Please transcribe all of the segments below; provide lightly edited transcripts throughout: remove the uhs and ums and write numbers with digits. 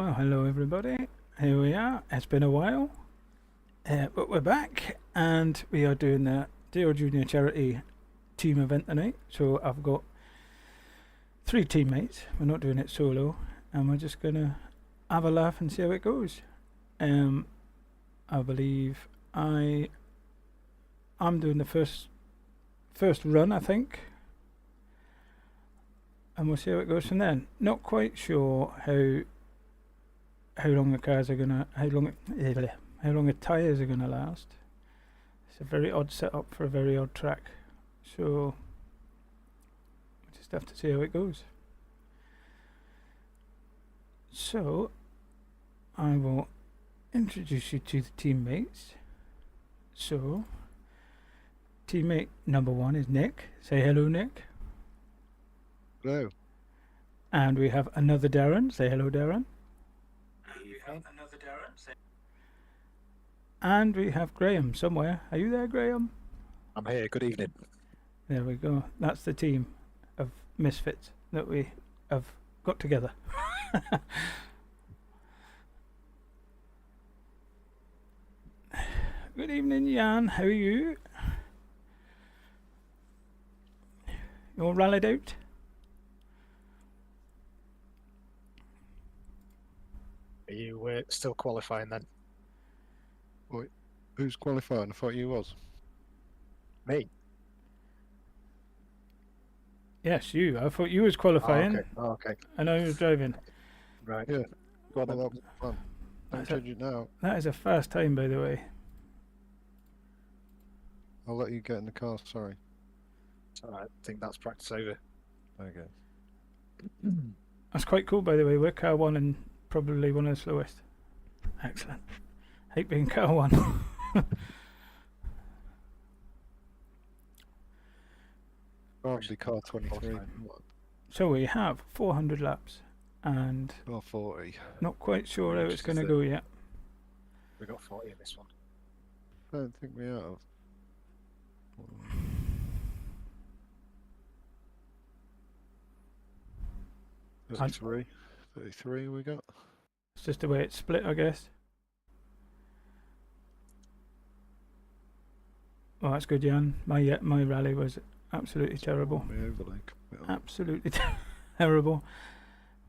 Well, hello everybody. Here we are. It's been a while, but we're back, and we are doing the Dale Junior Charity team event tonight. So I've got 3 teammates. We're not doing it solo, and we're just gonna have a laugh and see how it goes. I believe I'm doing the first run, I think, and we'll see how it goes from then. Not quite sure how long the cars are gonna how long the tyres are gonna last. It's a very odd setup for a very odd track, so we just have to see how it goes. So I will introduce you to the teammates. So teammate number 1 is Nick. Say hello, Nick. Hello. And we have another Darren. Say hello, Darren. And we have Graham somewhere. Are you there, Graham? I'm here. Good evening. There we go. That's the team of misfits that we have got together. Good evening, Jan. How are you? You all rallied out? Are you still qualifying then? Wait, who's qualifying? I thought you was. Me? Yes, you. I thought you was qualifying. Oh, okay. I know you was driving. Right. Yeah. Go on Well, then. that was fun. Don't That's change it now. That is a fast time, by the way. I'll let you get in the car. Sorry. Alright, I think that's practice over. Okay. That's quite cool, by the way. We're car 1 and probably one of the slowest. Excellent. Hate being car 1. Probably car 23 So we have 400 laps and or 40. not quite sure how Which it's is going to the- go yet. We got 40 in this one. I don't think we have. 33 we got. It's just the way it's split, I guess. Well, that's good, Jan. My rally was absolutely terrible. My overlay. Absolutely terrible.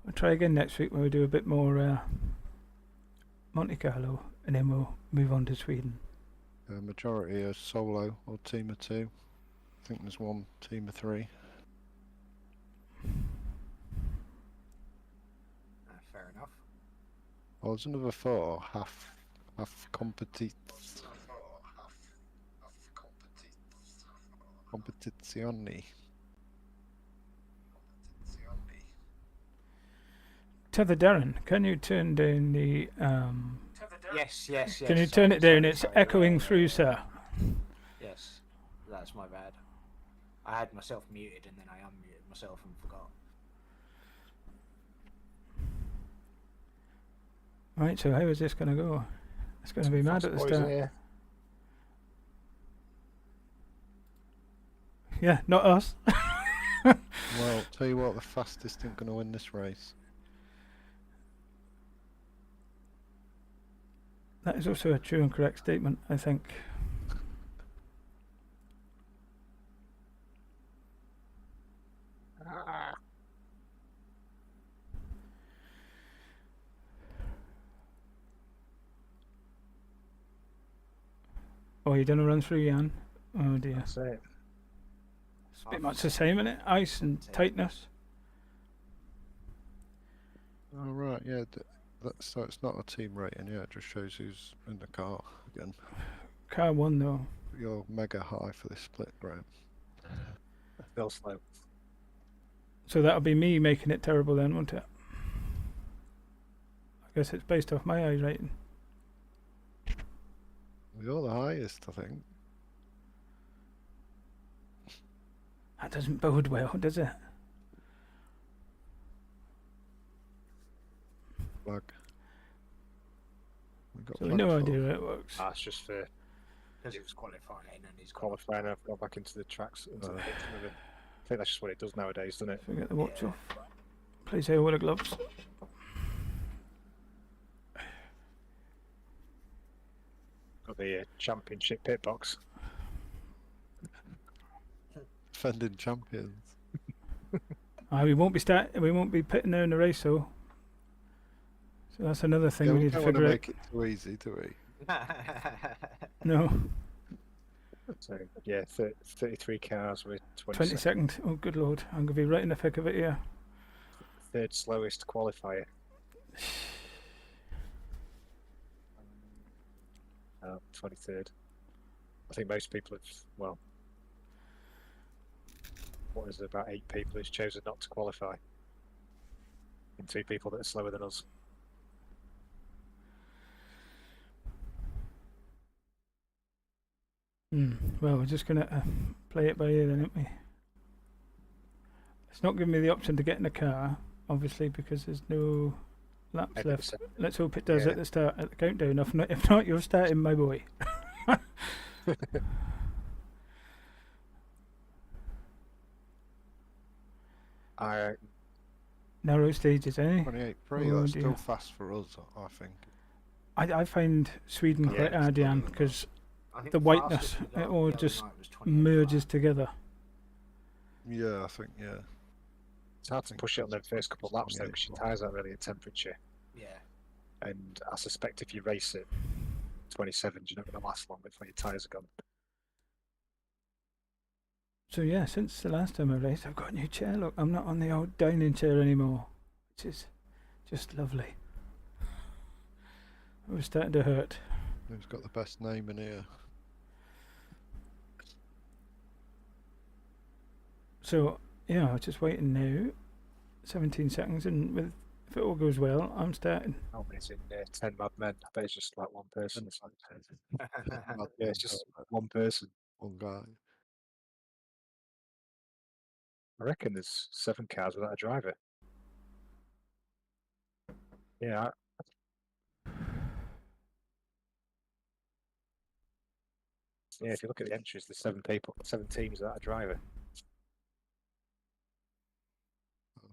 We'll try again next week when we do a bit more Monte Carlo, and then we'll move on to Sweden. Majority are solo or team of 2. I think there's one team of 3. Fair enough. Oh, there's another 4. Half competizioni. Tether Darren, can you turn down the Yes. Can you sorry, turn it down? sorry, It's sorry, echoing yeah, through, yeah. sir. Yes, that's my bad. I had myself muted and then I unmuted myself and forgot. Right, so how is this going to go? It's going to be mad at the start. Yeah. Yeah, not us. Well, tell you what, the fastest ain't going to win this race. That is also a true and correct statement, I think. Oh, you done a run through, Jan? Oh dear. That's it. It's a bit much the same, isn't it? Ice and tightness. Oh right, yeah. So it's not a team rating, yeah. It just shows who's in the car again. Car 1 though. You're mega high for this split, Graham. Still slow. So that'll be me making it terrible then, won't it? I guess it's based off my eye rating. You're the highest, I think. That doesn't bode well, does it? Flag. We've got So we flag no for- idea how it works. That's just for Because it was qualifying and he's qualifying. I've got back into the tracks. Into the mix of it. I think that's just what it does nowadays, doesn't it? So we get the watch off. Please say all the gloves. Got the championship pit box. Defending champions. We won't be pitting there in the race, though. So that's another thing Yeah, we we need to don't want to figure out. make it too easy, do we? No, So yeah, 33 cars with 20 seconds. Oh, good lord! I'm gonna be right in the thick of it here. Third slowest qualifier. 23rd. I think most people have. Well, what is it, about 8 people who's chosen not to qualify, and 2 people that are slower than us. Well, we're just gonna play it by ear then, aren't we? It's not giving me the option to get in the car, obviously, because there's no laps left. 80%. Let's hope it does Yeah. at the start, at the countdown. If not, you're starting, my boy. Narrow stages, eh? 28.3, Oh, that's dear. still fast for us, I think. I find Sweden Yeah, quite it's hard, Jan, probably because I think the whiteness, fastest we got it all the other just night was 28 merges lap. together. Yeah, I think, yeah. It's hard to push it on the first couple of laps though, 28 because your plus. tyres aren't really at temperature. Yeah. And I suspect if you race at 27, you're not going to last long before your tyres are gone. So yeah, since the last time I raced, I've got a new chair. Look, I'm not on the old dining chair anymore, which is just lovely. It was starting to hurt. Who's got the best name in here? So yeah, I'm just waiting now. 17 seconds, and if it all goes well, I'm starting. How many's in 10 mad men? I bet it's just like one person. It's like, yeah, it's just one person. One guy. I reckon there's 7 cars without a driver. Yeah. Yeah, if you look at the entries, there's 7 people, 7 teams without a driver.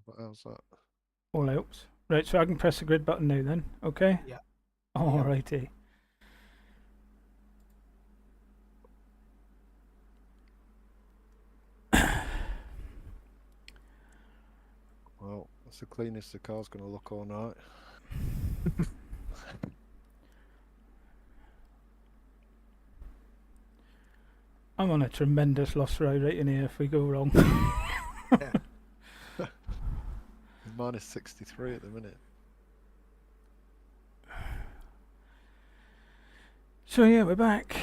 What else that? All helps. Right, so I can press the grid button now then. Okay. Yeah. Alrighty. Well, that's the cleanest the car's going to look all night. I'm on a tremendous loss rating here if we go wrong. Minus 63 at the minute. So yeah, we're back,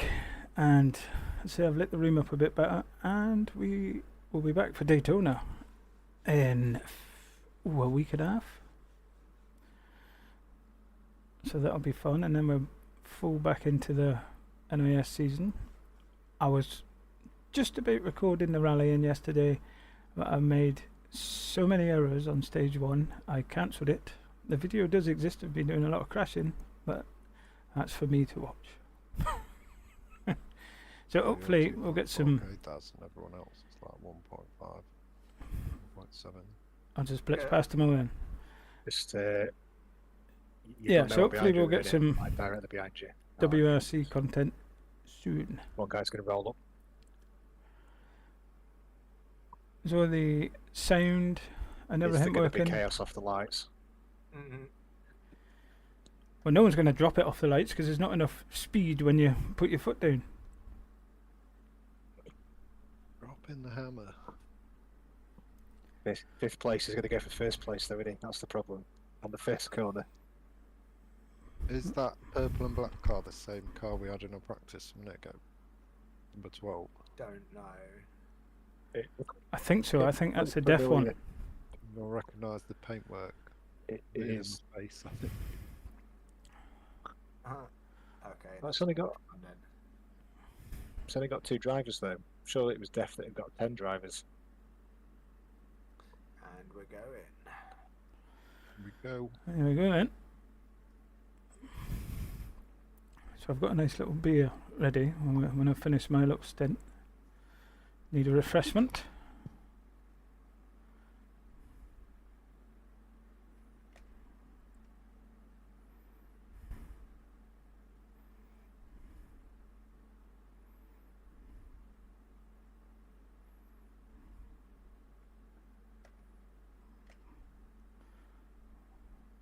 and let's say I've lit the room up a bit better, and we will be back for Daytona in a week and a half. So that'll be fun, and then we're full back into the NIS season. I was just about recording the rally in yesterday, but I made so many errors on stage 1, I cancelled it. The video does exist, I've been doing a lot of crashing, but that's for me to watch. So hopefully we'll get some. It does, and everyone else is like 1.5, 1.7. I'll just blitz Yeah. past them all then. Just Yeah, so hopefully we'll get some like directly behind you. WRC content soon. One guy's going to roll up. So the sound and Is there everything going to be working. chaos off the lights? Well, no one's going to drop it off the lights because there's not enough speed when you put your foot down. Drop in the hammer. Fifth place is going to go for first place, though, isn't he? That's the problem. On the first corner. Is that purple and black car the same car we had in our practice a minute ago? Number 12. Don't know. I think so. I think that's a deaf one. You'll recognise the paintwork. It in the is. face, I think. Okay. It's only got. And then It's only got 2 drivers, though. Surely it was Def that had got 10 drivers. and we're going. Here we go. There we go then. So I've got a nice little beer ready when I finish my little stint. Need a refreshment.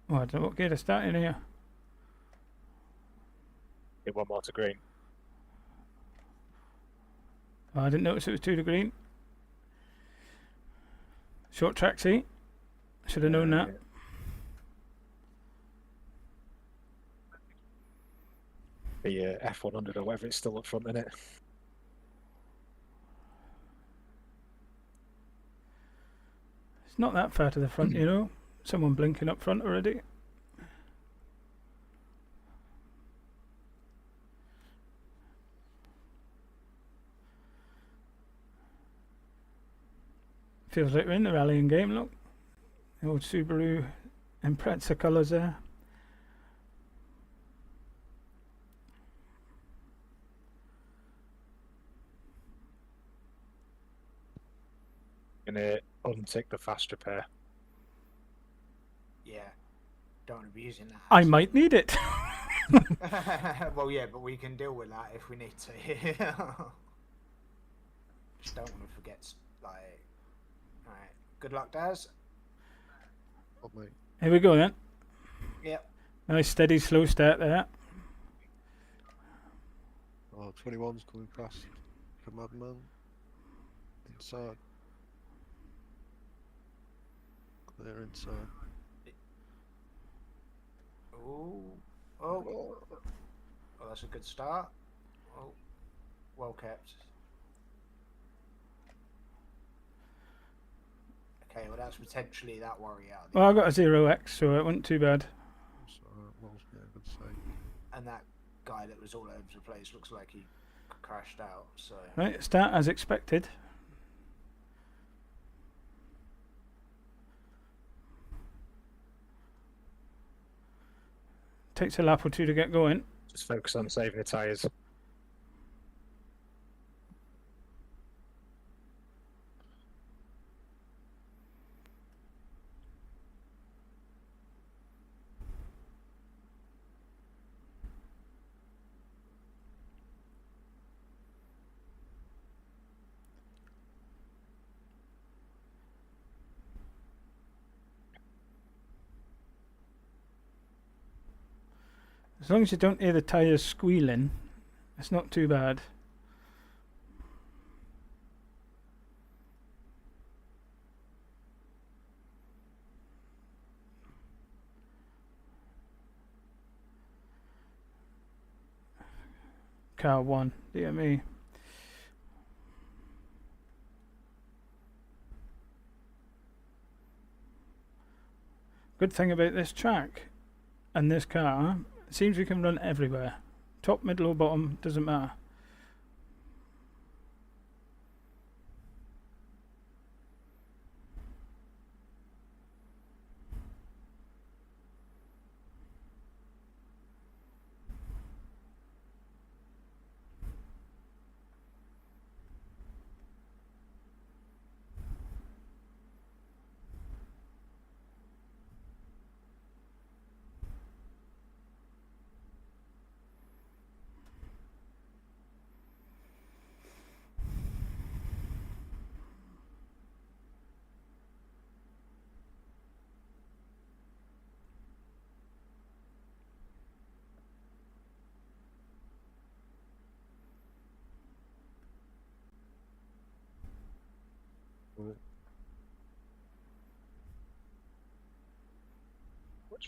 Oh, I don't know what gear to start in here. Get one more to green. Oh, I didn't notice it was 2 to green. Short track seat. Should have known that. The F100 or whatever, it's still up front, isn't it? It's not that far to the front, you know. Someone blinking up front already. Feels like we're in the rallying game, look. The old Subaru Impreza colours there. Gonna untick the fast repair. Yeah. Don't want to be using that. I might need it. Well, yeah, but we can deal with that if we need to. Just don't want to forget, like... Alright, good luck, Daz. Oh, mate. Here we go then. Yep. Nice steady slow start there. Oh, 21's coming past. Like a madman. Inside. Clear inside. Ooh. Oh. Well, that's a good start. Oh. Well kept. Okay, well that's potentially that worry out of the Well, I got a 0x, so it wasn't too bad. So, Will's getting a good save. And that guy that was all over the place looks like he crashed out, so... Right, start as expected. Takes a lap or 2 to get going. Just focus on saving the tyres. As long as you don't hear the tyres squealing, it's not too bad. Car 1, dear me. Good thing about this track and this car, it seems we can run everywhere. Top, middle or bottom, doesn't matter.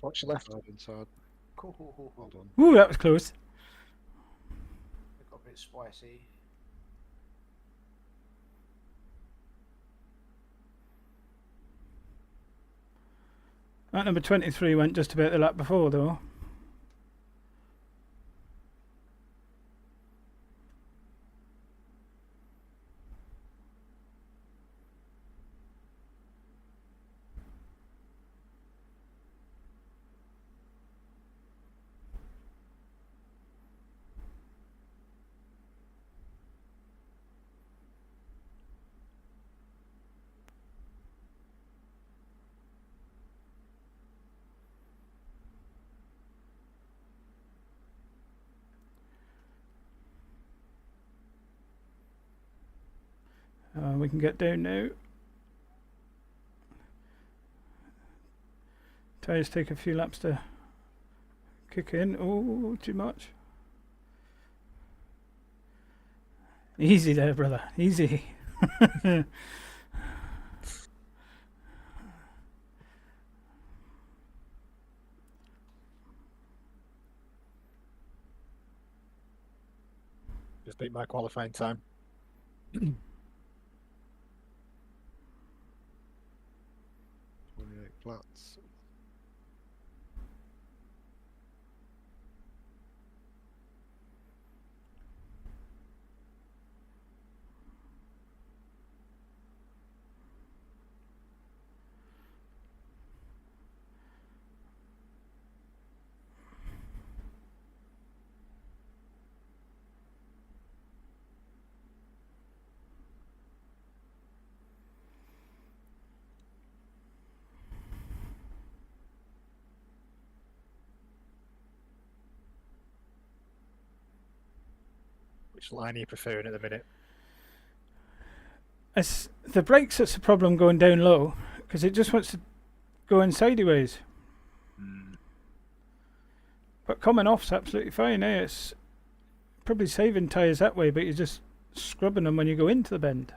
Watch your left. Inside. Cool, cool, cool, Well cool. done. Ooh, that was close. It got a bit spicy. That number 23 went just about the lap before though. We can get down now. Tyres take a few laps to kick in. Oh, too much. Easy there, brother. Easy. Just beat my qualifying time. 28 flats. Which line are you preferring at the minute? It's the brakes that's the problem going down low, because it just wants to go in sideways. But coming off's absolutely fine, eh? It's probably saving tyres that way, but you're just scrubbing them when you go into the bend.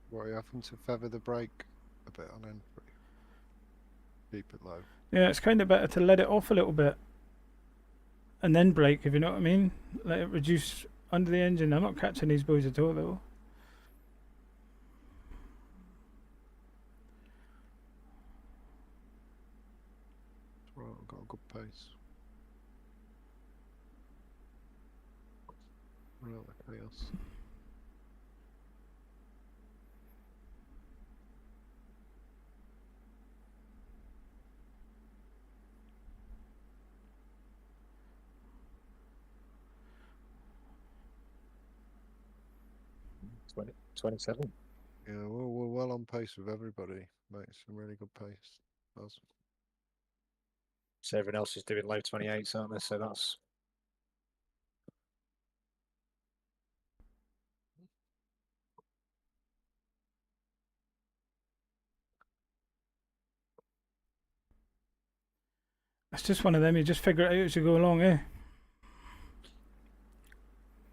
What are you having to feather the brake a bit on entry? Keep it low. Yeah, it's kind of better to let it off a little bit and then brake, if you know what I mean. Let it reduce under the engine. I'm not catching these boys at all, though. Right, I've got a good pace. Real chaos. 27. Yeah, we're well on pace with everybody. Mate, some really good pace. That's So everyone else is doing low 28s, aren't they? So that's It's just one of them, you just figure it out as you go along, eh?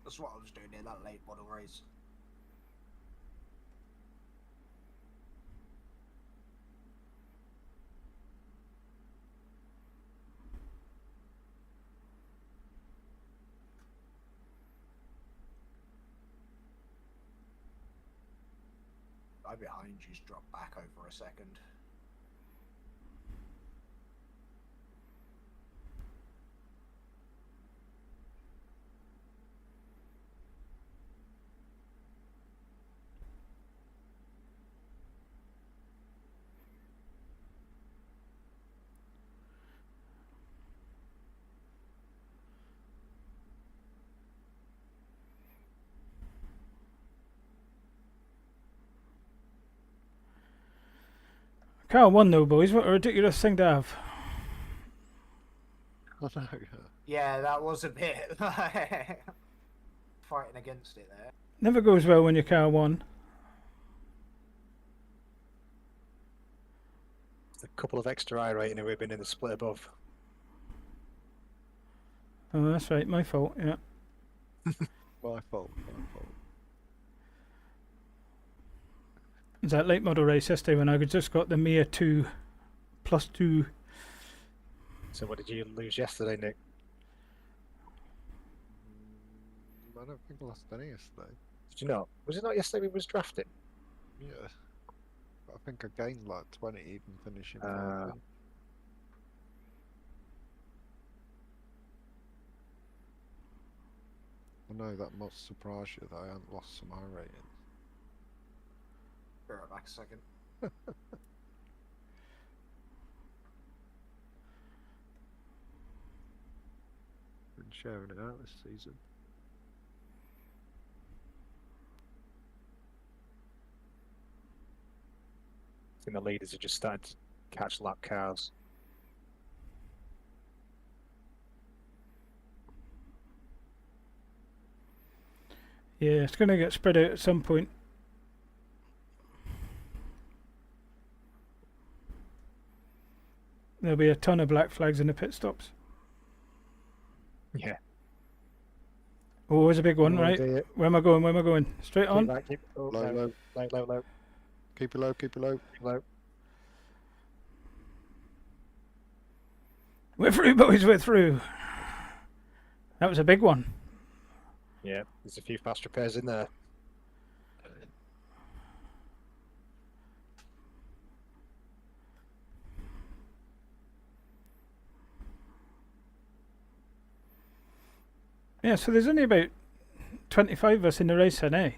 That's what I was doing in that late model race. I behind you's dropped back over a second. Car 1 though, boys. What a ridiculous thing to have. I know, yeah. Yeah, that was a bit fighting against it there. Never goes well when you're car 1. a couple of extra iRacing who have been in the split above. Oh, that's right. My fault, yeah. My fault. My fault. It was that late model race yesterday when I just got the Mia 2 +2. So what did you lose yesterday, Nick? I don't think I lost any yesterday. Did you not? Was it not yesterday we was drafting? Yeah. But I think I gained like 20 even finishing. Uh, 14. I know that must surprise you that I haven't lost some iRating. Be right back a second. Been sharing it out this season. I think the leaders are just starting to catch lap cars. Yeah, it's going to get spread out at some point. There'll be a ton of black flags in the pit stops. Yeah. Oh, there's a big one, Oh, right? dear. Where am I going? Where am I going? Straight Keep on? right, keep, oh, Low, no. low. Low, low, low, Keep it low, keep it low. low. We're through, boys, we're through. That was a big one. Yeah, there's a few fast repairs in there. Yeah, so there's only about 25 of us in the race then, eh?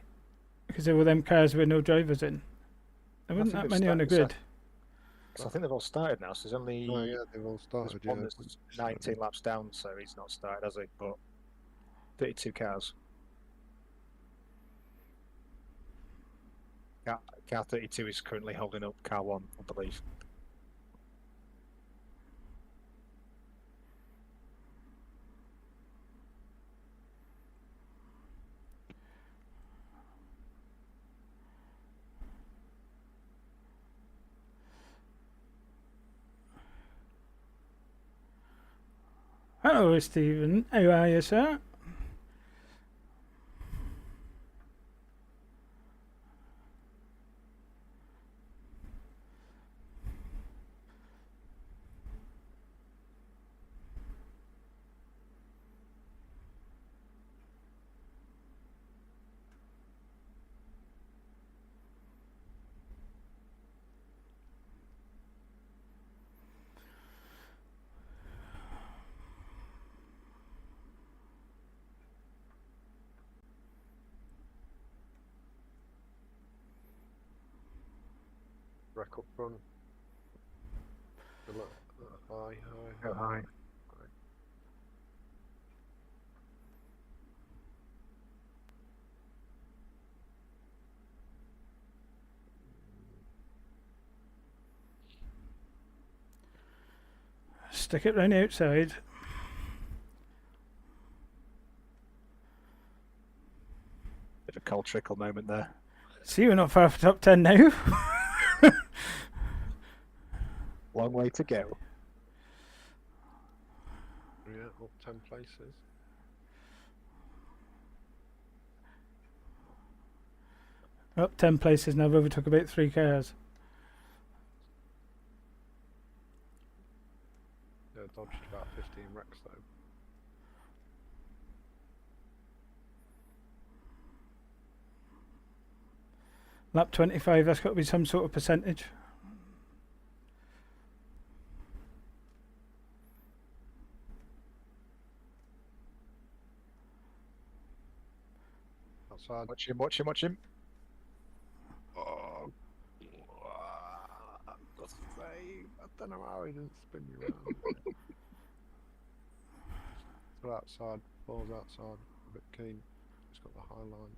Because there were them cars with no drivers in. There I wasn't think that they've many on the started- grid. So I think they've all started now, so there's only Oh yeah, they've all there's started. one Yeah. that's 19 laps down, so he's not started, has he? But 32 cars. Car 32 is currently holding up car 1, I believe. Hello, Stephen. How are you, sir? Wreck up front. Good luck. High, high, Go high. Stick it round the outside. Bit of a cold trickle moment there. See, we're not far from top 10 now. Long way to go. Yeah, up 10 places. Up 10 places now. I've overtook about 3 cars. Yeah, dodged about 15 wrecks though. Lap 25, that's got to be some sort of percentage. Outside. Watch him, watch him, watch him. Oh, God's sake. I don't know how he didn't spin you around. Still outside. Ball's outside. A bit keen. He's got the high line.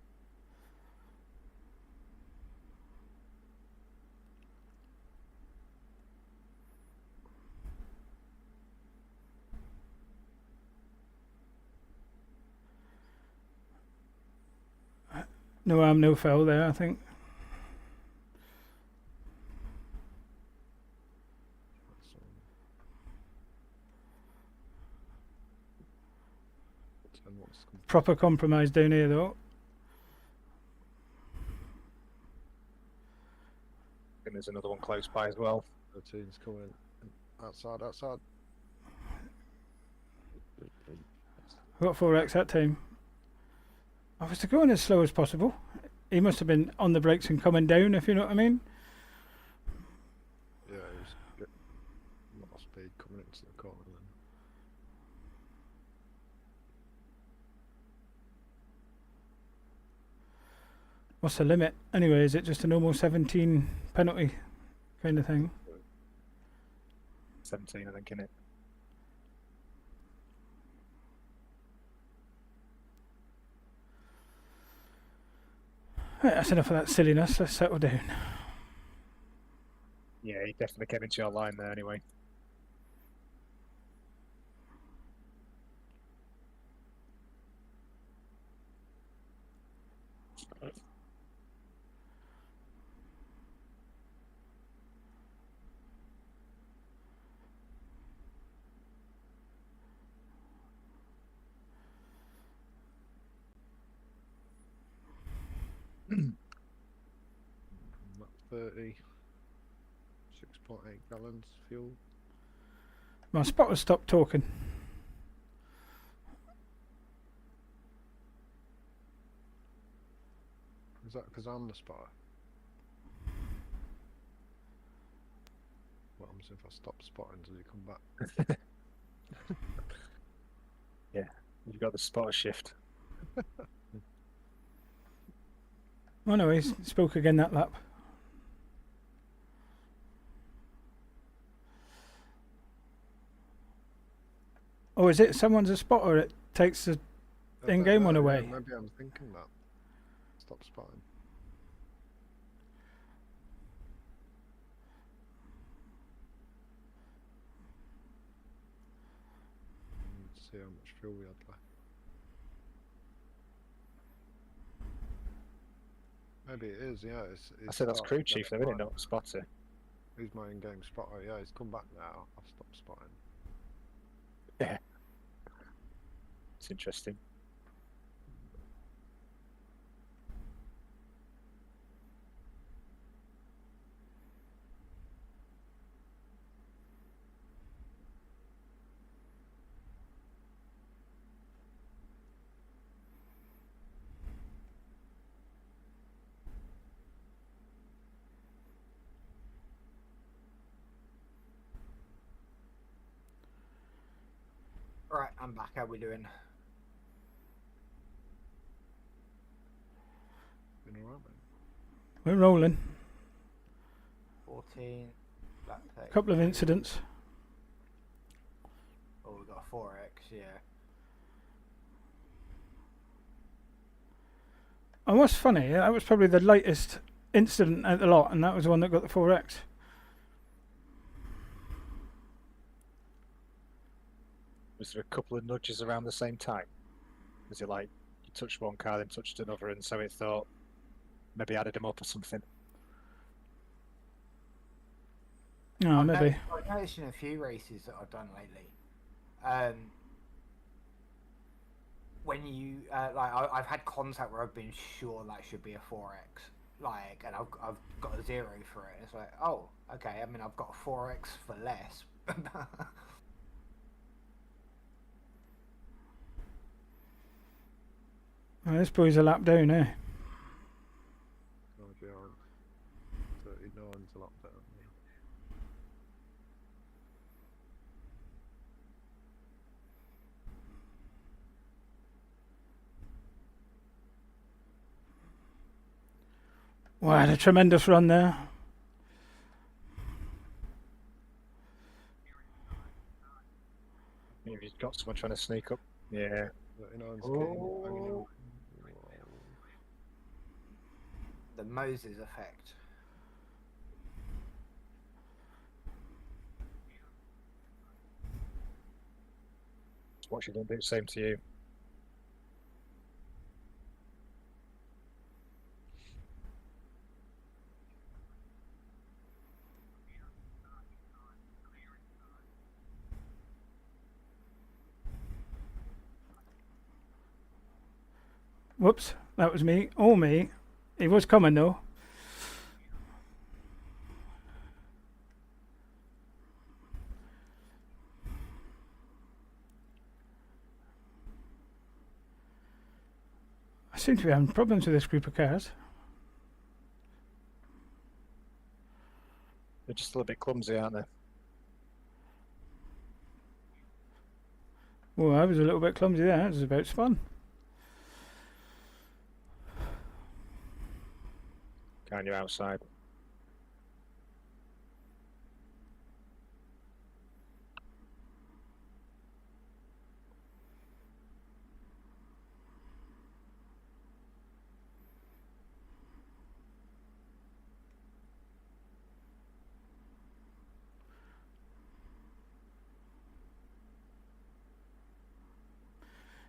No harm, no foul there, I think. That's, 10 wants to come. Proper compromise down here, though. And there's another one close by as well. 13's coming. Outside, outside. I got 4x that time. I was going as slow as possible. He must have been on the brakes and coming down, if you know what I mean. Yeah, he was a bit lot of speed coming into the corner then. What's the limit? Anyway, is it just a normal 17 penalty kind of thing? 17, I think, innit? Right, that's enough of that silliness. Let's settle down. Yeah, he definitely came into your line there anyway. Lap 30. 6.8 gallons fuel. My spotter stopped talking. Is that because I'm the spotter? What happens if I stop spotting? Does he come back? Yeah, you've got the spotter shift. Oh no, he spoke again that lap. Oh, is it someone's a spotter? It takes the I don't in-game one know, away. Yeah, maybe I'm thinking that. Stop spotting. Let's see how much fuel we had left. Maybe it is, yeah. I said that's crew chief, though, isn't it? Not spotter. Who's my in-game spotter? Yeah, he's come back now. I've stopped spotting. Yeah. It's interesting. Right, I'm back. How we doing? Been alright, mate. We're rolling. 14. Black A couple of incidents. Oh, we got a 4x, yeah. And what's funny, that was probably the latest incident out of the lot, and that was the one that got the 4x. Was there a couple of nudges around the same time? Was it like you touched one car, then touched another, and so it thought maybe added them up or something? Oh, maybe. I've noticed in a few races that I've done lately, when you I've had contact where I've been sure that should be a 4x, like, and I've got a 0 for it. It's like, oh, okay. I mean, I've got a 4x for less. Oh, this boy's a lap down, eh? Oh, yeah. 39's a lot better. Yeah. Wow, had a tremendous run there. Maybe you've got someone trying to sneak up. Yeah. 39's Oh. hanging on. The Moses effect. What should I do? Same to you. Whoops, that was me. All me. He was coming though. I seem to be having problems with this group of cars. They're just a little bit clumsy, aren't they? Well, I was a little bit clumsy there. It was about fun. Kind of outside.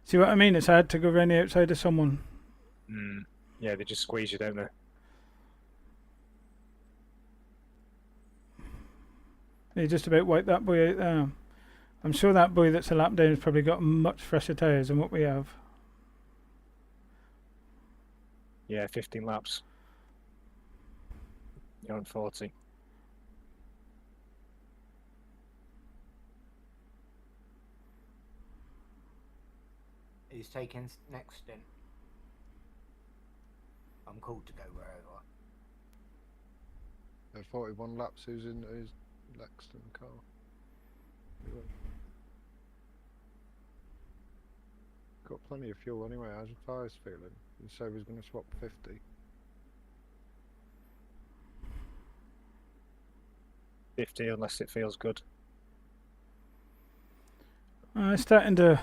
See what I mean? It's hard to go around the outside of someone. Mm. Yeah, they just squeeze you, don't they? They just about wiped that boy out there. I'm sure that boy that's a lap down has probably got much fresher tyres than what we have. Yeah, 15 laps. You're on 40. He's taking next stint. I'm called to go wherever. 41 laps. Who's Lexington car? Anyway. Got plenty of fuel anyway. How's your tyres feeling? You say he's going to swap 50. 50 unless it feels good. It's starting to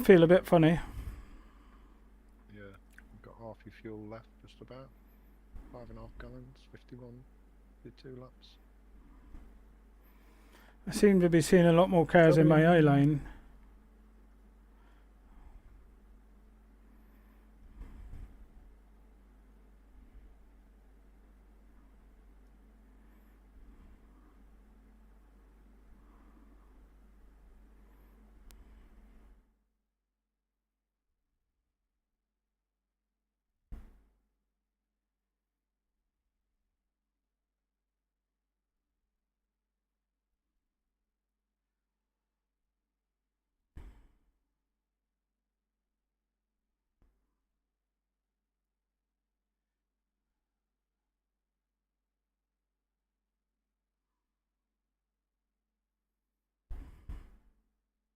feel a bit funny. Yeah. You've got half your fuel left, just about. 5.5 gallons, 51, 52 laps. I seem to be seeing a lot more cars in my eye line.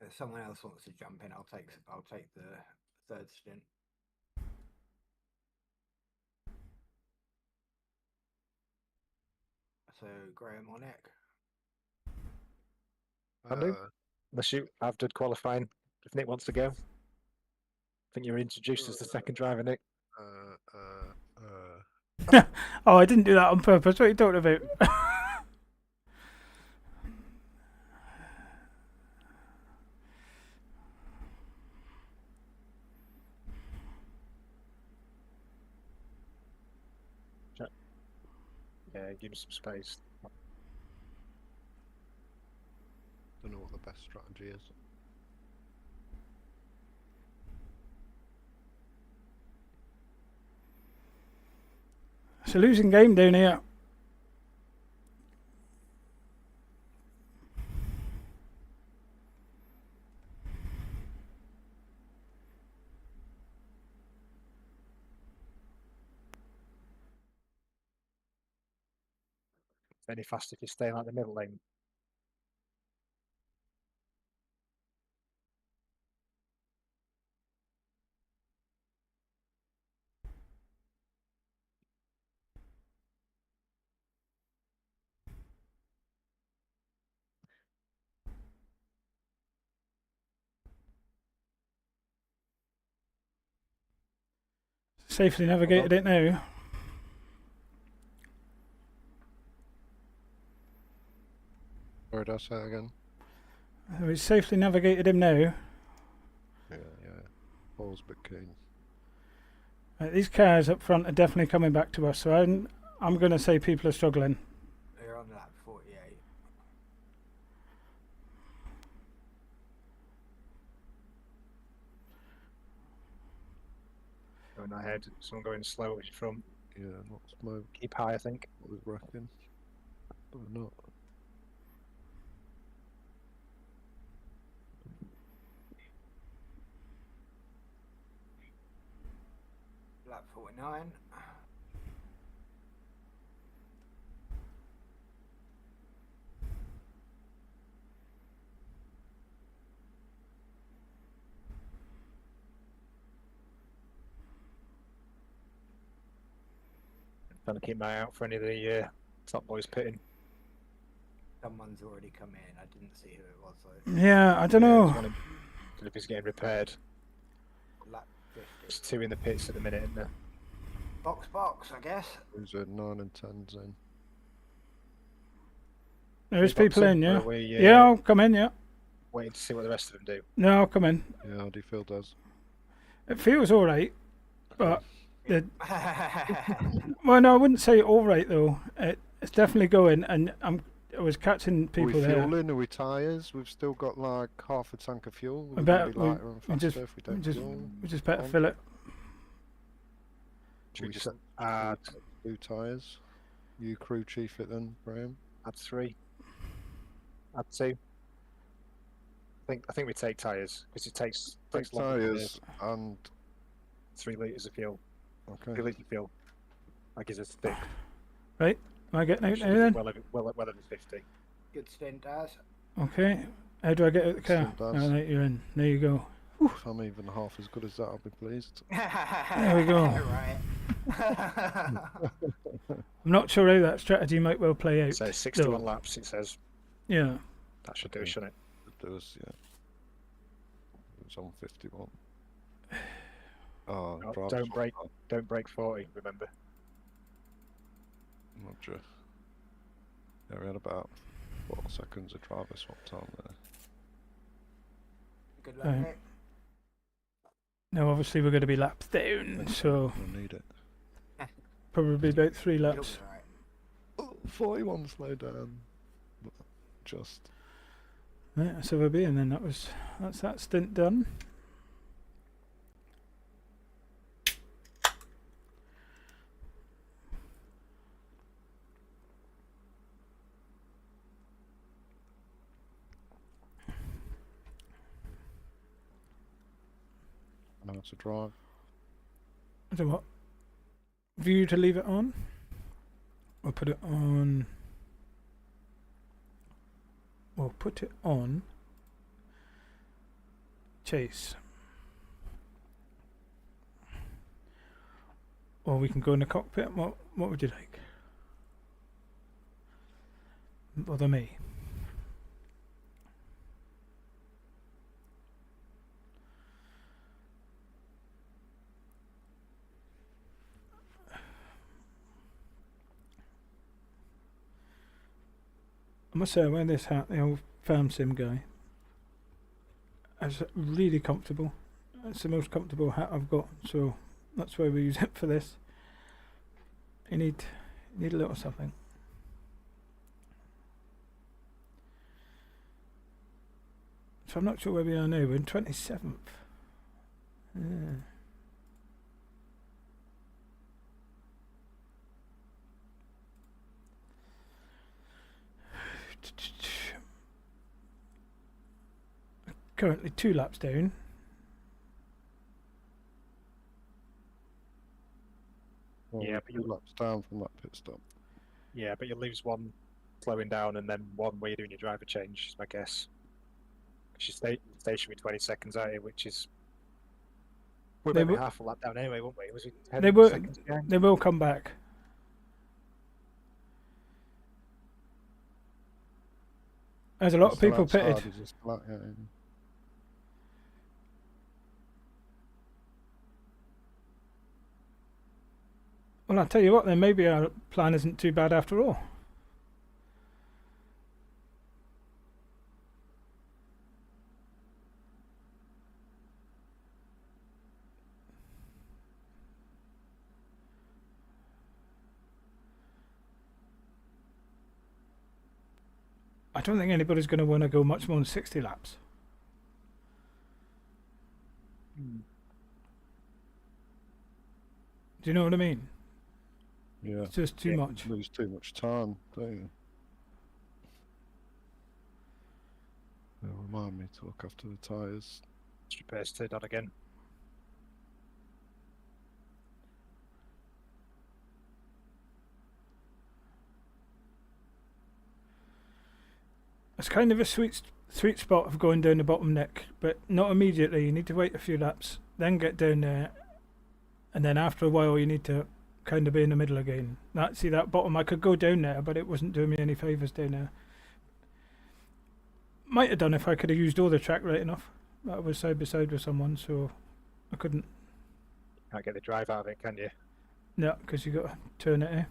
If someone else wants to jump in, I'll take the third stint. So Graham or Nick? Can do. Unless I've done qualifying. If Nick wants to go. I think you're introduced as the second driver, Nick. Oh, I didn't do that on purpose. What are you talking about? Yeah, give him some space. Don't know what the best strategy is. It's a losing game down here. Any faster if you stay like the middle lane. Safely navigated it now. Sorry, did I say that again? We safely navigated him now. Yeah. Paul's a bit keen. These cars up front are definitely coming back to us, so I'm going to say people are struggling. They're on lap 48. Going ahead, someone going slow at your front. Yeah, not smoke. Keep high, I think. What was wrecking? But not. Lap 49. Trying to keep my eye out for any of the top boys pitting. Someone's already come in. I didn't see who it was though. Yeah, I don't know. Philip getting repaired. Lap 50. There's 2 in the pits at the minute, isn't there? Box, I guess. Who's at 9 and 10s in? There's Box people in, yeah. We, Yeah, I'll come in, yeah. waiting to see what the rest of them do. No, I'll come in. Yeah, how do you feel, Des? It feels alright, but well, no, I wouldn't say alright though. It's definitely going, and I was catching Are people we there. fueling? Are we tyres? We've still got like half a tank of fuel. I We're bet gonna be lighter and we faster if we don't just fuel. we just better on. fill it. Should we we just set add 2 tyres? You crew chief it then, Graham. add 3? Add 2? I think we take tyres because it takes Take longer to tyres and 3 litres of fuel. okay. 3 litres of fuel. That gives us thick. Right, am I getting out Should now be then? well over 50. Good stint, Daz. Okay, how do I get out the car? Excellent, Daz. Alright, you're in. There you go. If I'm even half as good as that, I'll be pleased. There we go. Right. I'm not sure how that strategy might well play out. So 61 though. laps, it says. Yeah. That should do Okay. it, shouldn't It does, yeah. It's on 51. Oh, Oh, driver's don't break. on it? Don't break 40, remember? that. Roger. Yeah, we had about 4 seconds of driver swap time there. Good luck, Right. Nick. Now, obviously, we're going to be laps down, so We'll need it. probably about 3 You'll be laps. alright. Oh, 41 slow down. Just. Right, that's OB, and then that's that stint done. Now to drive. So what? View to leave it on? Or put it on? Or put it on chase. Or we can go in the cockpit. What would you like? Bother me. I must say, I wear this hat, the old farm sim guy. It's really comfortable. It's the most comfortable hat I've got, so that's why we use it for this. You need a little something. So I'm not sure where we are now. We're in 27th. Yeah. Currently 2 laps down. Well, Yeah, we're but you- 2 laps down from that pit stop. Yeah, but you lose one slowing down and then one where you're doing your driver change, is my guess. Because you stay stationary 20 seconds out here, which is. We're They maybe wo- half a lap down anyway, weren't we? Was it 10 They were- seconds behind? They will come back. There's a lot of Still people outside, pitted. is it still out? Yeah, yeah. Well, I'll tell you what then, maybe our plan isn't too bad after all. I don't think anybody's going to want to go much more than 60 laps. Hmm. Do you know what I mean? Yeah. It's just too Yeah. much. Lose too much time, don't you? Yeah, remind me to look after the tyres. Repairs turned on again. It's kind of a sweet spot of going down the bottom neck, but not immediately. You need to wait a few laps, then get down there, and then after a while you need to kind of be in the middle again. See that bottom, I could go down there, but it wasn't doing me any favours down there. Might have done if I could have used all the track right enough. But I was side by side with someone, so I couldn't. Can't get the drive out of it, can you? No, because you got to turn it.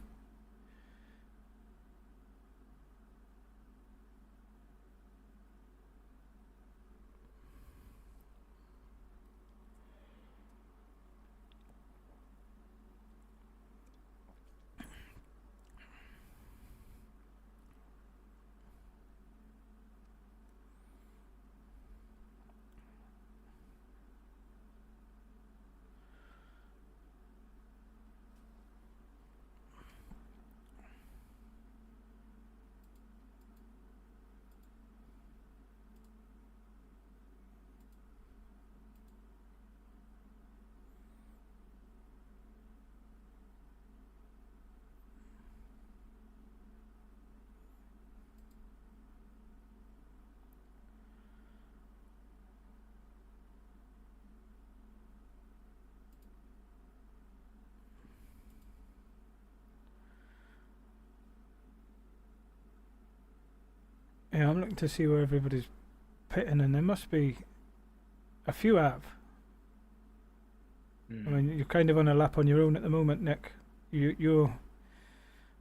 Yeah, I'm looking to see where everybody's pitting, and there must be a few have. I mean, you're kind of on a lap on your own at the moment, Nick. You're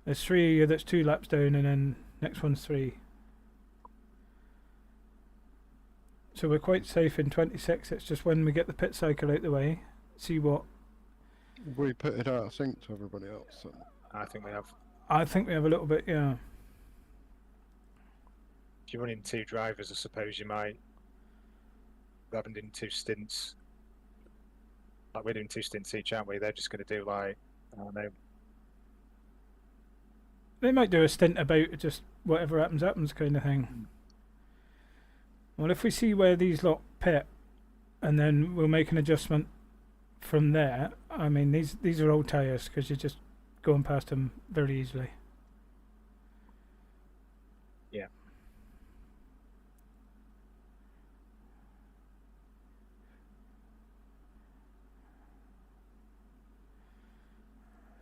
there's 3 of you that's 2 laps down, and then next one's 3. So we're quite safe in 26. It's just when we get the pit cycle out the way, see what. We put it out of sync to everybody else. So. I think we have. I think we have a little bit, yeah. If you're running 2 drivers, I suppose you might. Having done 2 stints. Like we're doing 2 stints each, aren't we? They're just going to do like, I don't know. They might do a stint about just whatever happens kind of thing. Well, if we see where these lot pit, and then we'll make an adjustment from there. I mean, these are old tyres because you're just going past them very easily. Yeah.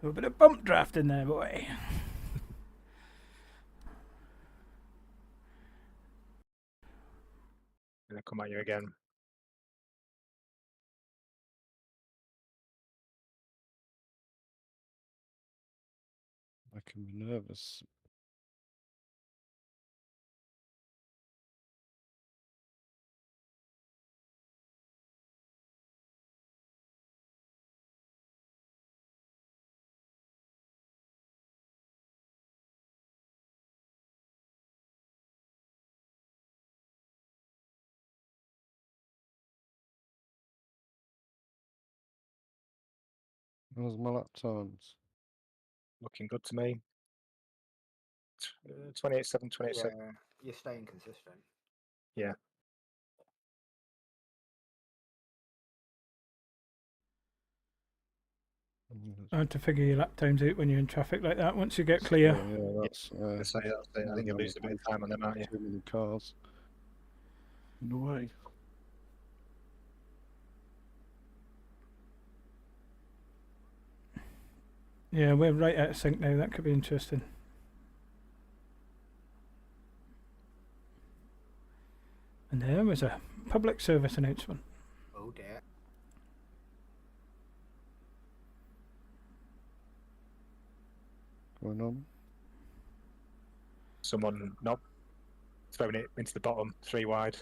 A little bit of bump draft in there, boy. Gonna come at you again. Making me nervous. How's my lap times? Looking good to me. 28.7, 28.6. Yeah, you're staying consistent. Yeah. Hard to figure your lap times out when you're in traffic like that. Once you get clear, Yeah, that's. I think you lose a bit of time on them, aren't you? Too many cars in the way. yeah, we're right out of sync now. That could be interesting. And there was a public service announcement. Oh dear. Going on. Someone not throwing it into the bottom, 3 wide.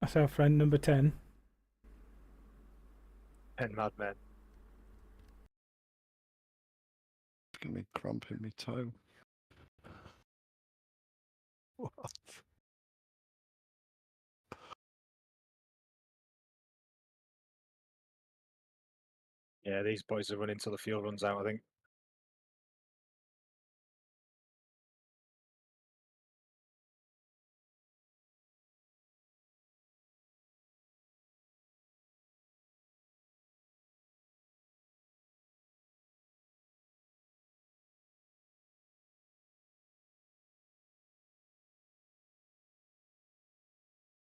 That's our friend number 10. And madmen. It's gonna be cramping me toe. What? Yeah, these boys are running till the fuel runs out, I think.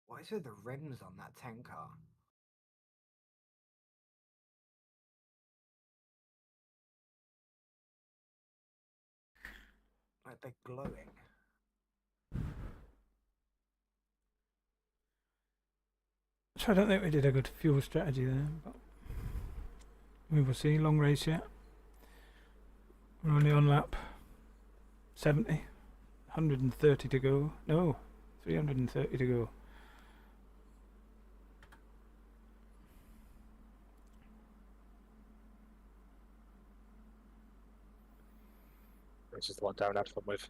What is with the rims on that 10 car? Like they're glowing. So I don't think we did a good fuel strategy there, but we will see. Long race yet. We're only on lap 70. 130 to go. No, 330 to go. This is the one Darren had fun with.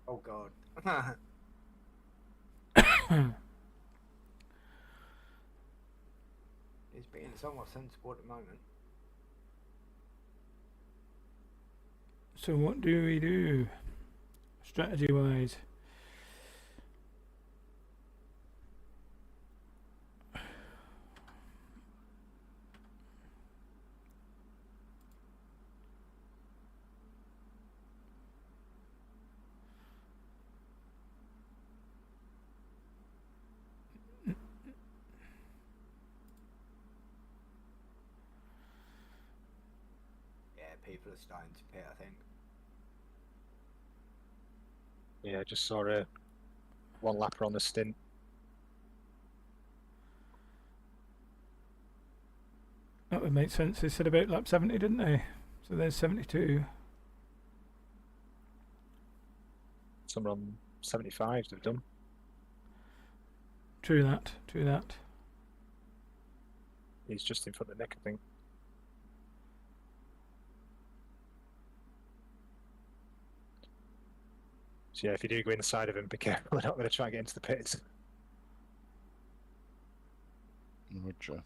Oh god. He's being somewhat sensible at the moment. So what do we do, strategy-wise? Yeah, people are starting to pit, I think. Yeah, just saw a one lapper on the stint. That would make sense. They said about lap 70, didn't they? So there's 72. Some are on 75s they've done. True that. True that. He's just in front of Nick, I think. So yeah, if you do go inside of him, be careful. We're not going to try and get into the pits. Roger.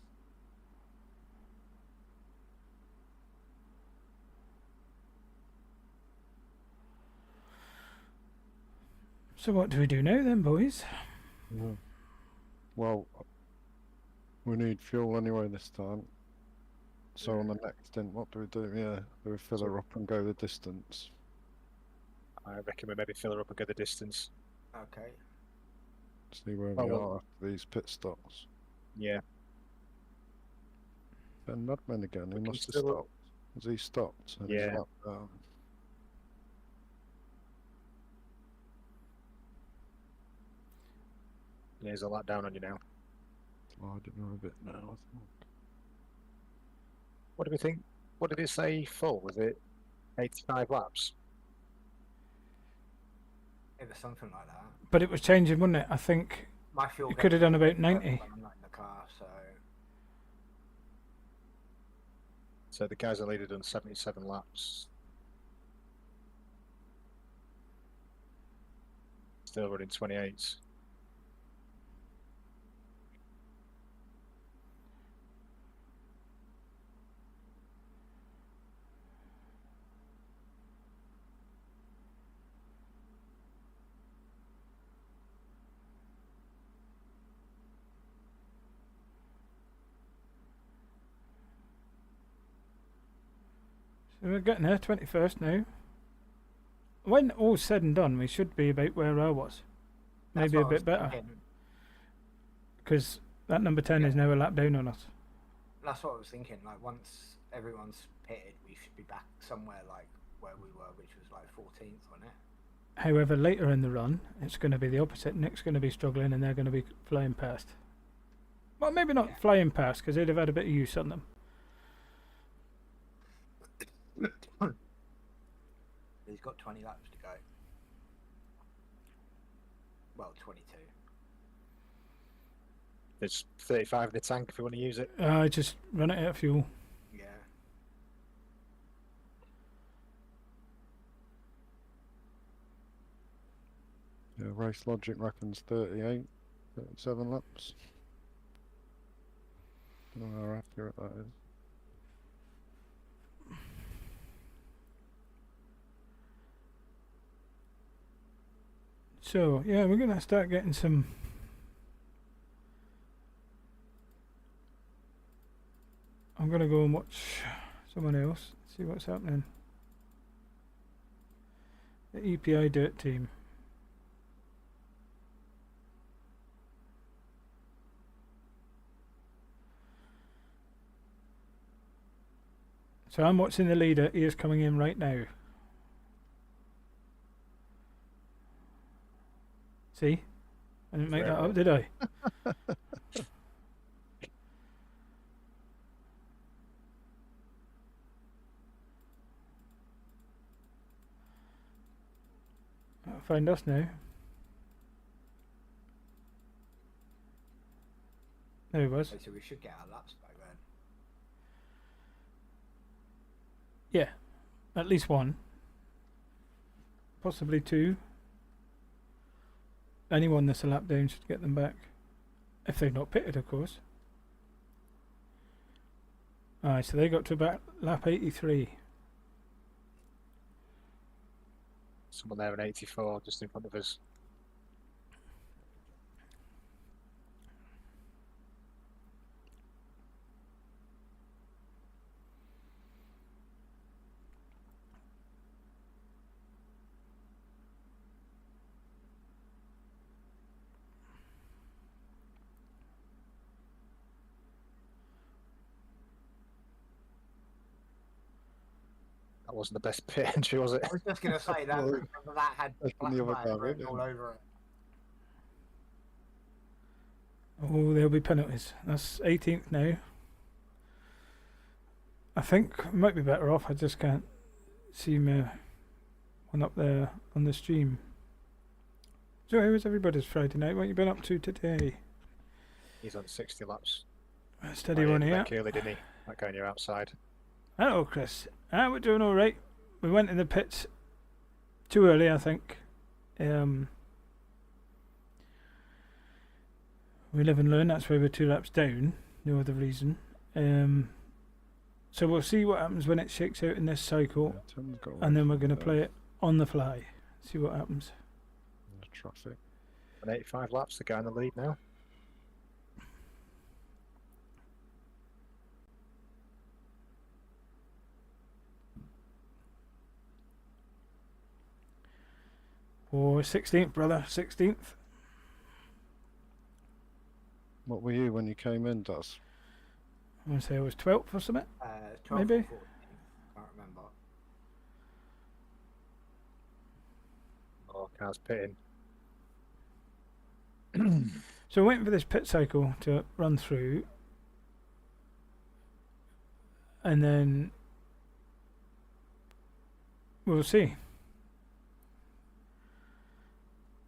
So what do we do now then, boys? Yeah. Well, we need fuel anyway this time. So on the next stint, what do we do? Yeah, do we fill her up and go the distance? I reckon we maybe fill her up and go the distance. Okay. See where Oh, we well. are after these pit stops. Yeah. Ben Nudman again, he We can must have still- stopped. Has he stopped? And he's Yeah. lap down. Yeah, there's a lap down on you now. Sliding her a bit now, I think. What do we think? What did it say full? Was it 85 laps? It was something like that. But it was changing, wasn't it? I think My fuel. you could have done about 90. When I'm not in the car, so So the guys on leader done 77 laps. Still running 28s. So we're getting there, 21st now. When all's said and done, we should be about where I was. that's Maybe a what I was bit better. thinking. Because that number 10 is now a lap down on us. That's what I was thinking. Like once everyone's pitted, we should be back somewhere like where we were, which was like 14th, wasn't it? However, later in the run, it's going to be the opposite. Nick's going to be struggling and they're going to be flying past. Well, maybe not Yeah. flying past because they'd have had a bit of use on them. He's got 20 laps to go. Well, 22. There's 35 in the tank if you want to use it. Just run it out of fuel. Yeah. Yeah, Race Logic reckons 38, 37 laps. Don't know how accurate that is. So, yeah, we're going to start getting some... I'm going to go and watch someone else, see what's happening. The EPI Dirt Team. So I'm watching the leader, he is coming in right now. See? I didn't make that up, did I? That'll find us now. There he was. So we should get our laps back then. Yeah, at least one. Possibly two. Anyone that's a lap down should get them back. If they've not pitted, of course. Alright, so they got to about lap 83. Someone there in 84, just in front of us. That wasn't the best pit entry, was it? I was just gonna say that Well, that had taking black the and other white guy written with all him. over it. Oh, there'll be penalties. That's 18th now. I think I might be better off. I just can't see my one up there on the stream. So, how was everybody's Friday night? What you been up to today? He's on 60 laps. Steady one here. Back early, didn't he? That guy on your outside. Hello, Chris. We're doing all right. We went in the pits too early, I think. We live and learn. That's why we're 2 laps down. No other reason. So we'll see what happens when it shakes out in this cycle, Yeah, Tim's got and then we're away going to from play it on the fly. See what happens. the traffic. On 85 laps, the guy in the lead now. Or 16th, brother. 16th. What were you when you came in, Daz? I want to say I was 12th or something. 12 Maybe. or 14, can't remember. Oh, car's pitting. So waiting for this pit cycle to run through, and then we'll see.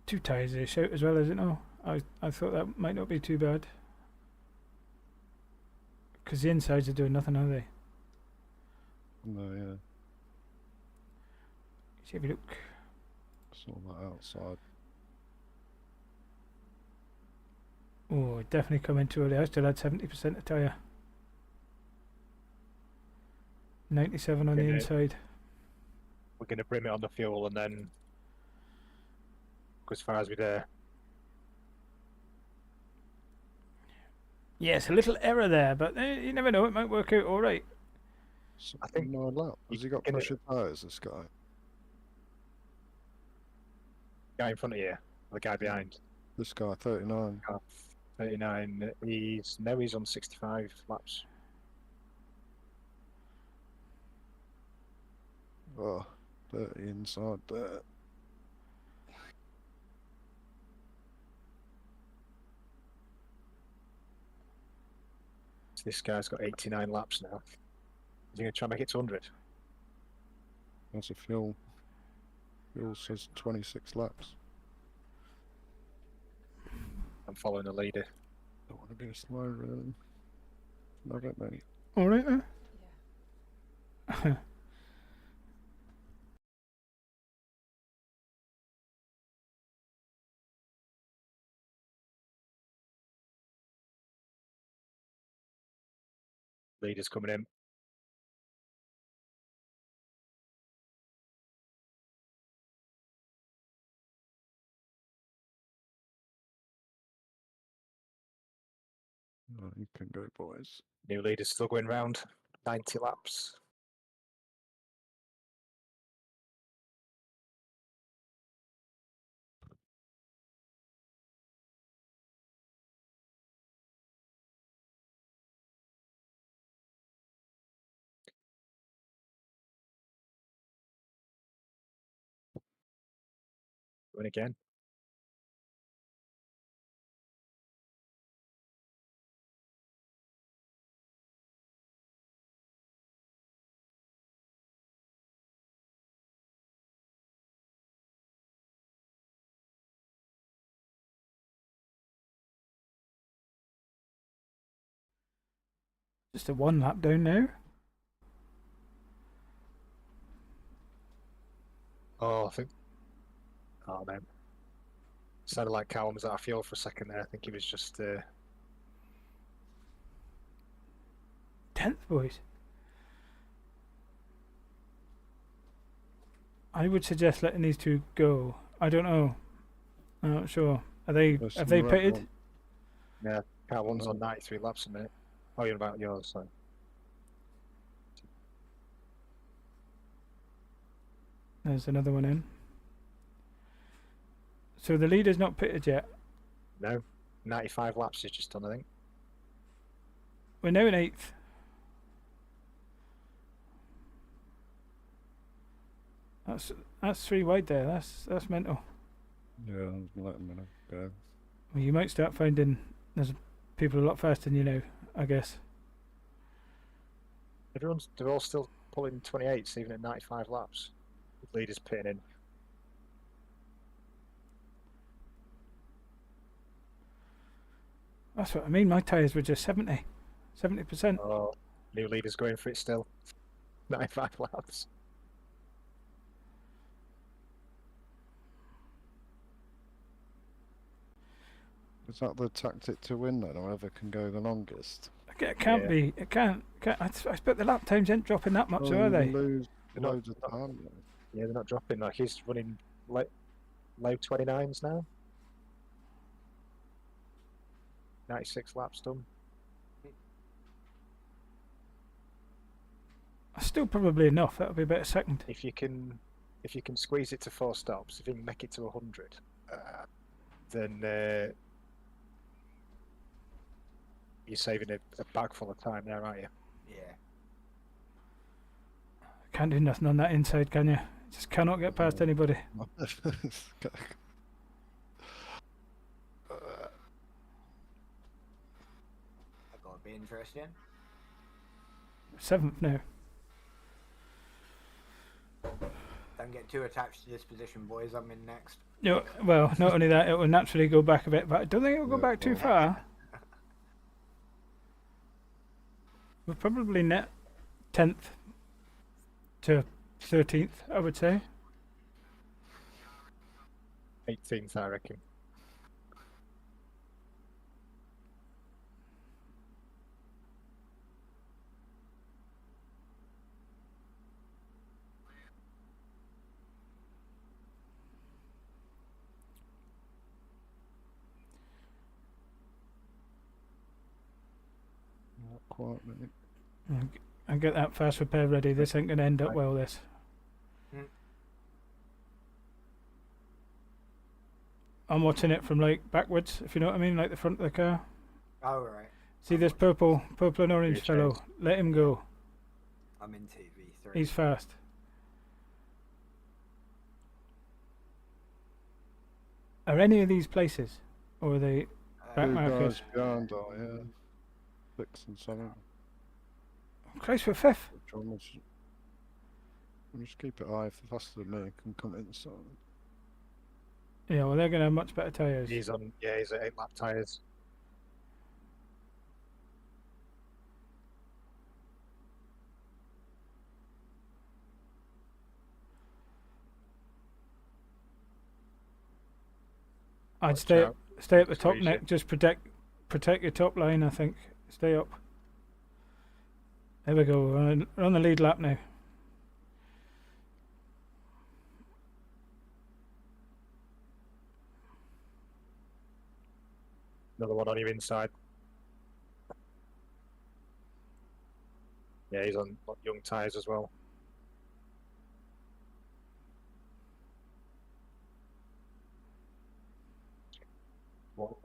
2 tyres ish out as well, is it? No, I thought that might not be too bad, because the insides are doing nothing, are they? No, yeah. See if you look. Saw that outside. Oh, definitely coming too early. I still had 70% of tyre. 97 on the Okay. inside. We're going to brim it on the fuel and then go as far as we dare. Yes, a little error there, but you never know. It might work out all right. So, I think 9 lap. Has he got get it- pressure tyres, this guy? Guy in front of you, the guy behind. This guy, 39. 39. He's on 65 laps. Oh, 30 inside there. So this guy's got 89 laps now. Is he going to try and make it to 100? That's a fuel. Fuel says 26 laps. I'm following the leader. Don't want to be slow, really. Love it, mate. All right then. Leader's coming in. Oh, you can go, boys. New leader's still going round. 90 laps. Going again. Just a 1 lap down now. Oh, I think. Oh, man. Sounded like Callum was out of fuel for a second there. I think he was just. 10th, boys. I would suggest letting these two go. I don't know. I'm not sure. Have they pitted? Yeah, car one's on 93 laps a minute. Oh, you're about yours, so. There's another one in. So the leader's not pitted yet. No, 95 laps is just done, I think. We're now in 8th. That's 3 wide there. That's mental. Yeah, I'm letting them go. Well, you might start finding there's people a lot faster than you know, I guess. They're all still pulling 28s even at 95 laps. The leader's pitting in. That's what I mean. My tyres were just 70%. Oh, new leader's going for it still. 95 laps. Is that the tactic to win then? Whoever can go the longest? It can't be. It can't. I expect the lap times ain't dropping that much, are they? Lose They're not- loads of time. Yeah, they're not dropping. Like he's running low 29s now. 96 laps done. Still probably enough. That'll be about a second. If you can squeeze it to 4 stops, if you can make it to 100, then you're saving a bag full of time there, aren't you? Yeah. Can't do nothing on that inside, can you? Just cannot get past anybody. That gotta be interesting. 7th now. Don't get too attached to this position, boys. I'm in next. No, well, not only that, it will naturally go back a bit, but I don't think it will go back too far. We're probably net 10th to 13th, I would say. 18th, I reckon. Not quite, mate. And get that fast repair ready. This ain't going to end up well, this. I'm watching it from like backwards, if you know what I mean, like the front of the car. Oh, right. See this purple and orange fellow? Let him go. I'm in TV3. He's fast. Are any of these places? Or are they back Two markers? guys behind are, yeah. 6 and 7. Close for 5th. Which one was... We'll just keep it high. If they're faster than me, can come inside. Yeah, well, they're going to have much better tyres. He's at 8 lap tyres. I'd stay at the top Squeeze neck. it. Just protect your top line, I think. Stay up. There we go. We're on the lead lap now. Another one on your inside. Yeah, he's on young tyres as well. What?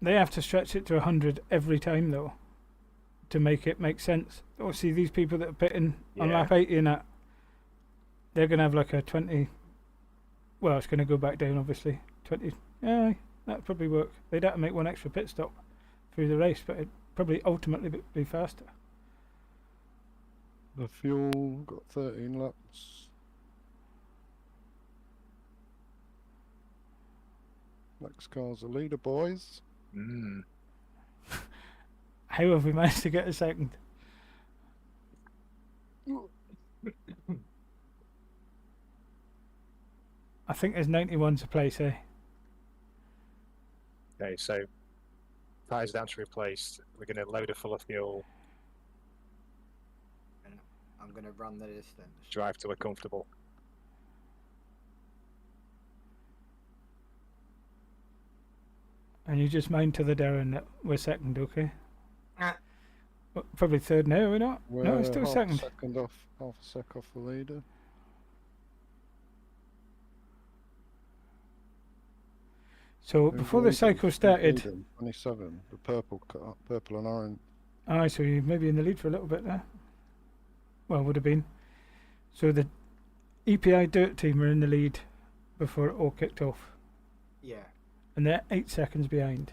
They have to stretch it to 100 every time, though, to make it make sense. Oh, see, these people that are pitting on Yeah. lap 80 and that, they're going to have like a 20... Well, it's going to go back down, obviously. 20... Yeah, that'd probably work. They'd have to make one extra pit stop through the race, but it'd probably ultimately be faster. The fuel got 13 laps. Next car's the leader, boys. Mm. How have we managed to get a second? I think there's 91 to place, eh? Okay, so tyres down to replace. We're going to load her full of fuel, And I'm going to run the distance. drive till we're comfortable. And you just mind to the Darren that we're second, okay? Ah. Well, probably third now, are we not? No, We're it's still half second. a second off, half a sec off the leader. So Who's before the leading? cycle Who's started, leading? 27. The purple and orange. aye, so you maybe in the lead for a little bit there. Well, would have been. So the EPI Dirt team are in the lead before it all kicked off, Yeah. and they're 8 seconds behind.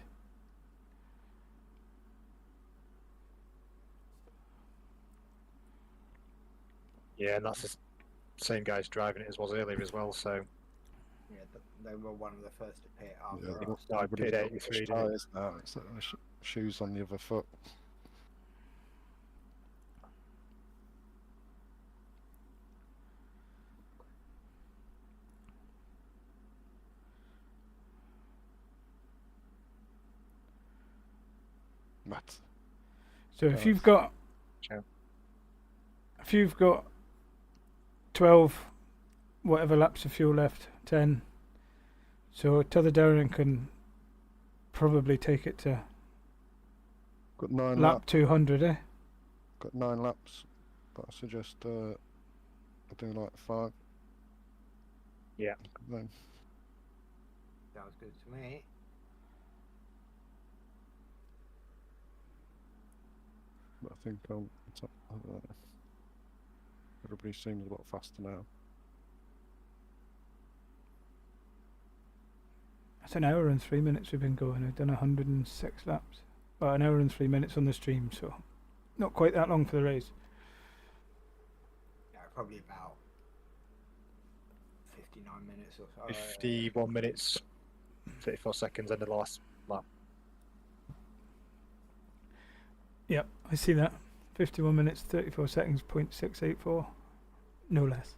Yeah, and that's the same guys driving it as was earlier as well. So Yeah, they were one of the first to pit after Yeah, us. I everybody's pit got 83, fresh didn't it? tyres now. It's shoes on the other foot. Matt. So if Right. you've got Sure. if you've got 12 whatever laps of fuel left, 10, so Tether Darren can probably take it to Got 9 lap laps. 200, eh? Got 9 laps. But I suggest I do like 5. Yeah. Then Sounds good to me. but I think everybody seems a lot faster now. That's an hour and 3 minutes we've been going. We've done 106 laps. Well, an hour and 3 minutes on the stream, so not quite that long for the race. Yeah, probably about 59 minutes or so. 51 minutes, 34 seconds under the last lap. Yep, I see that. 51 minutes, 34 seconds, 0.684. No less.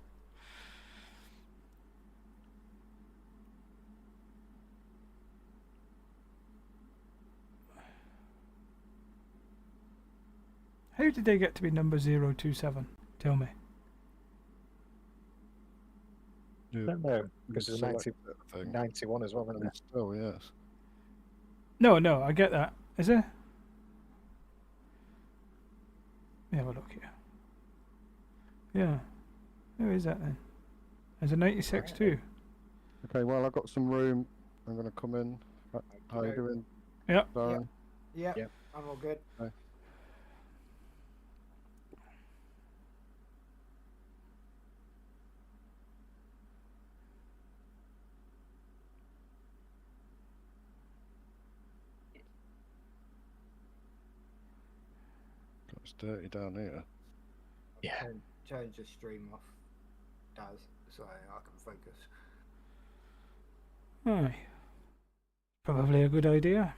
How did they get to be number 027? Tell me. I Yeah. don't know, because there's a Select 90, it, I think. 91 as well, isn't And there? still, yes. No, I get that. Is there? Let me have a look here. Yeah. Who is that then? There's a 96 too. Okay, well, I've got some room. I'm going to come in. How you doing? Yep. Darren? Yeah, Yep. I'm all good. It's dirty down here. Yeah. Turns your stream off. Does so I can focus. Aye. Probably a good idea.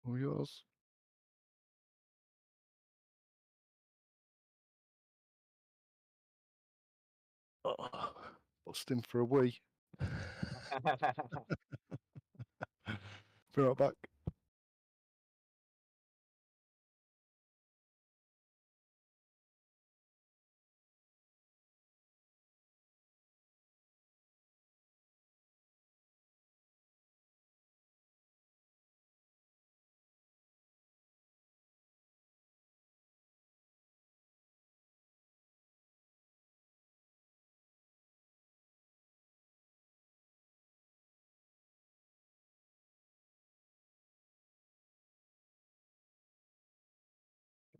All yours. Oh, busting for a wee. Be right back.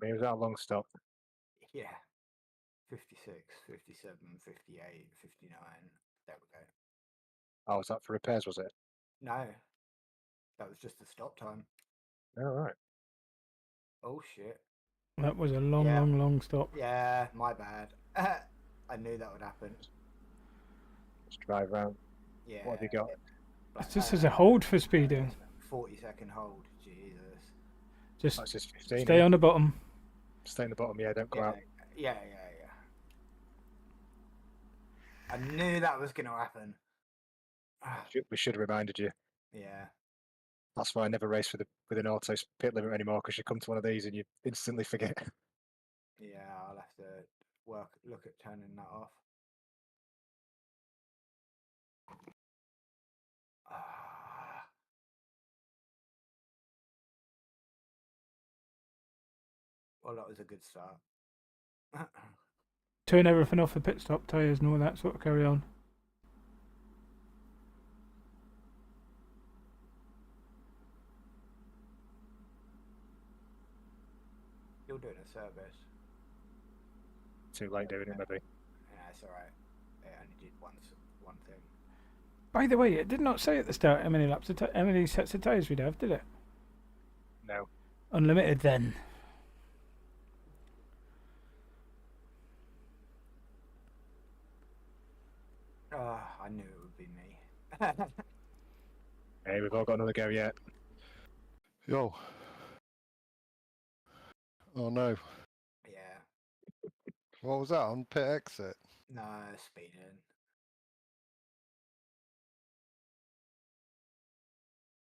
I mean, was that a long stop? Yeah. 56, 57, 58, 59. There we go. Oh, was that for repairs, was it? No, that was just the stop time. All right. Oh shit. That was a long, Yeah. long stop. Yeah, my bad. I knew that would happen. Let's drive round. Yeah. What have you got? Like, This is a hold for speeding. 40-second hold. Jesus. Just That's just 15. stay on the bottom. Stay in the bottom, yeah, don't go out. Yeah. I knew that was going to happen. We should have reminded you. Yeah. That's why I never race with an auto pit limit anymore, because you come to one of these and you instantly forget. Yeah, I'll have to look at turning that off. Well, that was a good start. Turn everything off the pit stop, tyres and all that sort of carry on. You're doing a service. Too late doing it, maybe. Yeah, it's alright. It only did one thing. By the way, it did not say at the start how many laps of how many sets of tyres we'd have, did it? No. Unlimited then. I knew it would be me. Hey, we've all got another go yet. Yo. Oh no. Yeah. What was that on pit exit? No, speeding.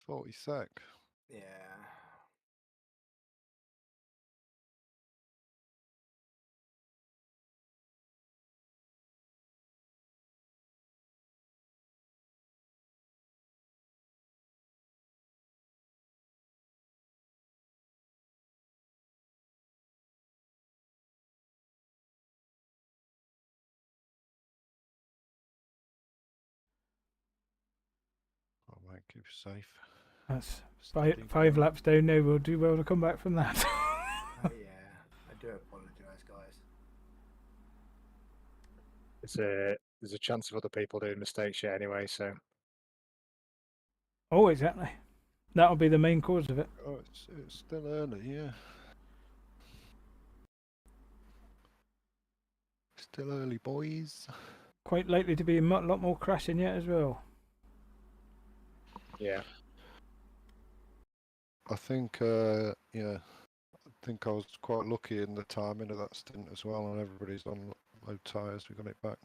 40 sec. Yeah. Oh mate, keep you safe. That's Steady five going. laps down now. We'll do well to come back from that. Yeah. I do apologise, guys. There's a chance of other people doing mistakes yet anyway, so Oh, exactly. That'll be the main cause of it. Oh, it's still early, yeah. Still early, boys. Quite likely to be a lot more crashing yet as well. yeah. I think, yeah, I think I was quite lucky in the timing of that stint as well, and everybody's on low tyres. We got it back.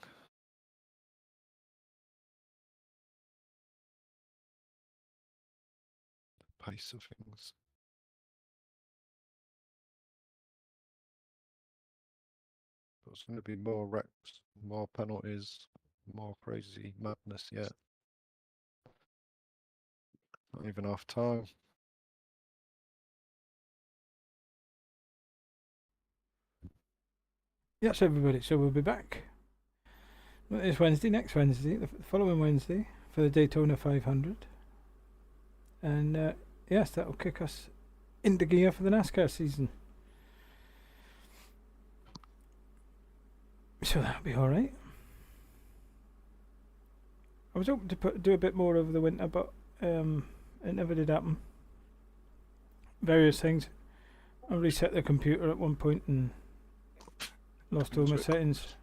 The pace of things. There's going to be more wrecks, more penalties, more crazy madness yet. Not even half time. Yes, everybody. So we'll be back. Not this Wednesday, next Wednesday, the following Wednesday for the Daytona 500. And yes, that'll kick us into gear for the NASCAR season. So that'll be all right. I was hoping to do a bit more over the winter, but it never did happen. Various things. I reset the computer at one point and lost all my settings.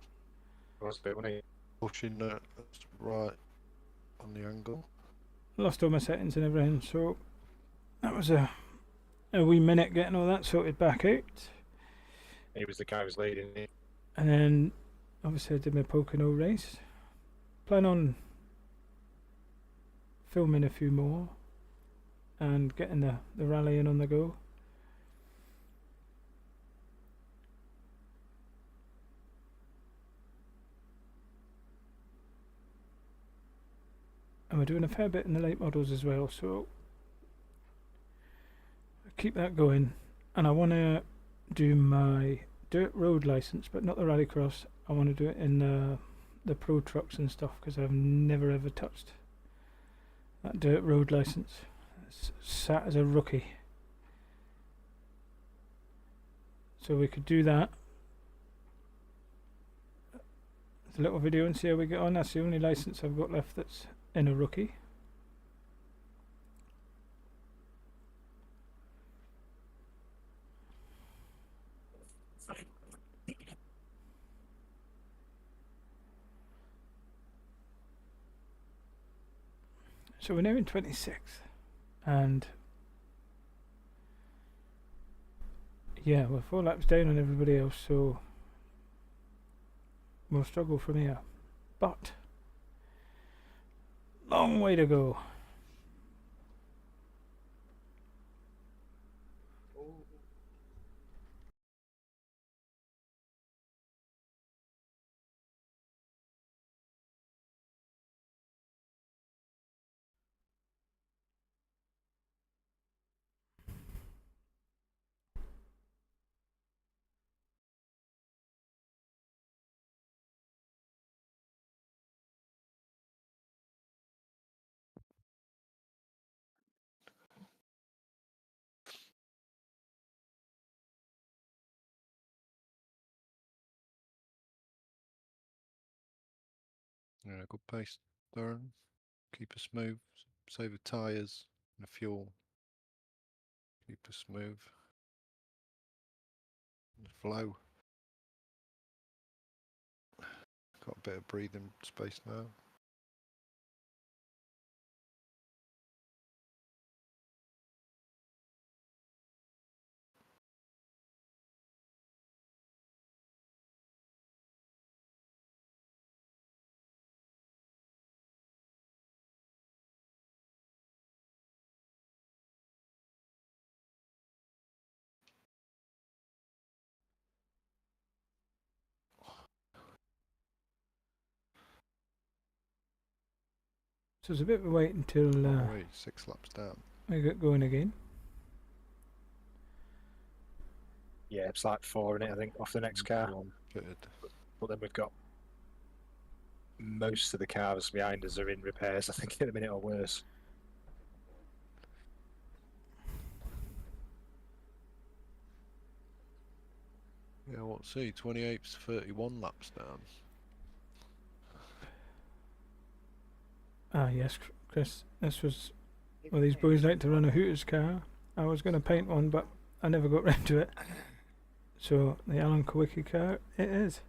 Was a bit when Pushing that right on the angle. Lost all my settings and everything, so that was a wee minute getting all that sorted back out. he was the guy who was leading. And then obviously I did my Pocono race. Plan on filming a few more and getting the rally in on the go. And we're doing a fair bit in the late models as well, so keep that going. And I want to do my dirt road license, but not the rallycross. I want to do it in the pro trucks and stuff, because I've never ever touched that dirt road license. It's sat as a rookie, so we could do that. There's a little video and see how we get on. That's the only license I've got left that's in a rookie. So we're now in 26th, and yeah, we're 4 laps down on everybody else, so we'll struggle from here. But long way to go. Yeah, good pace, Darren. Keep her smooth. Save the tyres and the fuel. Keep her smooth. The flow. Got a bit of breathing space now. So it's a bit of a wait until Oh, wait, 6 laps down. we get going again. Yeah, it's like 4 in it, I think, off the next car. Full on fitted. But then we've got most of the cars behind us are in repairs, I think, at the minute or worse. Yeah, what's he? 28's 31 laps down. Ah, yes, Chris. This was. Well, these boys like to run a Hooters car. I was going to paint one, but I never got round to it. So, the Alan Kowicki car, it is.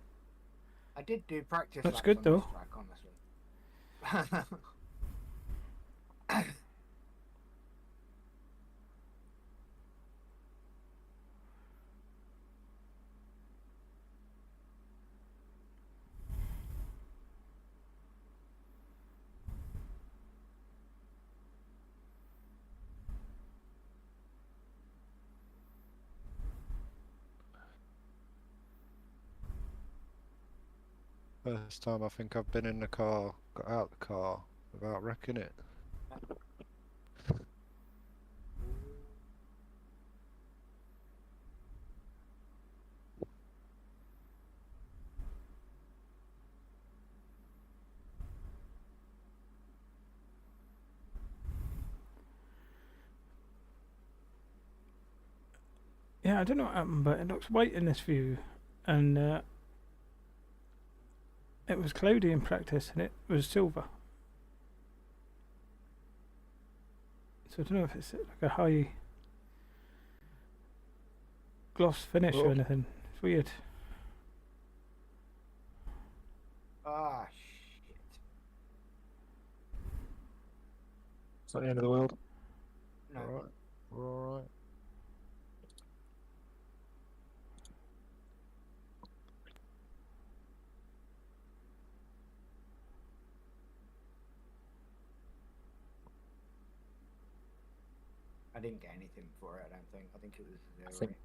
I did do practice. That's laps good, on though. This track, honestly. First time I think I've been in the car, got out the car without wrecking it. Yeah, I don't know what happened, but it looks white in this view, and it was cloudy in practice, and it was silver. So I don't know if it's like a high gloss finish or Oh. anything. It's weird. Ah, shit. It's not the end of the world. No. Alright, we're alright. I didn't get anything for it, I don't think. I think it was I zero. think.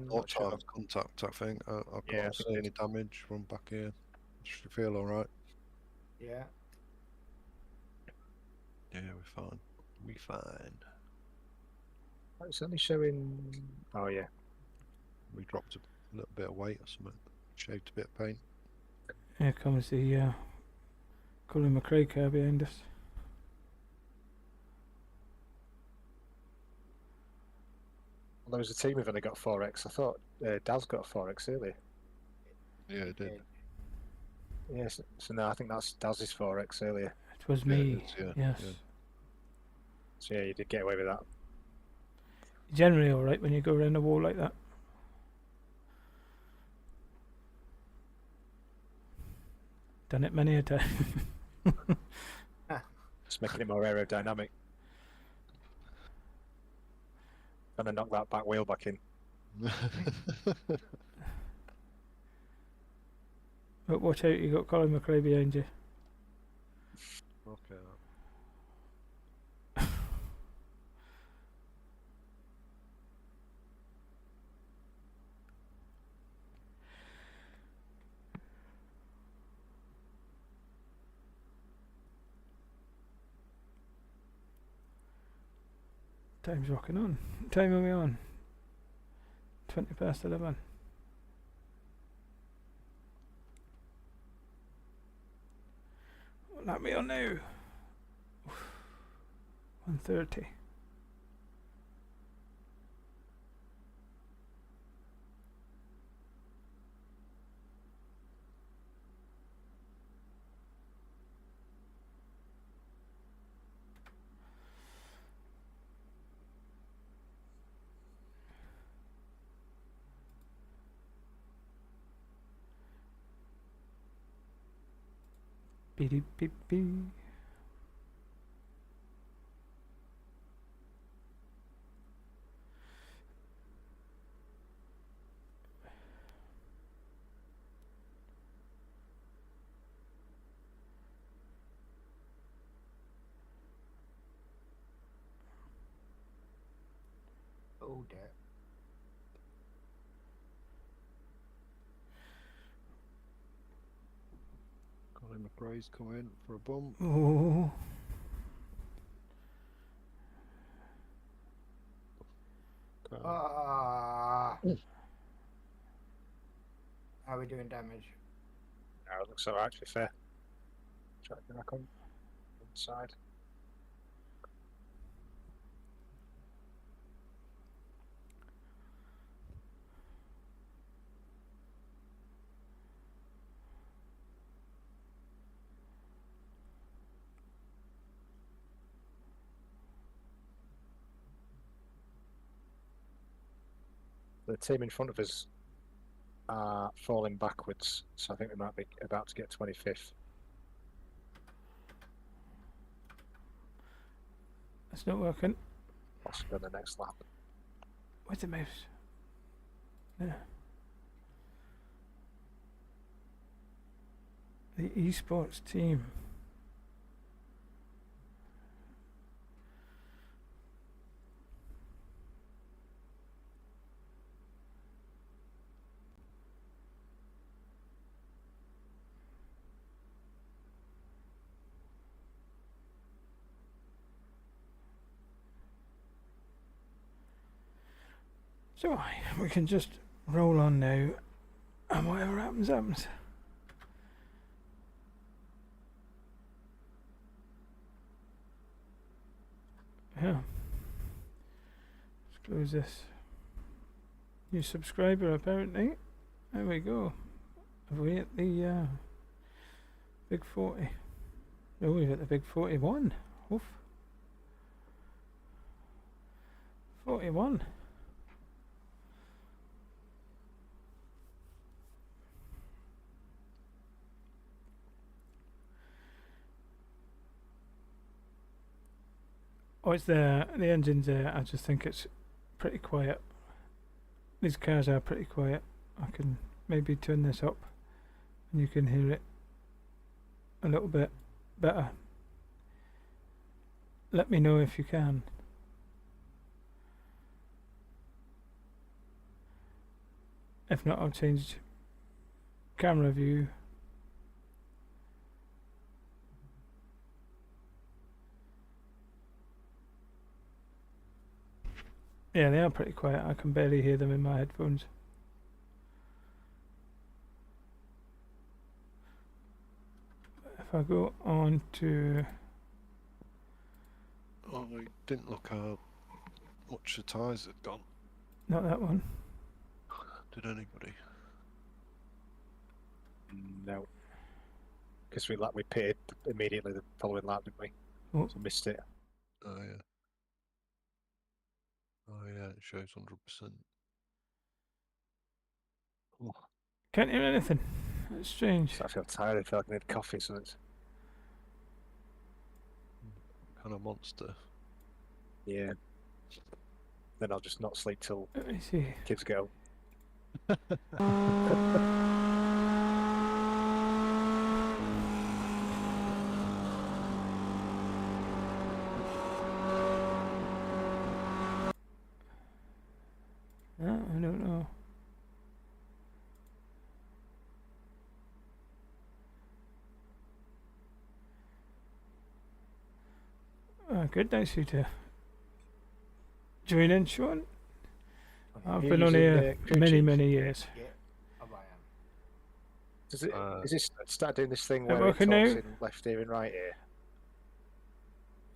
Not Not sure. of contact, I think. I Yeah, I can't think see it- any damage. Run back here. Should feel alright. Yeah. Yeah, we're fine. We fine. It's only showing. Oh, yeah. We dropped a little bit of weight or something. Shaved a bit of paint. Here comes the Colin McRae car behind us. Well, there was a team who've only got 4x. I thought Daz got a 4x earlier. Yeah, it did. Yes, so no, I think that's Daz's 4x earlier. It was Yeah, it me. is, yeah, Yes. yeah. So yeah, you did get away with that. Generally all right when you go around a wall like that. Done it many a time. It's making it more aerodynamic. Trying to knock that back wheel back in. But watch out, you got Colin McRae behind you. Okay. Time's rocking on. What time are we on? 20 past 11. What are we on now? 1:30. Beep beep beep. Oh dear. Colin McRae's come in for a bump. Oh, Ah. How are we doing damage? No, it looks alright, to be fair. Try to get back on side. The team in front of us are falling backwards, so I think we might be about to get 25th. it's not working. Possibly on the next lap. Where's the mouse? There. The esports team. So we can just roll on now, and whatever happens, happens. Yeah. Let's close this. New subscriber apparently. There we go. Have we hit the big 40? No, we've hit the big 41. Oof. 41. Oh, it's the engine's there. I just think it's pretty quiet. These cars are pretty quiet. I can maybe turn this up and you can hear it a little bit better. Let me know if you can. If not, I'll change camera view. Yeah, they are pretty quiet. I can barely hear them in my headphones. If I go on to... Oh, I didn't look how much the tyres had gone. Not that one. Did anybody? No. Because we pitted immediately the following lap, didn't we? Oh. So missed it. Oh yeah. Oh yeah, it shows 100%. Oh. Can't hear anything. That's strange. So I feel tired. I feel like I need coffee, so it's... kind of monster. Yeah. Then I'll just not sleep till Let me see. kids go. I don't know. Good, nice of you to join in, Sean. I've You're been on using, here crew many, chief? many years. Yeah, I am. Does it? Uh, Is this start doing this thing It where it working talks now? in left ear and right ear?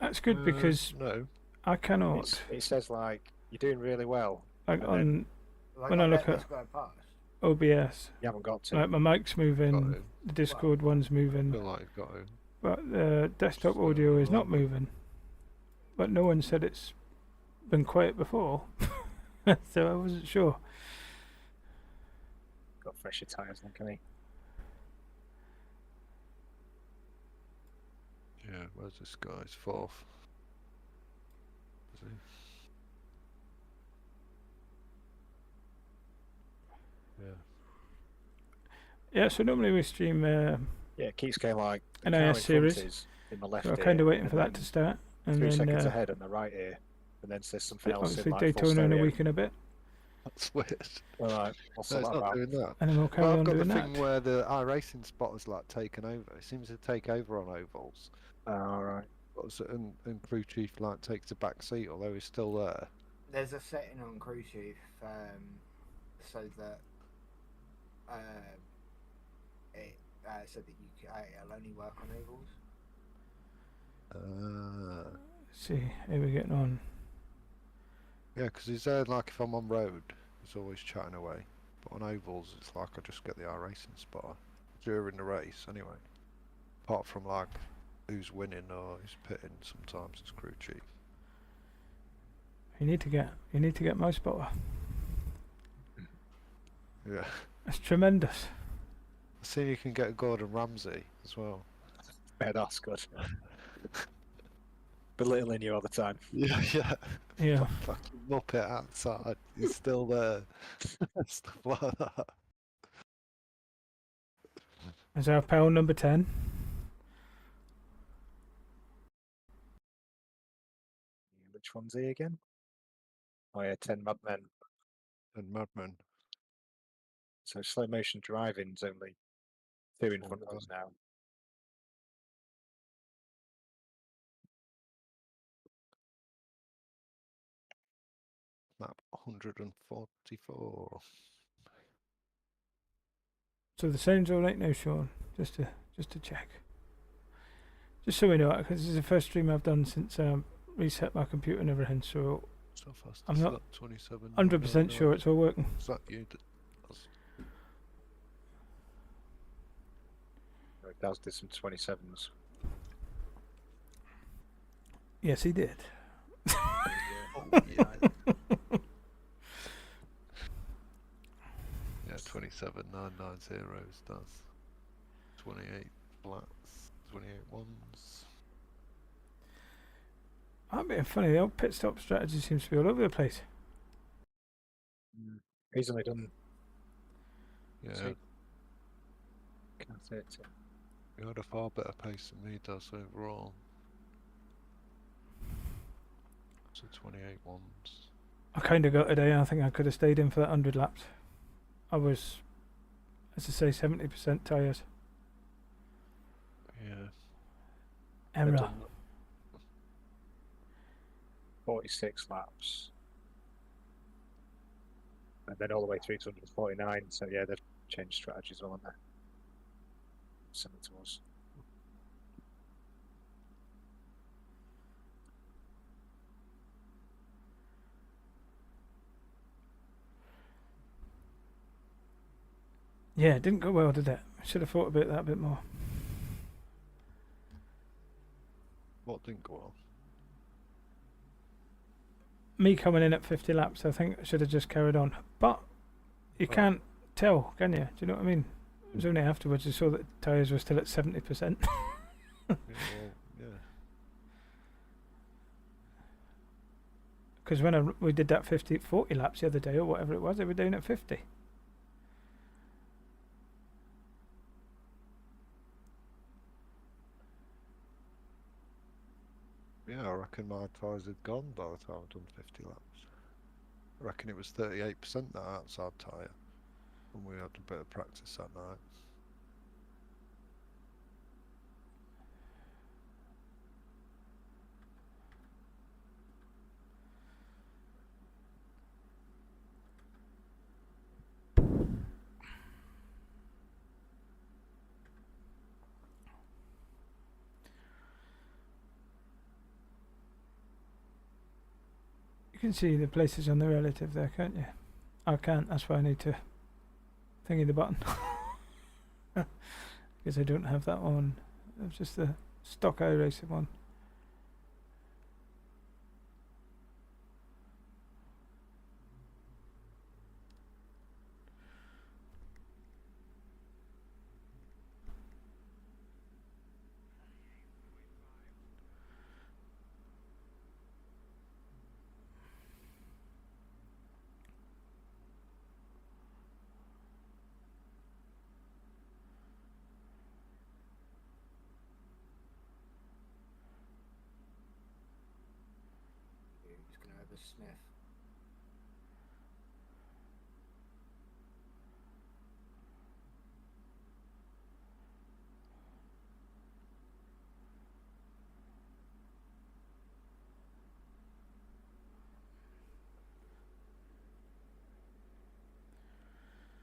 That's good because no. I cannot. It says like you're doing really well. Like and on then Like, when I look this at go past. OBS, you haven't got to. like my mic's Got moving, to. the Discord one's I moving, feel like you've got to. but the desktop Slow audio is not down. moving. But no one said it's been quiet before, so I wasn't sure. Got fresher tyres, then, can he? Yeah, where's this guy's fourth? Is he? Yeah. Yeah, so normally we stream Yeah, it keeps going like the NIS car in front series. is in the left So I'm ear. kind of waiting and for that then to start, and 3 then seconds ahead in the right ear, and then says something else in obviously like full Daytona in a stereo. week and a bit, That's weird. All right, No, I'll sort it's that not out. doing that. and then we'll carry Well, I've on got the doing thing that. where the iRacing spot has like taken over. It seems to take over on ovals. All right. And crew chief like takes the back seat, although he's still there. There's a setting on crew chief, so that it so that it'll only work on ovals. See how we're getting on. Yeah, because he's there like if I'm on road, he's always chatting away. But on ovals, it's like I just get the iRacing spot during the race anyway. Apart from like who's winning or who's pitting, sometimes it's crew chief. You need to get my spotter. Yeah. That's tremendous. I see you can get Gordon Ramsay as well. Yeah, that's good. Belittling you all the time. Yeah, yeah. Yeah. Fucking Muppet outside. He's still there. Stuff like that. Is our pal number 10? Which one's he again? Oh yeah, 10 Madmen. And Madman. So slow motion driving's only 2 in front of us now. Map 144. So the sound's all right now, Sean. Just to check. Just so we know, because this is the first stream I've done since reset my computer and everything. So So fast. I'm not 27. 100% sure it's all working. Is that you? Daz did some 27s. Yes, he did. Oh, yeah. Yeah, 27990 does. 28 flats, 28 ones. I'm being funny. The old pit stop strategy seems to be all over the place. He's only done. Yeah, So, can I say it? you had a far better pace than me does overall. So 28 ones. I kind of got today. I think I could have stayed in for that 100 laps. I was, as I say, 70% tyres. Yeah. They've Error. done 46 laps. And then all the way through to 149. So yeah, they've changed strategies well on there. Similar to us. Yeah, it didn't go well, did it? I should have thought about that a bit more. What didn't go well? Me coming in at 50 laps, I think I should have just carried on. But you can't tell, can you? Do you know what I mean? It was only afterwards you saw that tyres were still at 70%. Yeah, well, yeah. Because when we did that 40 laps the other day or whatever it was, they were doing at 50. Yeah, I reckon my tyres had gone by the time I'd done 50 laps. I reckon it was 38% that outside tyre, and we had a bit of practice that night. You can see the places on the relative there, can't you? I can't, that's why I need to thingy the button. Because I don't have that one. It's just the stock iRacing one. Who's going to have a sniff?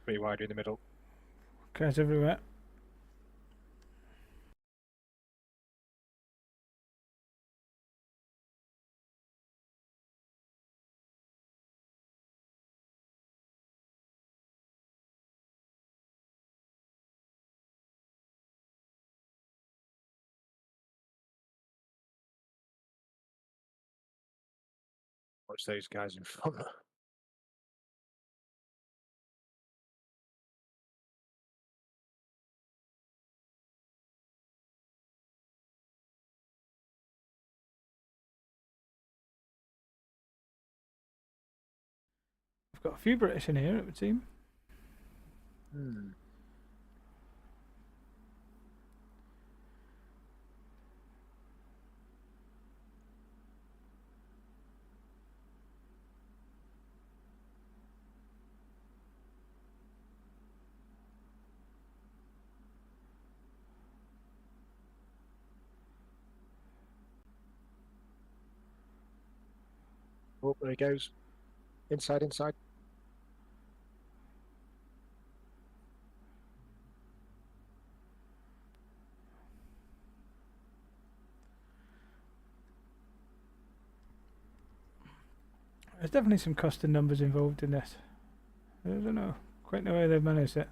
Pretty wide in the middle. Cars everywhere. Watch those guys in front. I've got a few British in here, it would seem. Oh, there he goes. Inside, inside. There's definitely some custom numbers involved in this. I don't know quite know how they've managed it.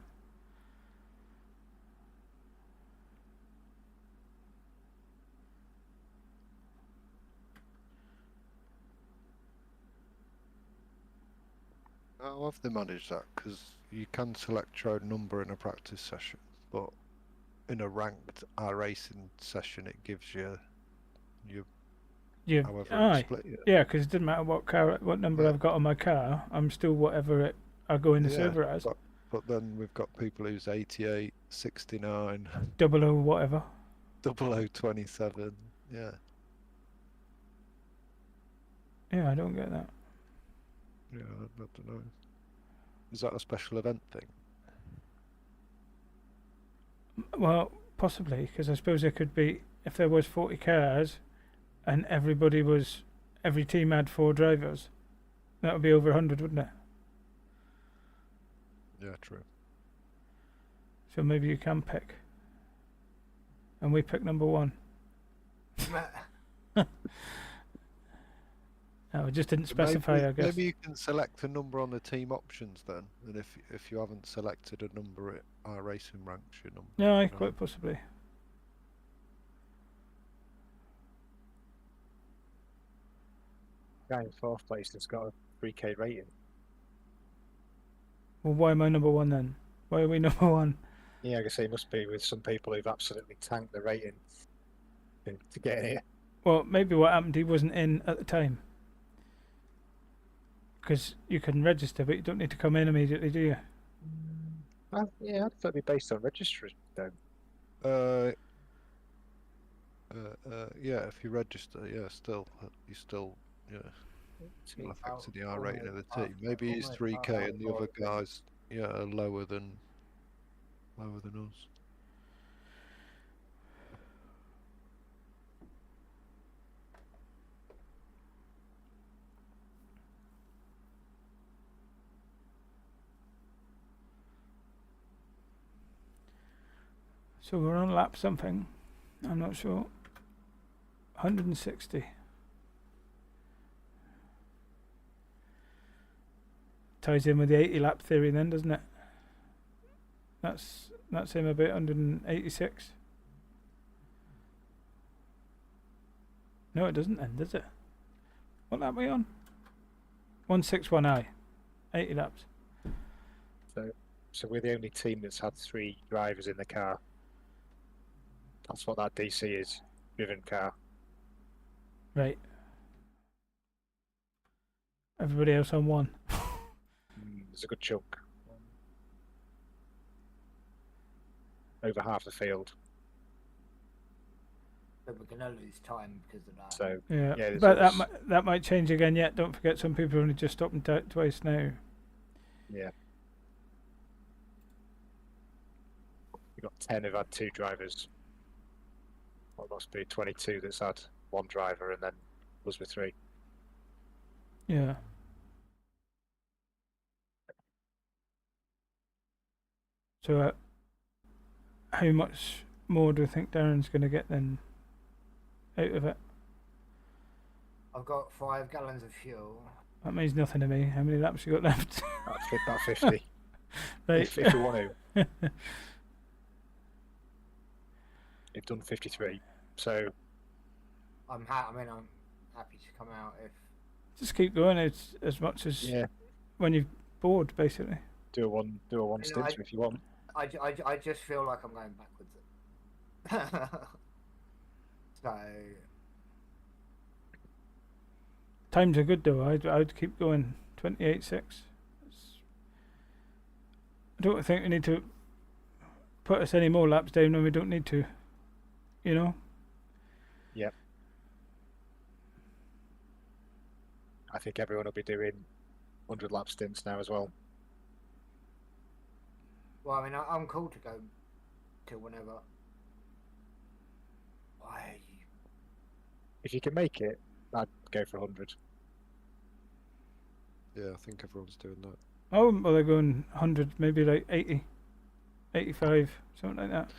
How have they managed that? Because you can select your own number in a practice session, but in a ranked iRacing session, it gives you Yeah, however aye. it's split you. Yeah, because it doesn't matter what number Yeah. I've got on my car, I'm still whatever I go in the Yeah, server as. But then we've got people who's 88, 69, 00 whatever. 0027. Yeah, Yeah, I don't get that. yeah, I don't know. Is that a special event thing? Well, possibly, because I suppose there could be, if there was 40 cars and every team had 4 drivers, that would be over 100, wouldn't it? Yeah, true. So maybe you can pick. And we pick number 1. No, it just didn't specify, maybe, I guess. maybe you can select a number on the team options then, and if you haven't selected a number, iRacing ranks your number. No, you know? quite possibly. Guy in 4th place has got a 3k rating. Well, why am I number 1 then? Why are we number 1? Yeah, I guess it must be with some people who've absolutely tanked the rating to get it. Well, maybe what happened, he wasn't in at the time. Because you can register, but you don't need to come in immediately, do you? Yeah, I thought it'd be based on registering though. Yeah, if you register, yeah, still, you still, yeah, still affected the R rating of the team. Maybe he's 3K and the other guys, yeah, are lower than us. So we're on lap something. I'm not sure. 160. Ties in with the 80 lap theory then, doesn't it? That's him about 186. No, it doesn't then, does it? What lap are we on? 161i. 80 laps. So we're the only team that's had 3 drivers in the car. That's what that DC is, driven car. Right. Everybody else on 1. There's a good chunk. Over half the field. But we're gonna lose time because of that. So Yeah, yeah, but that might change again yet. Don't forget, some people only just stopped and twice now. yeah. We've got 10 who've had 2 drivers. Well, it must be 22 that's had 1 driver, and then us with 3. Yeah. So, how much more do you think Darren's going to get then out of it? I've got 5 gallons of fuel. That means nothing to me. How many laps you got left? About 50. Right. If you want to. You've done 53. So I'm happy to come out if. Just keep going as much as when you're bored, basically. do a one stint if you want. I just feel like I'm going backwards. So Times are good though. I'd keep going. 28.6. I don't think we need to put us any more laps down when we don't need to. You know. Yep. I think everyone will be doing 100 lap stints now as well. well, I mean, I'm cool to go till whenever. If you can make it, I'd go for 100. Yeah, I think everyone's doing that. Oh, well, they're going 100, maybe like 80, 85, something like that.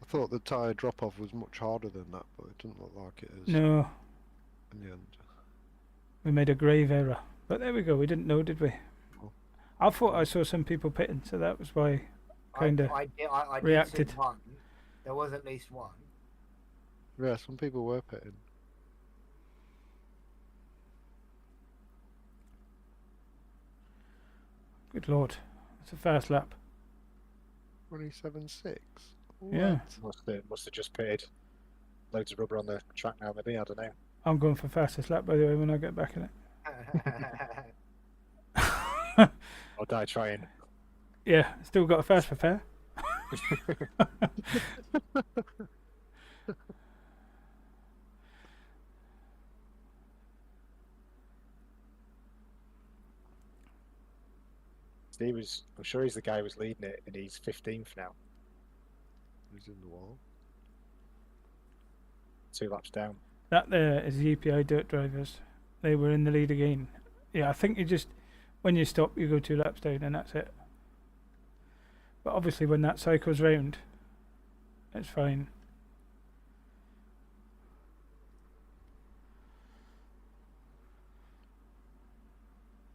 I thought the tyre drop-off was much harder than that, but it doesn't look like it is No, in the end. we made a grave error. But there we go. We didn't know, did we? Oh. I thought I saw some people pitting, so that was why kind of I reacted. Did see one. There was at least one. Yeah, some people were pitting. Good lord. It's a fast lap. 27.6. Yeah. Must have just pitted. Loads of rubber on the track now, maybe. I don't know. I'm going for fastest lap, by the way, when I get back in it. I'll die trying. Yeah, still got a fast for fair. I'm sure he's the guy who was leading it, and he's 15th now. He's in the wall. 2 laps down. That there is the EPI dirt drivers. They were in the lead again. Yeah, I think you just, when you stop, you go 2 laps down and that's it. But obviously when that cycles round, it's fine.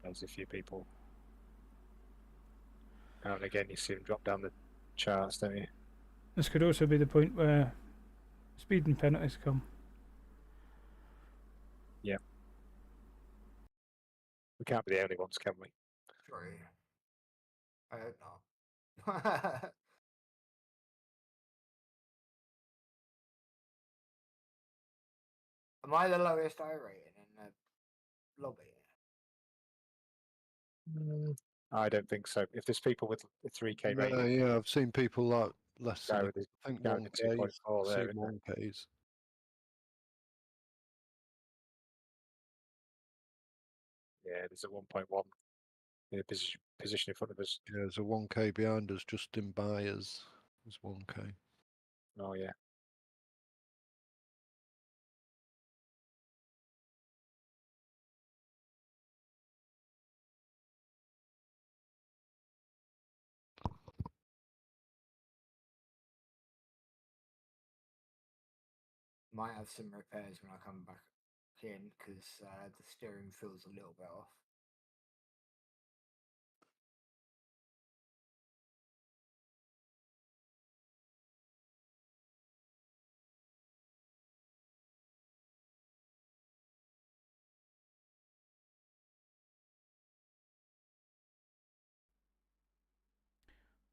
There's a few people. And again, you see them drop down the charts, don't you? This could also be the point where speeding penalties come. Yeah. We can't be the only ones, can we? True. I hope not. Am I the lowest I rating in the lobby? I don't think so. If there's people with a 3K No, rating, yeah, I've seen people like less than no, there's I think down to 1K. 2.4 I've there, seen isn't there? 1Ks. Yeah, there's a 1.1 in a position in front of us. Yeah, there's a 1K behind us, just in buyers. There's 1K. Oh yeah. Might have some repairs when I come back in because the steering feels a little bit off.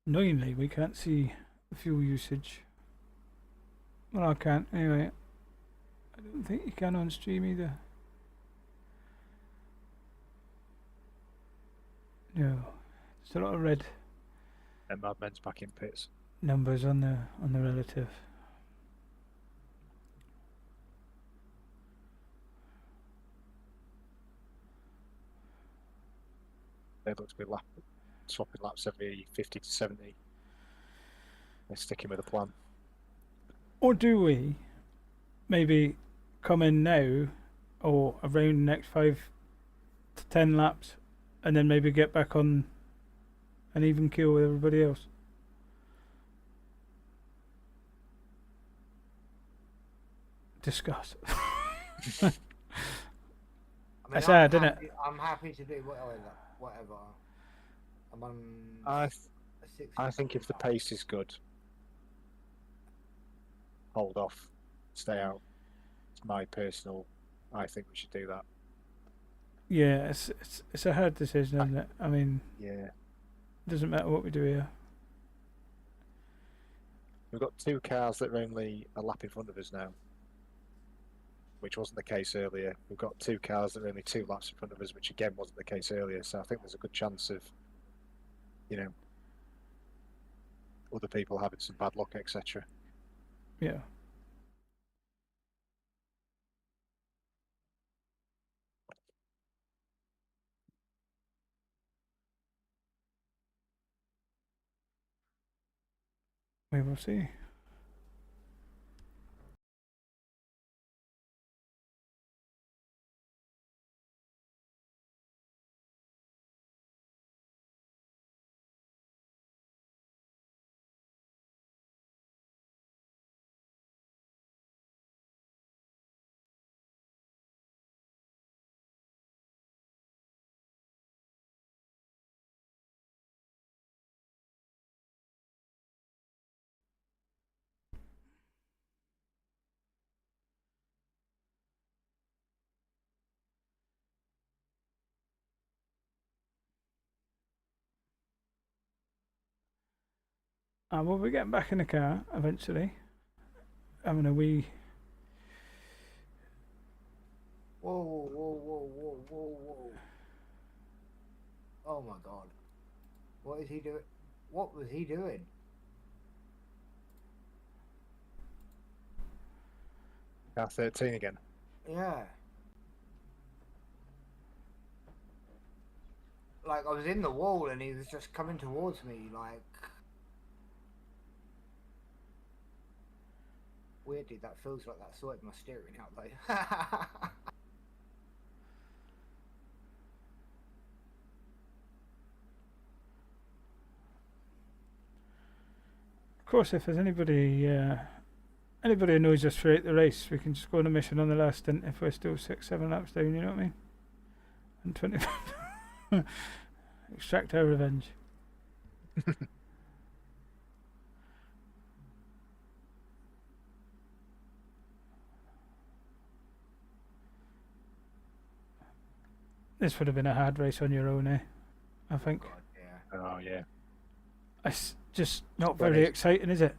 Annoyingly, we can't see the fuel usage. Well, I can't anyway. I don't think you can on stream either. No, there's a lot of red And Madmen's back in pits. numbers on the relative. They look to be swapping laps every 50 to 70. They're sticking with the plan. Or do we maybe come in now or around the next 5 to 10 laps and then maybe get back on an even keel with everybody else? Discuss. I mean, It's hard, isn't it? I'm happy to do whatever. I'm on. I a 60 I think if the pace is good, hold off, stay out. It's my personal. I think we should do that. Yeah, it's a hard decision, isn't it? I mean, Yeah. it doesn't matter what we do here. We've got 2 cars that are only a lap in front of us now, which wasn't the case earlier. We've got 2 cars that are only 2 laps in front of us, which again wasn't the case earlier. So I think there's a good chance of, other people having some bad luck, etc. Yeah. We will see. We'll be getting back in the car eventually. Having a wee. Whoa, whoa, whoa, whoa, whoa, whoa, whoa. Oh my god. What is he doing? What was he doing? Car 13 again. Yeah. Like, I was in the wall and he was just coming towards me, like... Weirdly, that feels like that sorted my steering out, though. Of course, if there's anybody who knows us throughout the race, we can just go on a mission on the last stint if we're still 6-7 laps down. You know what I mean? And 25. Extract our revenge. This would have been a hard race on your own, I think. God, yeah. Oh yeah. It's just not very exciting, is it?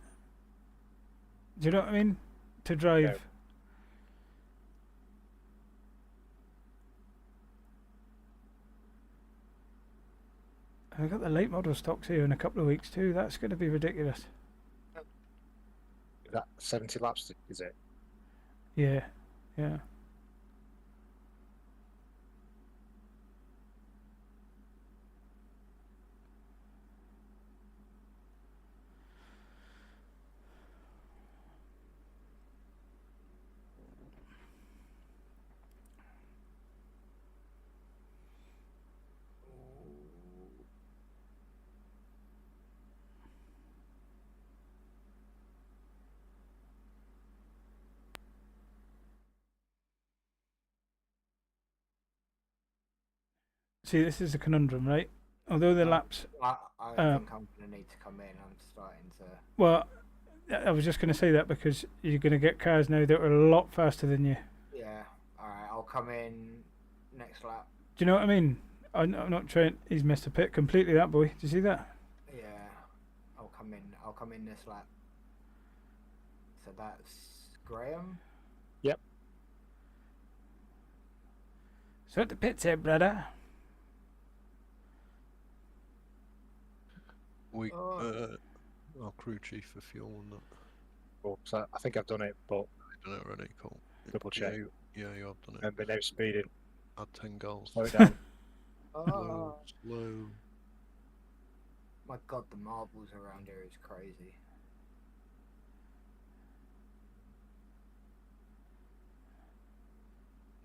Do you know what I mean? To drive. No. We've got the late model stocks here in a couple of weeks too. That's going to be ridiculous. Is that 70 laps? Is it? Yeah, yeah. See, this is a conundrum, right? Although the laps, I think I'm gonna need to come in. I'm starting to. well, I was just going to say that because you're going to get cars now that are a lot faster than you. Yeah. All right. I'll come in next lap. Do you know what I mean? I'm not trying. He's missed a pit completely. That boy. Do you see that? Yeah. I'll come in. I'll come in this lap. So that's Graham. Yep. So at the pits here, brother. We Oh. our crew chief for fuel and that. Well, so I think I've done it, but Done it already, cool. double check. Yeah, you have done it. And been out speeding. Add 10 goals. Slow it down. Oh. Slow. My God, the marbles around here is crazy.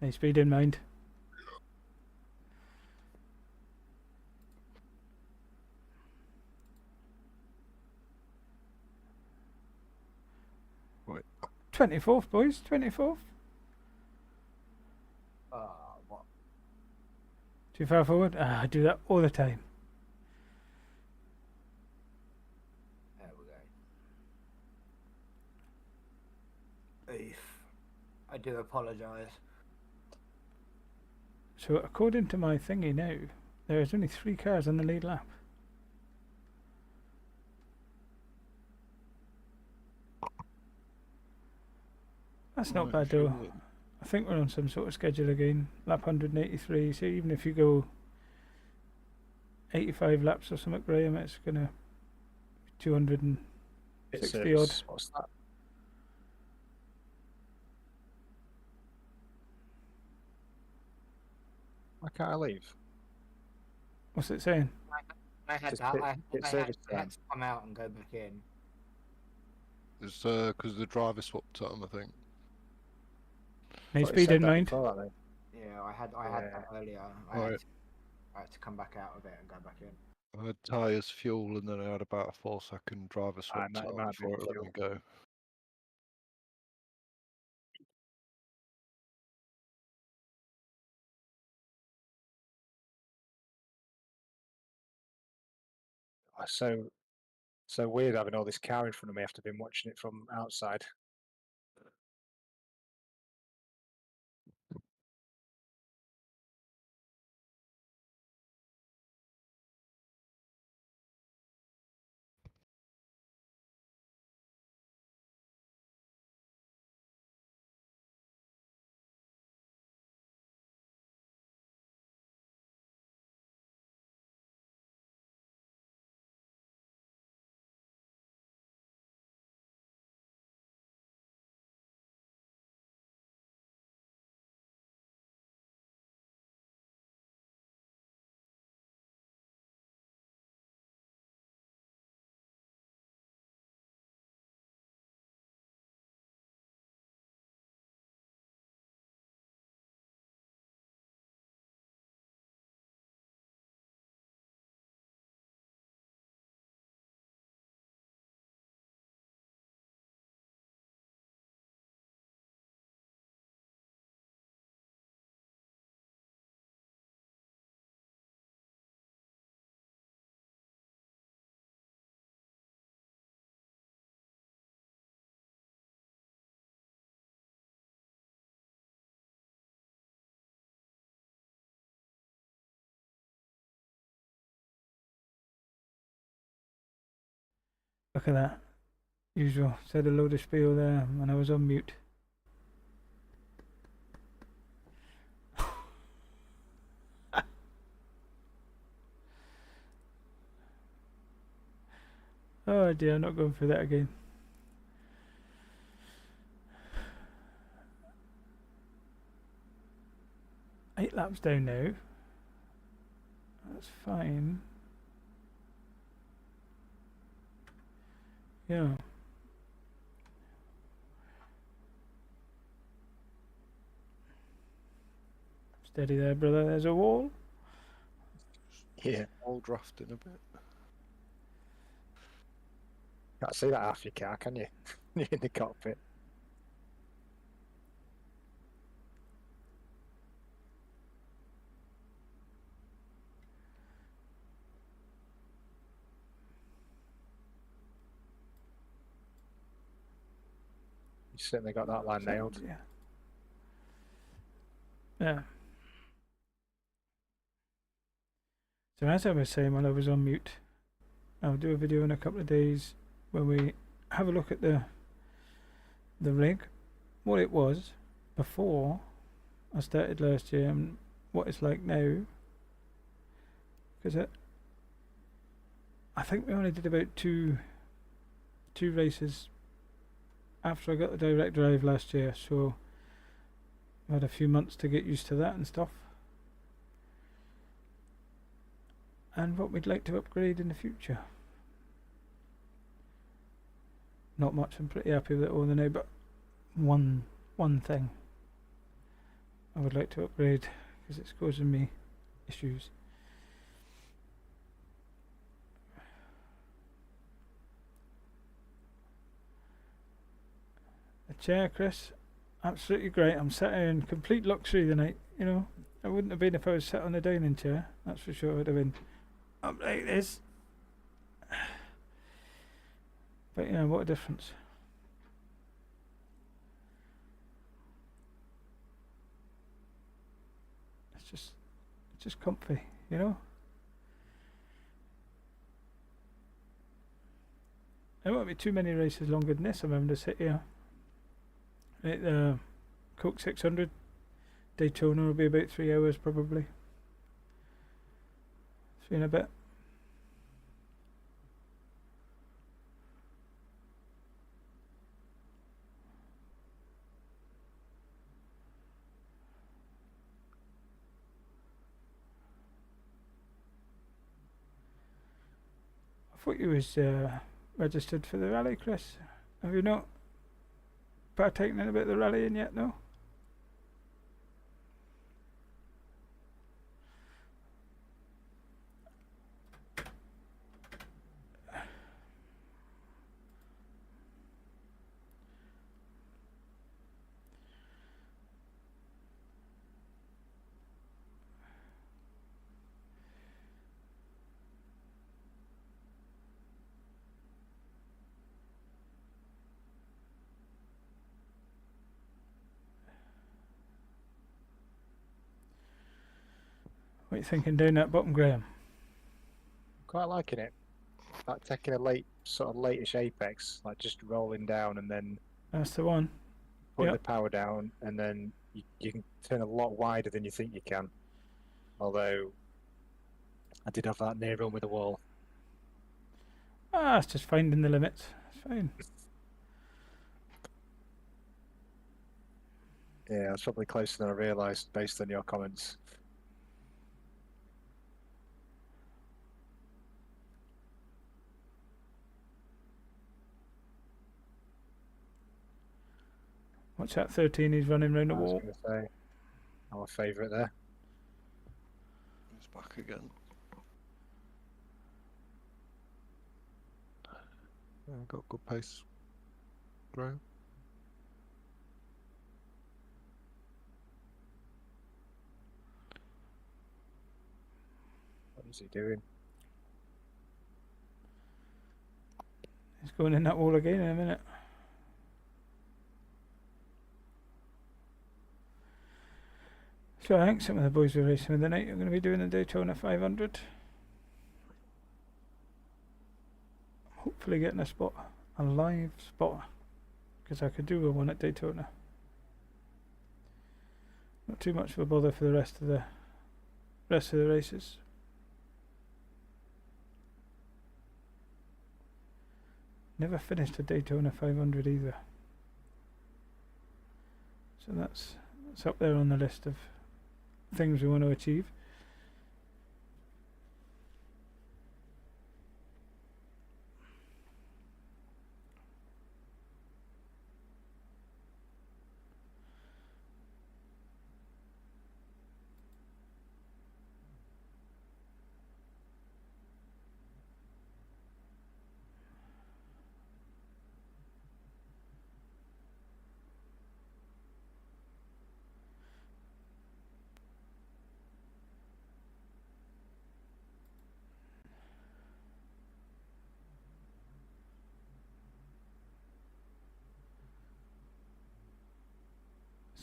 No speed in mind. Right. 24th, boys. 24th. What? Too far forward? I do that all the time. There we go. Oof. I do apologise. So according to my thingy now, there's only 3 cars on the lead lap. That's not bad though. I think we're on some sort of schedule again. Lap 183. So even if you go 85 laps or something, Graham, it's gonna 260 odd. What's that? Why can't I leave? What's it saying? I had Just that. hit- I hit had service to time. come out and go back in. It's because the driver swapped time, I think. No Thought you speed said in that mind. before that, then. Yeah, I had that earlier. Right. I had to come back out of it and go back in. I had tyres, fuel, and then I had about a 4-second driver swap might- time might have before been it let me go. Oh, so weird having all this car in front of me after been watching it from outside. Look at that. Usual. Said a load of spiel there when I was on mute. Oh dear, I'm not going through that again. Eight laps down now. That's fine. Yeah. Steady there, brother. There's a wall. Yeah. All drafting a bit. Can't see that half your car, can you? You're in the cockpit. You certainly got that line nailed. Yeah. Yeah. So as I was saying while I was on mute, I'll do a video in a couple of days where we have a look at the rig, what it was before I started last year and what it's like now. Because I think we only did about two races after I got the direct drive last year, so I had a few months to get used to that and stuff. And what we'd like to upgrade in the future. Not much, I'm pretty happy with it all now, but one thing I would like to upgrade because it's causing me issues. The chair, Chris, absolutely great. I'm sat in complete luxury tonight, you know. I wouldn't have been if I was sat on a dining chair, that's for sure. I'd have been up like this. But yeah, what a difference. It's just comfy, you know. There won't be too many races longer than this. I'm having to sit here. At the Coke 600, Daytona will be about 3 hours probably. 3 and a bit. I thought you was registered for the rally, Chris. Have you not partaken in a bit of the rallying yet, no? What are you thinking down that bottom, Graham? Quite liking it. Like taking a sort of late-ish apex, like just rolling down and then That's the one. putting Yep. the power down, and then you can turn a lot wider than you think you can. Although I did have that near run with the wall. Ah, it's just finding the limits. It's fine. Yeah, I was probably closer than I realised based on your comments. Watch that 13, he's running round the I was wall. going to say, our favourite there. It's back again. Yeah, got good pace. Graham. What is he doing? He's going in that wall again in a minute. So I think some of the boys we're racing with tonight are going to be doing the Daytona 500. Hopefully getting a spot, a live spot, because I could do with one at Daytona. Not too much of a bother for the rest of the races. never finished a Daytona 500 either. So that's up there on the list of things we want to achieve.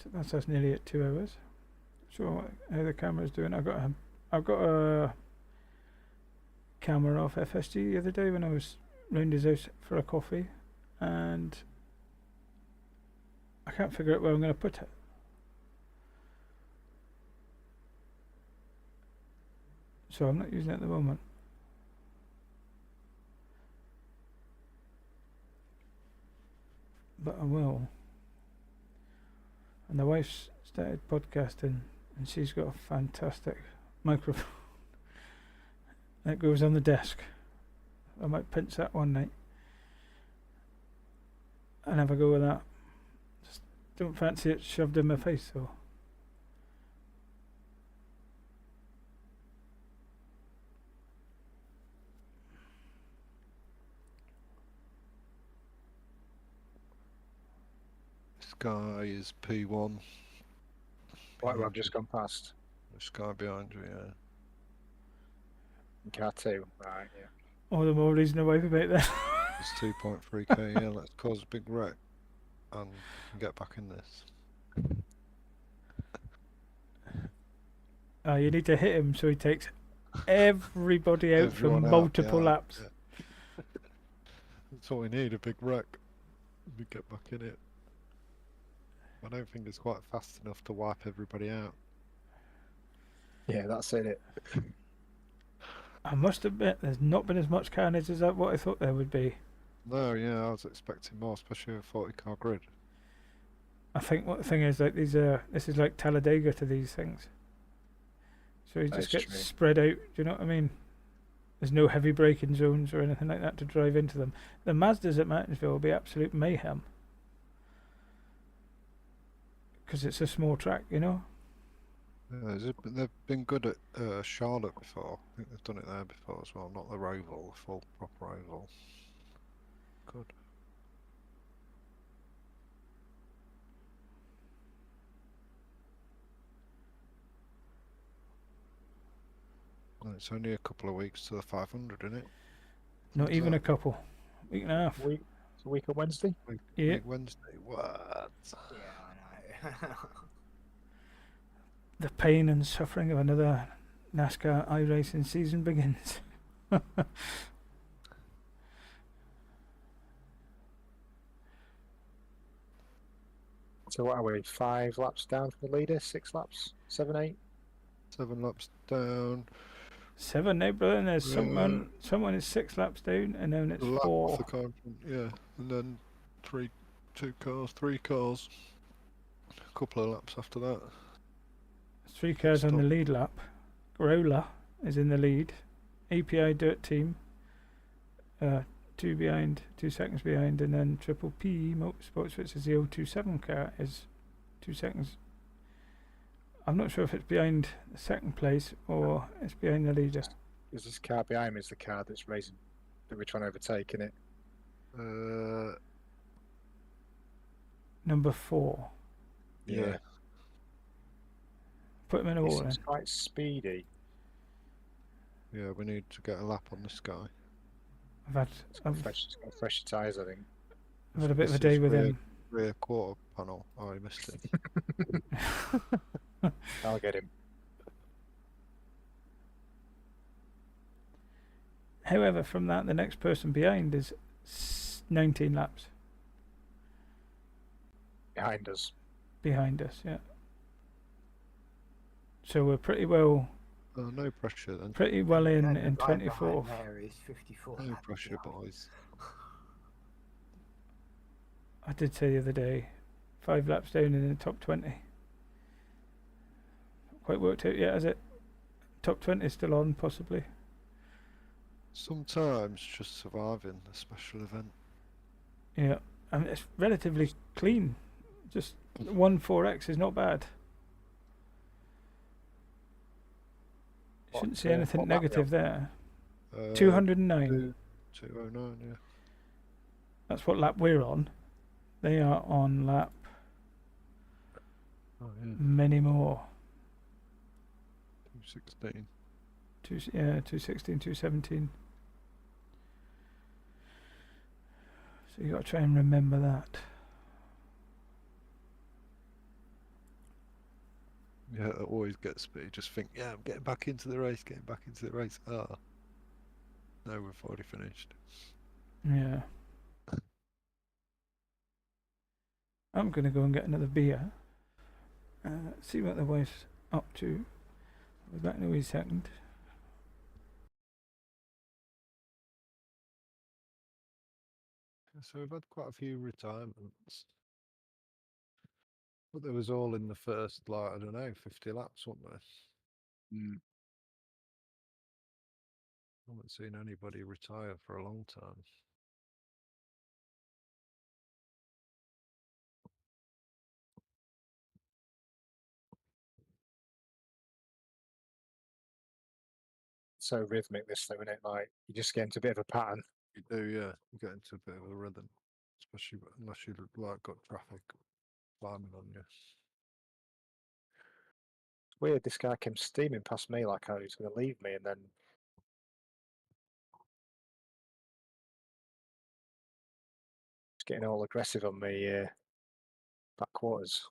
So that's us nearly at 2 hours. Sure, how the camera's doing. I've got a camera off FSG the other day when I was round his house for a coffee, and I can't figure out where I'm going to put it. So I'm not using it at the moment. But I will. And the wife's started podcasting, and she's got a fantastic microphone that goes on the desk. I might pinch that one night and have a go with that. Just don't fancy it shoved in my face though. This guy is P1. White Rob just gone past. This guy behind you, yeah. Car 2, right, yeah. All the more reason to wipe about that. It's 2.3k, yeah, let's cause a big wreck and get back in this. You need to hit him so he takes everybody out Everyone for out, multiple yeah, laps. yeah. That's all we need, a big wreck. We get back in it. I don't think it's quite fast enough to wipe everybody out. Yeah, that's it. I must admit, there's not been as much carnage as what I thought there would be. No, yeah, I was expecting more, especially with a 40-car grid. I think what the thing is, like this is like Talladega to these things. So he just That's gets true. spread out. Do you know what I mean? There's no heavy braking zones or anything like that to drive into them. The Mazdas at Martinsville will be absolute mayhem because it's a small track, you know. Yeah, they've been good at Charlotte before. I think they've done it there before as well. Not the oval, the full proper oval. Good. Well, it's only a couple of weeks to the 500, isn't it? Not Is even that a couple, week and a half. It's a week on Wednesday? Yeah. week Wednesday? What? Yeah, I know. The pain and suffering of another NASCAR iRacing season begins. So what are we, 5 laps down from the leader? 6 laps? 7, 8? 7 laps down. 7 now, brother, and there's someone is 6 laps down, and then it's Lap 4. off the car in front, yeah. And then 3 cars. A couple of laps after that. 3 cars on the Stop. lead lap. Growler is in the lead. API Dirt Team, 2 behind, 2 seconds behind, and then Triple P Motorsports, which is the 027 car, is 2 seconds. I'm not sure if it's behind the second place or it's behind the leader. Is this car behind me is the car that's racing, that we're trying to overtake, isn't it? Number 4. Yeah. Put him in a He wall then. seems quite speedy. Yeah, we need to get a lap on this guy. It's got fresh tyres, I think. I've had a bit of a This day is with him. Rear quarter panel. Oh, he missed it. I'll get him. However, from that, the next person behind is 19 laps Behind us. behind us, yeah. So we're pretty well Oh, no pressure then. in And the guy 24th. behind there is 54 No laps pressure, behind. boys. I did say the other day, 5 laps down in the top 20. Not quite worked out yet, has it? Top 20 is still on, possibly. Sometimes just surviving a special event. Yeah, I mean, it's relatively clean. Just 1 4X is not bad. Shouldn't say anything what lap we negative there. 209. 209. 209, yeah. That's what lap we're on. They are on lap Oh yeah. many more. 216. 216, 217. So you got to try and remember that. Yeah, it always gets me. You just think, yeah, I'm getting back into the race, getting back into the race. Ah, no, we've already finished. Yeah. I'm going to go and get another beer. See what the wife's up to. I'll be back in a wee second. So we've had quite a few retirements. But there was all in the first, like, I don't know, 50 laps, weren't there? I haven't seen anybody retire for a long time. So rhythmic this though, isn't it? Like you just get into a bit of a pattern. You do, yeah. You get into a bit of a rhythm, especially unless you like got traffic climbing on you. It's weird. This guy came steaming past me like I was going to leave me, and then just getting all aggressive on me back quarters.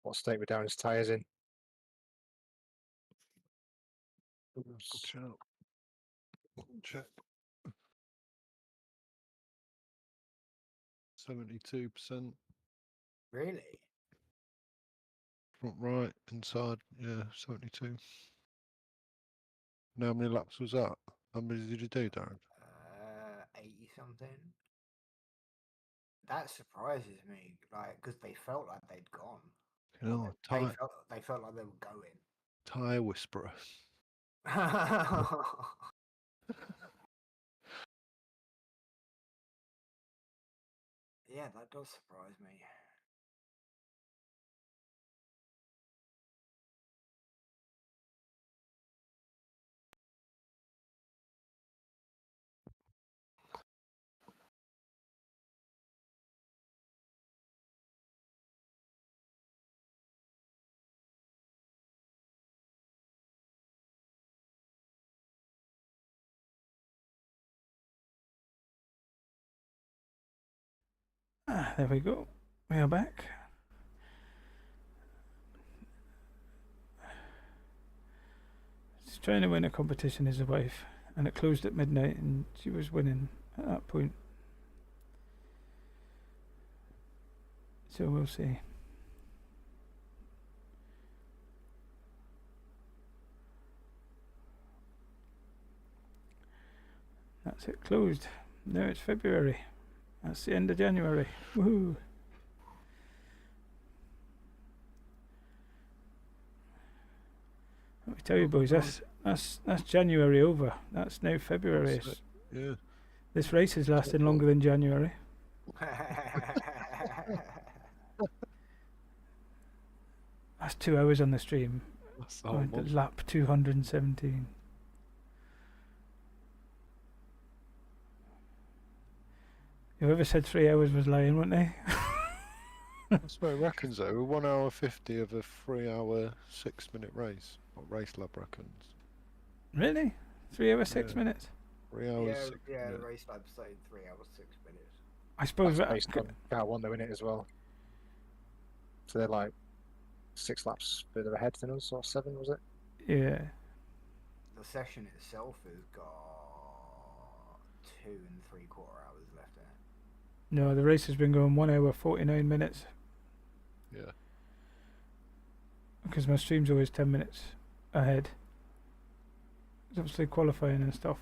What state we're down his tyres in? Good shout. Check. 72%. Really? Front right, inside, yeah, 72. Now, how many laps was that? How many did you do, Darren? 80 something. That surprises me, like, because they felt like they'd gone. You know, They felt like they were going. tyre whisperer. Yeah, that does surprise me. There we go. We are back. She's trying to win a competition as a wife, and it closed at midnight, and she was winning at that point. So we'll see. That's it, closed. Now it's February. That's the end of January. Woohoo! Let me tell you, boys, that's January over. That's now February. Yeah. This race is lasting longer than January. That's 2 hours on the stream. That's the whole month. Lap 217. Whoever said 3 hours was lying, weren't they? That's what it reckons though. 1 hour 50 of a 3 hour 6 minute race. What Race Lab reckons. Really? 3 hours 6 minutes? 3 hours. Yeah, 6 the minutes. race lab saying 3 hours 6 minutes. I suppose That's based on car one though, innit, as well. So they're like 6 laps further ahead than us, or 7 was it? yeah. The session itself has got 2 3/4 hours left in it. No, the race has been going 1 hour 49 minutes Yeah. because my stream's always 10 minutes ahead. It's obviously qualifying and stuff.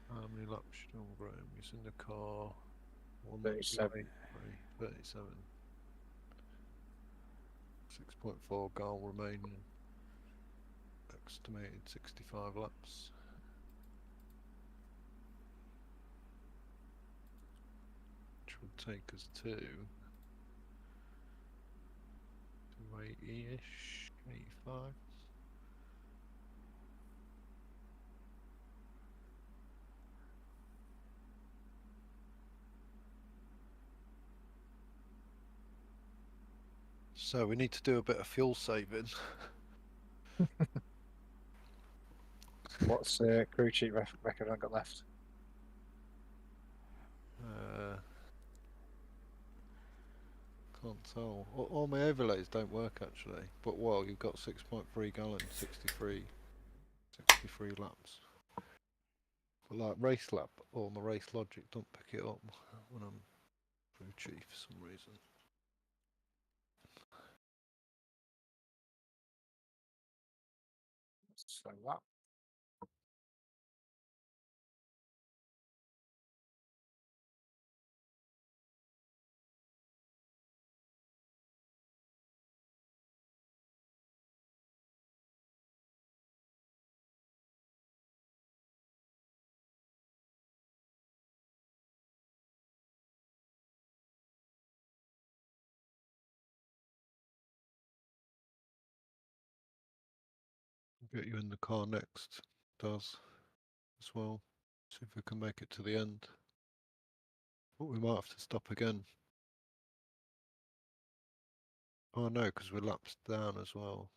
How many laps you done, Graham? He's in the car. 37. 37. 6.4 goal remaining. Estimated 65 laps. Which would take us to 280-ish, 85. So we need to do a bit of fuel saving. What's crew chief record I got left? Can't tell. All my overlays don't work actually. But well, you've got 6.3 gallons, 63 laps. But like race lap or my race logic don't pick it up when I'm crew chief for some reason. So that. Get you in the car next, does as well. See if we can make it to the end. But we might have to stop again. Oh no, because we're laps down as well.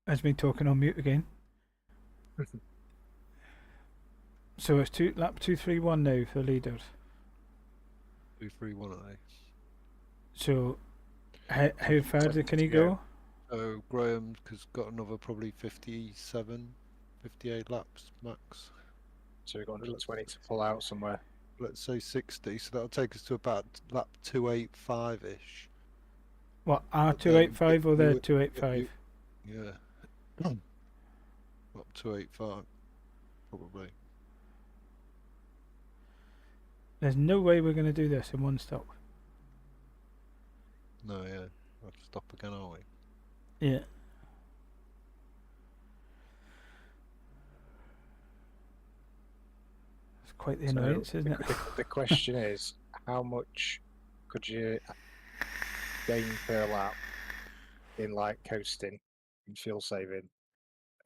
That's me talking on mute again. So it's lap 231 now for leaders. 2, 3, 1 of these. So how far can he go? So Graham's got another probably 57, 58 laps max. So we've got 120 to pull out somewhere. Let's say 60, so that'll take us to about lap 285-ish. What, R285 or the 285? Yeah. Lap 285, probably. There's no way we're going to do this in one stop. No, yeah. We'll have to stop again, aren't we? Yeah. It's quite the annoyance, isn't it? The question is, how much could you gain per lap in like coasting and fuel saving,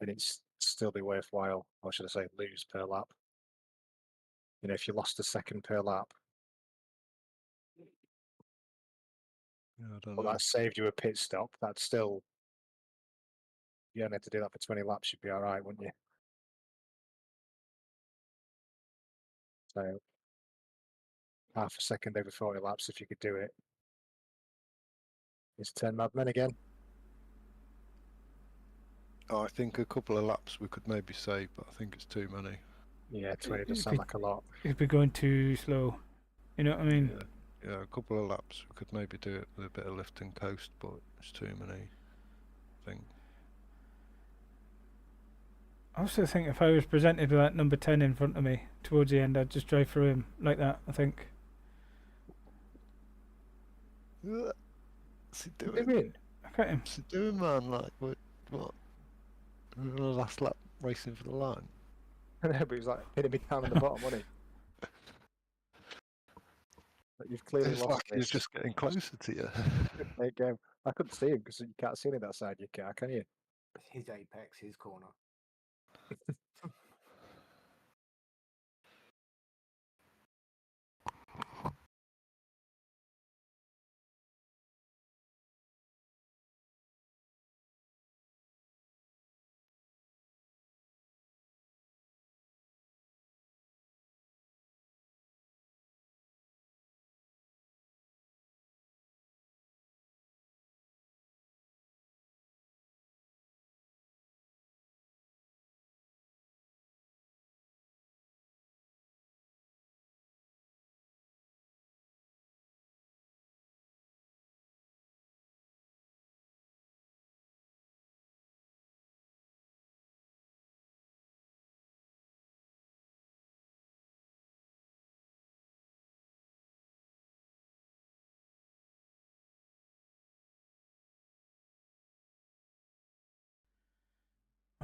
and it's still be worthwhile, or should I say, lose per lap? You know, if you lost a second per lap, Yeah, I don't but know. that saved you a pit stop, that's still, you only had to do that for 20 laps, you'd be all right, wouldn't you? So half a second over 40 laps, if you could do it. It's 10 madmen again. Oh, I think a couple of laps we could maybe save, but I think it's too many. Yeah, 20 does sound like a lot. It'd be going too slow. You know what I mean? Yeah, a couple of laps we could maybe do it with a bit of lift and coast, but it's too many, I think. I also think if I was presented with that number 10 in front of me towards the end, I'd just drive through him like that, I think. What's he doing? What do you mean? Look at him. What's he doing, man? Like, what? The last lap racing for the line? I know, but he was like pinning me down in the bottom, wasn't he? But you've clearly It's lost like this. he's just getting closer to you. There you go. I couldn't see him because you can't see him that side of your car, can you? His apex, his corner.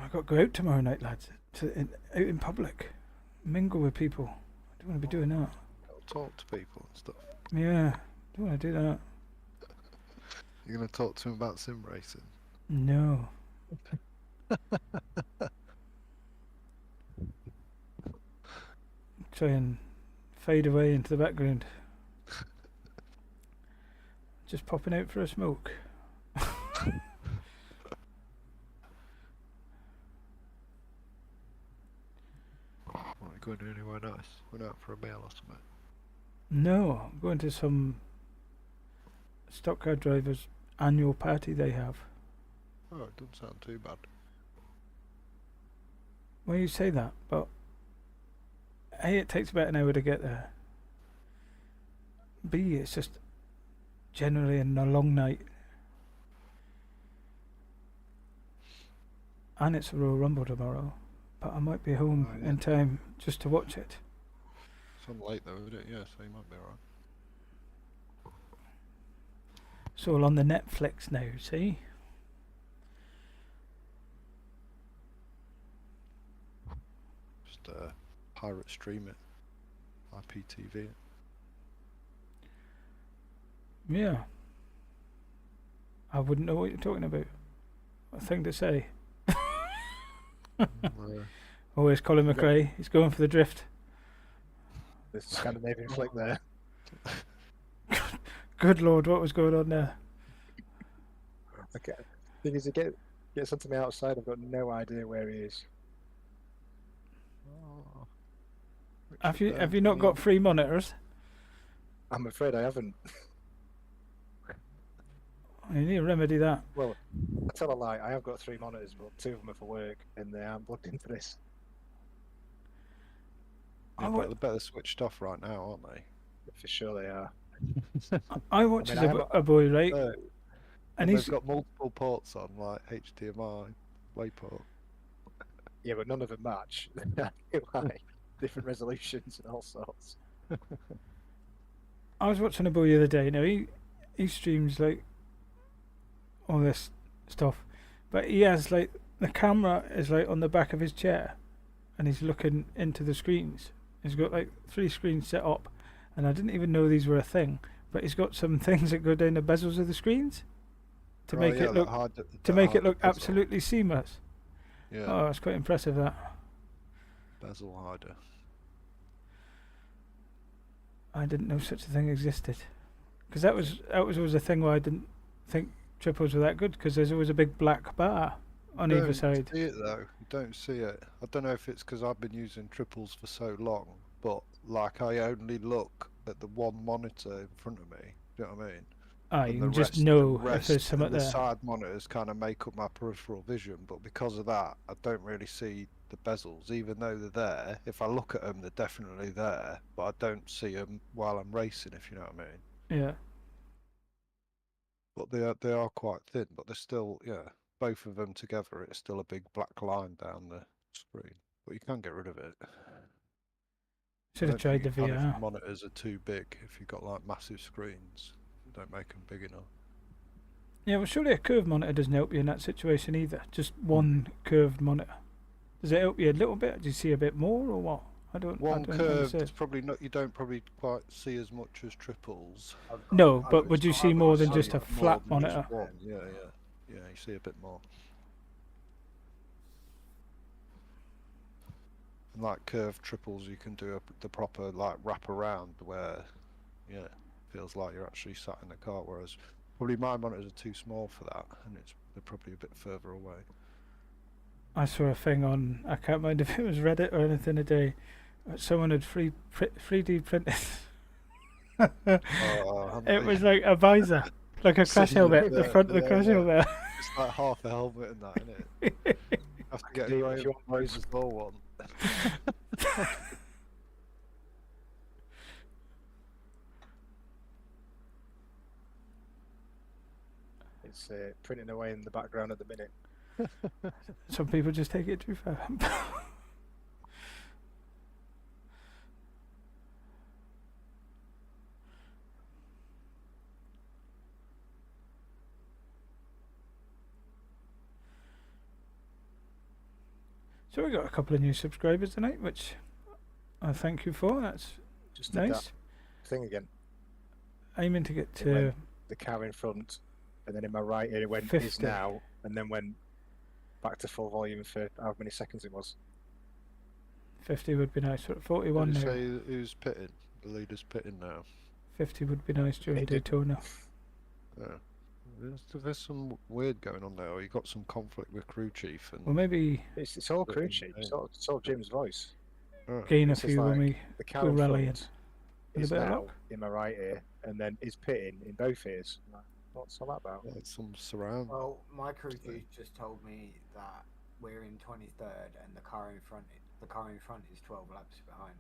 I got to go out tomorrow night, lads. Out in public, mingle with people. I don't want to be doing that. Gotta talk to people and stuff. Yeah, don't want to do that. You're gonna talk to him about sim racing. No. Try and fade away into the background. Just popping out for a smoke. What, you going anywhere nice? Went out for a meal or something? No, I'm going to some stock car drivers' annual party they have. Oh, it doesn't sound too bad. Well, you say that, but A, it takes about an hour to get there. B, it's just generally a long night. And it's a Royal Rumble tomorrow, but I might be home Oh, yeah. in time just to watch it. It's on late though, isn't it? Yeah, so you might be alright. It's all on the Netflix now, see? Just pirate stream it. IPTV it. Yeah. I wouldn't know what you're talking about. A thing to say. Always Colin You got- McRae. He's going for the drift. The Scandinavian flick there. Good lord, what was going on there? Okay. Thing is, he gets onto me outside. I've got no idea where he is. Oh. Have you not got free monitors? I'm afraid I haven't. You need to remedy that. Well, I tell a lie. I have got 3 monitors, but 2 of them are for work, and they aren't plugged into this. Yeah, but they're better switched off right now, aren't they? For sure, they are. I watched I mean, a boy, right? And and they've he's got multiple ports on, like HDMI, DisplayPort. Yeah, but none of them match. Like different resolutions and all sorts. I was watching a boy the other day. Now he streams like all this stuff, but he has like the camera is like on the back of his chair, and he's looking into the screens. He's got like 3 screens set up, and I didn't even know these were a thing. But he's got some things that go down the bezels of the screens to Oh, make yeah, it look that hard bezel. absolutely seamless. Yeah, Oh, it's quite impressive that. bezel hider. I didn't know such a thing existed, because that was always a thing where I didn't think triples were that good, because there's always a big black bar on either side. See it though. You don't see it. I don't know if it's because I've been using triples for so long, but like I only look at the one monitor in front of me. Do you know what I mean? You And can just know if there's something and the there. side monitors kind of make up my peripheral vision, but because of that, I don't really see the bezels, even though they're there. If I look at them, they're definitely there, but I don't see them while I'm racing, if you know what I mean. Yeah. But they are quite thin, but they're still, yeah, both of them together, it's still a big black line down the screen. But you can get rid of it. Should have tried the If VR. the monitors are too big, if you've got like massive screens, don't make them big enough. Yeah, well, surely a curved monitor doesn't help you in that situation either. Just one curved monitor. Does it help you a little bit? Do you see a bit more, or what? I don't Curved understand. is probably not. You don't probably quite see as much as triples. No, I've but got- would you I've see got more than some just a More flat than just monitor? one. Yeah. You see a bit more. And like curved triples, you can do the proper like wrap around where, yeah, feels like you're actually sat in the car. Whereas probably my monitors are too small for that, and they're probably a bit further away. I saw a thing on, I can't mind if it was Reddit or anything today. Someone had 3D printed. It was like a visor, like a crash helmet, the front of the crash helmet. It's like half a helmet and that, isn't it? Have to get do a if you want Moses Law one. It's printing away in the background at the minute. Some people just take it too far. So we got a couple of new subscribers tonight, which I thank you for. That's Just did nice. that thing again. Aiming to get It to went the car in front, and then in my right ear it went is 50. now, and then went back to full volume for how many seconds it was. 50 would be nice. We're at Did 41 you now. say who's pitting? The leader's pitting now. 50 would be nice during It didn't. Daytona. Yeah. There's some weird going on there. Or you got some conflict with crew chief and Well, maybe It's all crew Written chief. name. It's all Jim's voice. oh, gain a It says few when like we the go car in rallying. front With a is bit of now luck. in my right ear, and then is pitting in both ears. I'm like, what's all that about? yeah, it's some surround. Well, my crew chief just told me that we're in 23rd and the car in front is 12 laps behind.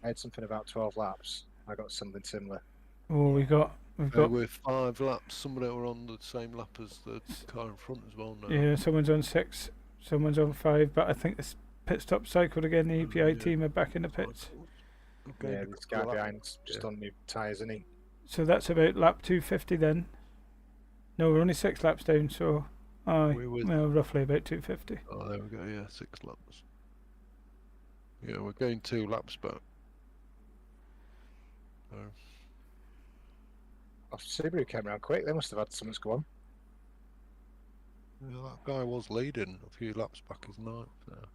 I had something about 12 laps. I got something similar. Oh, we've got We're 5 laps. Somebody were on the same lap as the car in front as well now. yeah, someone's on 6, someone's on 5, but I think this pit stop cycled again. The EPI yeah. team are back in the pits. Okay, Yeah, this guy behind's just on new tyres, isn't he? So that's about lap 250 then. No, we're only 6 laps down, so We're with- well, roughly about 250. Oh, there we go. Yeah, 6 laps. Yeah, we're going 2 laps back. So, Oh, Subaru came around quick. They must have had something go on. yeah, that guy was leading a few laps back. He's 9th now.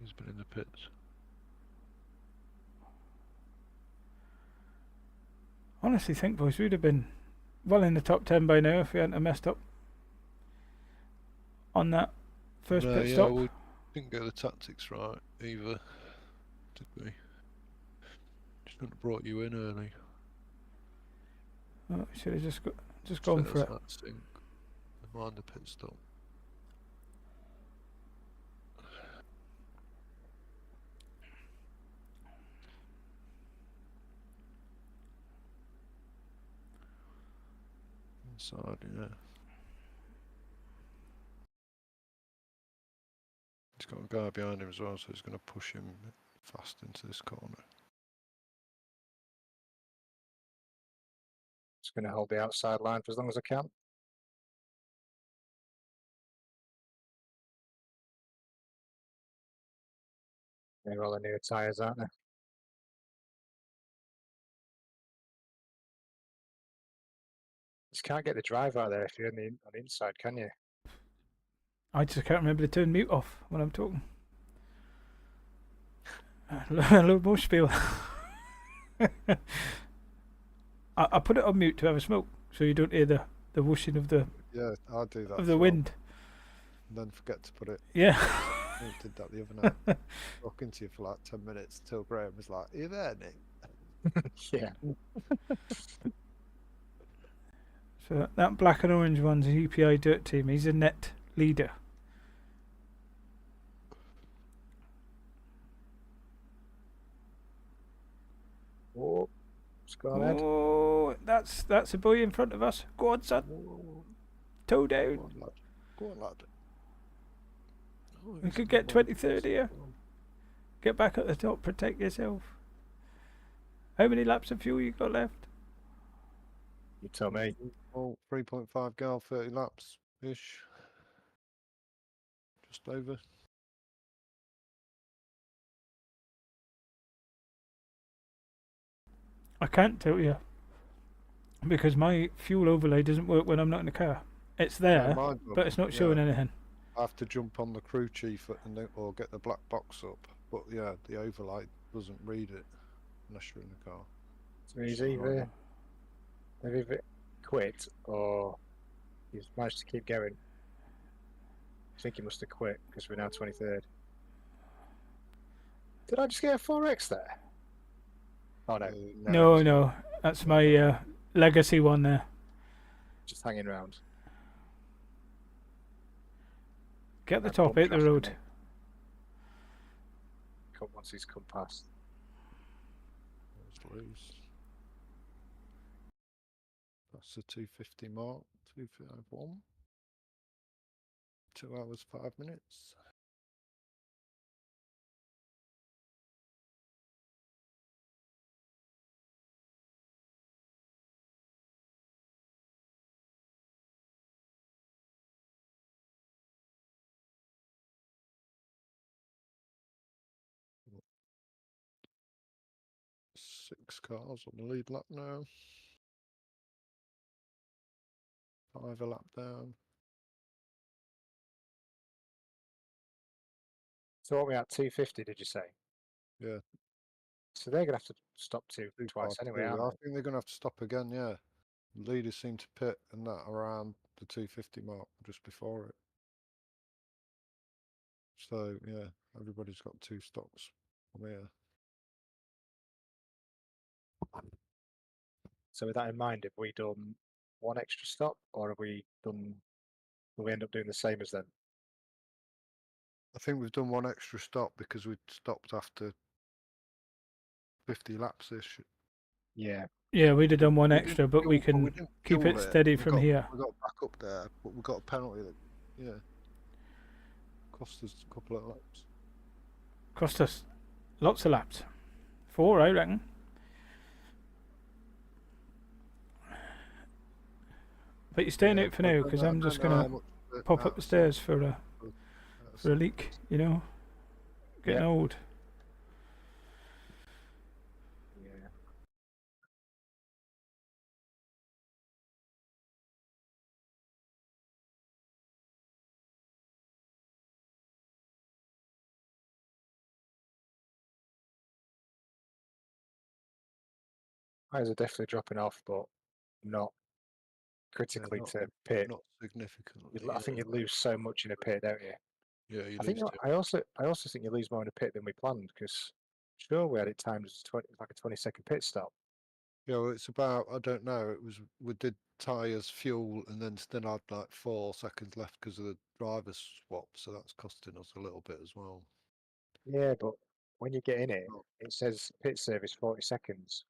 He's been in the pits. Honestly, think, boys, we'd have been well in the top 10 by now if we hadn't have messed up on that first No, pit yeah, stop. we didn't get the tactics right either, did we? Shouldn't have brought you in early. Oh, should have just gone for it. That sync. Mind the pit stop. Inside, yeah. He's got a guy behind him as well, so he's going to push him fast into this corner. Just going to hold the outside line for as long as I can. They're all the newer tyres, aren't they? Just can't get the drive out there if you're on the inside, can you? I just can't remember to turn mute off when I'm talking. A little more spiel. I put it on mute to have a smoke, so you don't hear the whooshing of the Yeah, I'll do that. of as the well, wind. And then forget to put it. Yeah. I did that the other night. Talking to you for like 10 minutes till Graham was like, "Are you there, Nick?" Yeah. So that black and orange one's an EPI dirt team. He's a net leader. Oh, it's gone ahead. Oh, that's a boy in front of us. Go on, son. Toe Go down. on, lad. Go on, lad. Oh, We he's could in get the bottom 23rd here. as well. Get back at the top. Protect yourself. How many laps of fuel you got left? You tell me. Oh, 3.5 gal, 30 laps ish. Just over. I can't tell you because my fuel overlay doesn't work when I'm not in the car. It's there, mine but it's not doesn't, showing yeah. anything. I have to jump on the crew chief or get the black box up. But yeah, the overlay doesn't read it unless you're in the car. So he's either quit or he's managed to keep going. I think he must have quit because we're now 23rd. Did I just get a 4X there? Oh no. No, that's my legacy one there. Just hanging around. Get the That top bump out the traffic, road. innit? Once he's come past. Let's lose. That's the 250 mark. 251. 2 hours 5 minutes. 6 cars on the lead lap now. 5 a lap down. So what we at 250? Did you say? Yeah. So they're gonna have to stop Too twice far anyway, through. aren't I they? think they're going to have to stop again, yeah. Leaders seem to pit and that around the 250 mark just before it. So, yeah, everybody's got 2 stops from here. So with that in mind, have we done one extra stop, or have we done? Will we end up doing the same as them? I think we've done 1 extra stop because we stopped after 50 laps-ish. Yeah. Yeah, we'd have done one We extra, didn't but we fuel- can didn't keep fuel it steady from here. We got back up there, but we got a penalty that, yeah, cost us a couple of laps. Cost us lots of laps. 4, I reckon. But you're staying Yeah, out for I now don't because know- I I'm don't just know how gonna much the pop up the stairs for a outside- leak. You know, getting Yeah. old. Yeah. Tyres are definitely dropping off, but not critically not- to pit. Not significantly. I think you lose so much in a pit, don't you? Yeah, you I think lose I also think you lose more in a pit than we planned, because sure we had it timed as like a 20-second pit stop. Yeah, well, it's about, I don't know, it was, we did tyres, fuel, and then still had like 4 seconds left because of the driver's swap, so that's costing us a little bit as well. Yeah, but when you get in it, Oh. it says pit service 40 seconds,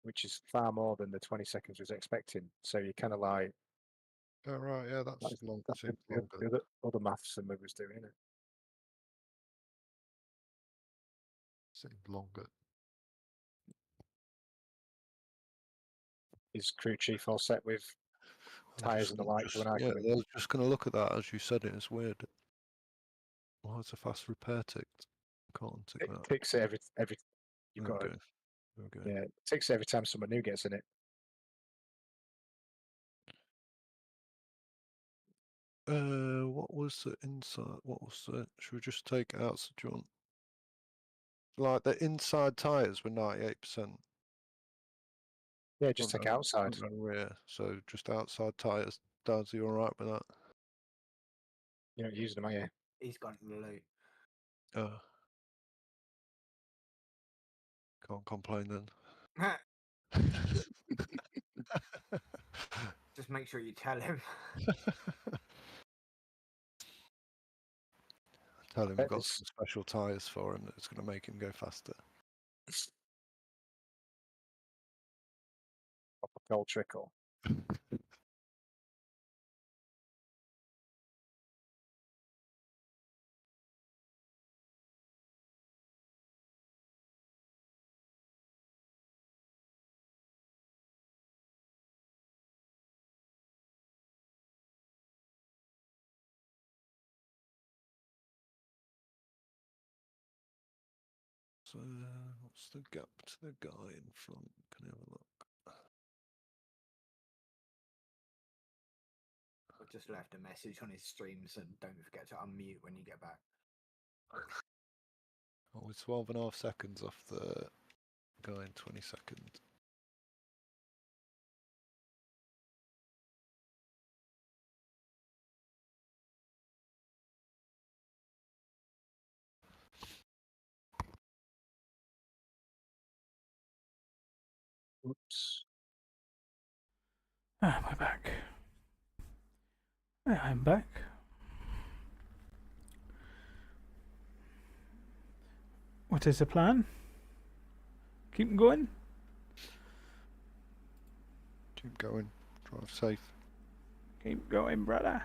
which is far more than the 20 seconds was expecting. So you kind of like, Oh, right, yeah, that's long, that's seems the longer. other maths than we was doing, innit? Seems longer. Is crew chief all set with tyres and the like for when I Yeah, come in? I was just going to look at that as you said it. It's weird. Why is a fast repair ticked? Can't tick It that. ticks it every you've got Okay. Okay. yeah, it ticks it every time someone new gets in it. What was the inside? What was the? Should we just take it out? So do you want? Like the inside tyres were 98%. Yeah, just take it outside. Rear, so just outside tyres. Daz, you alright with that? You're not using them, are you? He's gone to the loo. Can't complain then. Just make sure you tell him. Tell him we've Bet got this- some special tyres for him that's going to make him go faster. Proper cold trickle. So, what's the gap to the guy in front? Can you have a look? I just left a message on his stream, so don't forget to unmute when you get back. Oh, we're 12.5 seconds off the guy in 22nd. Oops. Ah, we're back. Yeah, I'm back. What is the plan? Keep 'em going? Keep going. Drive safe. Keep going, brother.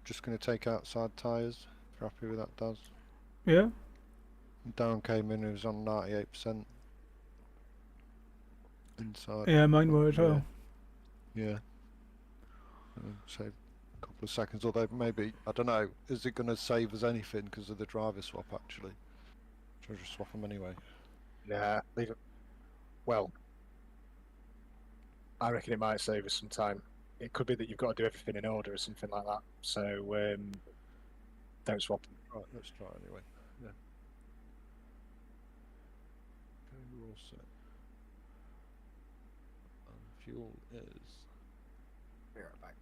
Just going to take outside tyres. If you're happy with that, Daz. Yeah? Down came in, it was on 98%. Inside. Yeah, mine were as well. Yeah. Save a couple of seconds, although maybe, I don't know, is it going to save us anything because of the driver swap actually? Should I just swap them anyway? Nah, leave it. Well, I reckon it might save us some time. It could be that you've got to do everything in order or something like that. So don't swap them. Right, let's try it anyway. Yeah. Okay, we're all set. And fuel is. Be right back.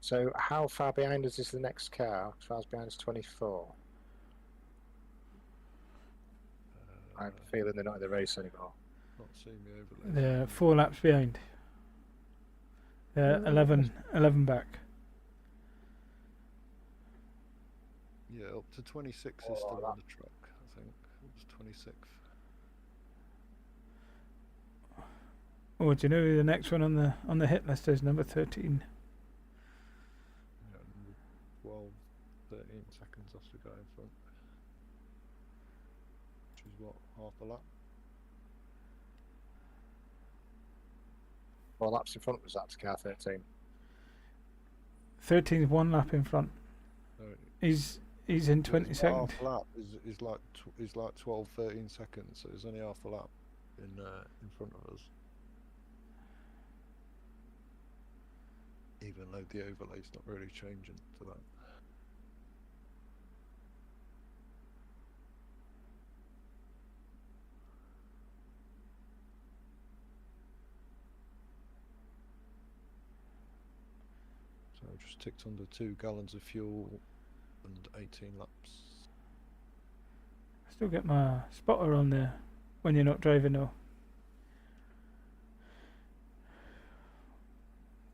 So how far behind us is the next car? As far as behind us, 24. I have a feeling they're not in the race anymore. Not seeing me overlay. They're 4 laps behind. They're 11 back. Yeah, up to 26 is Oh, still that- on the track, I think. It was 26th. Oh, do you know who the next one on the hit list is? Number 13. Yeah, number 12, 13 seconds off the guy in front. Which is what, half a lap? 4 laps in front was that to car 13. 13's 1 lap in front. No, He's in 22nd. half a lap is like 12, 13 seconds, so there's only half a lap in front of us. Even though the overlay's not really changing to that. So I just ticked under 2 gallons of fuel and 18 laps. I still get my spotter on there when you're not driving though.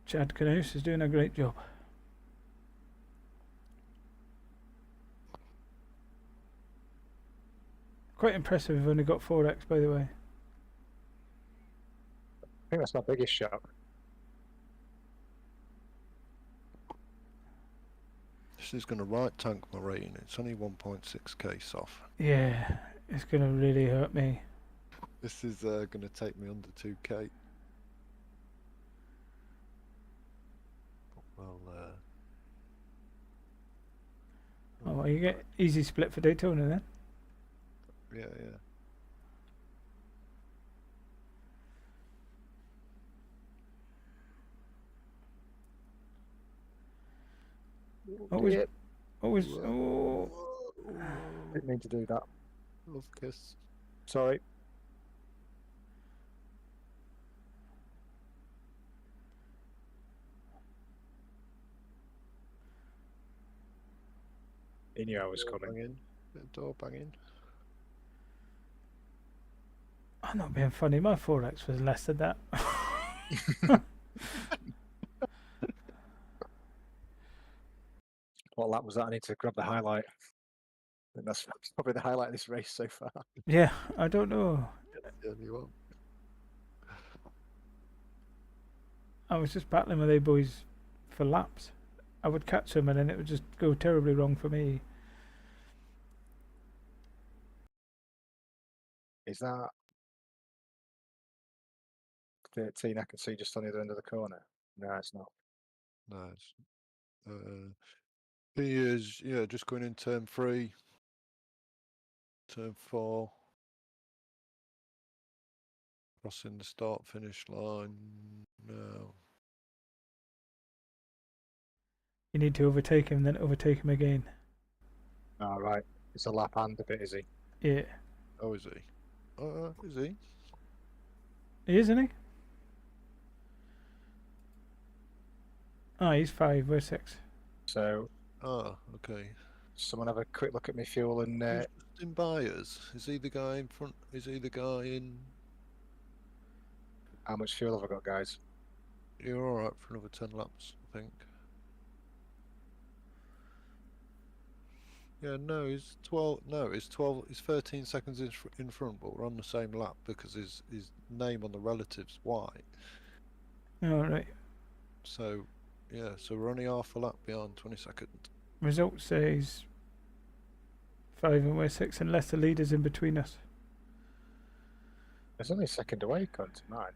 Chad Canoes is doing a great job. Quite impressive, we've only got 4x by the way. I think that's my biggest shot. This is going to right tank my rating. It's only 1.6k soft. Yeah, it's going to really hurt me. This is going to take me under 2k. Well, Oh, well, you get easy split for Daytona then. yeah. What was, Yep. oh, Didn't mean to do that. Love kiss. Sorry. He knew I was coming. Banging. Bit of door banging. I'm not being funny, my 4x was less than that. What lap was that? I need to grab the highlight. I think that's probably the highlight of this race so far. Yeah, I don't know. The only one. I was just battling with they boys for laps. I would catch them and then it would just go terribly wrong for me. Is that 13? I can see just on the other end of the corner. No, it's not. No, it's, he is, yeah, just going in turn 3. Turn 4. Crossing the start finish line. No. You need to overtake him, then overtake him again. All right. It's a lap and a bit, is he? Yeah. Oh, is he? Is he? He is, isn't he? Oh, he's 5, we're 6. So, Ah, okay. someone have a quick look at my fuel and Who's just in buyers? Is he the guy in front? Is he the guy in? how much fuel have I got, guys? You're alright for another 10 laps, I think. Yeah, no, he's 12. No, he's 12. He's 13 seconds in front, but we're on the same lap because his name on the relative's white. Alright. So, yeah, so we're only half a lap behind, 22nd. Result says 5 and we're 6 unless the leader's in between us. There's only a second away, according to mine.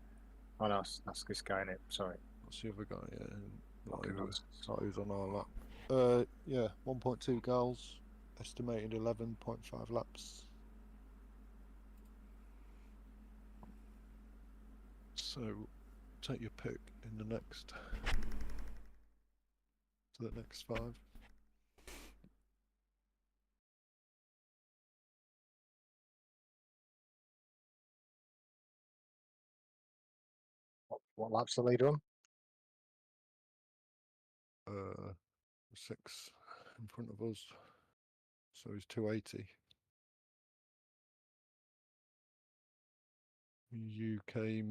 Oh no, that's this guy in it. Sorry. What's the other guy? Yeah, Okay, not who's on our lap. Yeah, 1.2 goals, estimated 11.5 laps. So take your pick in the next to the next 5. What lap's the leader on? 6 in front of us. So he's 280. UK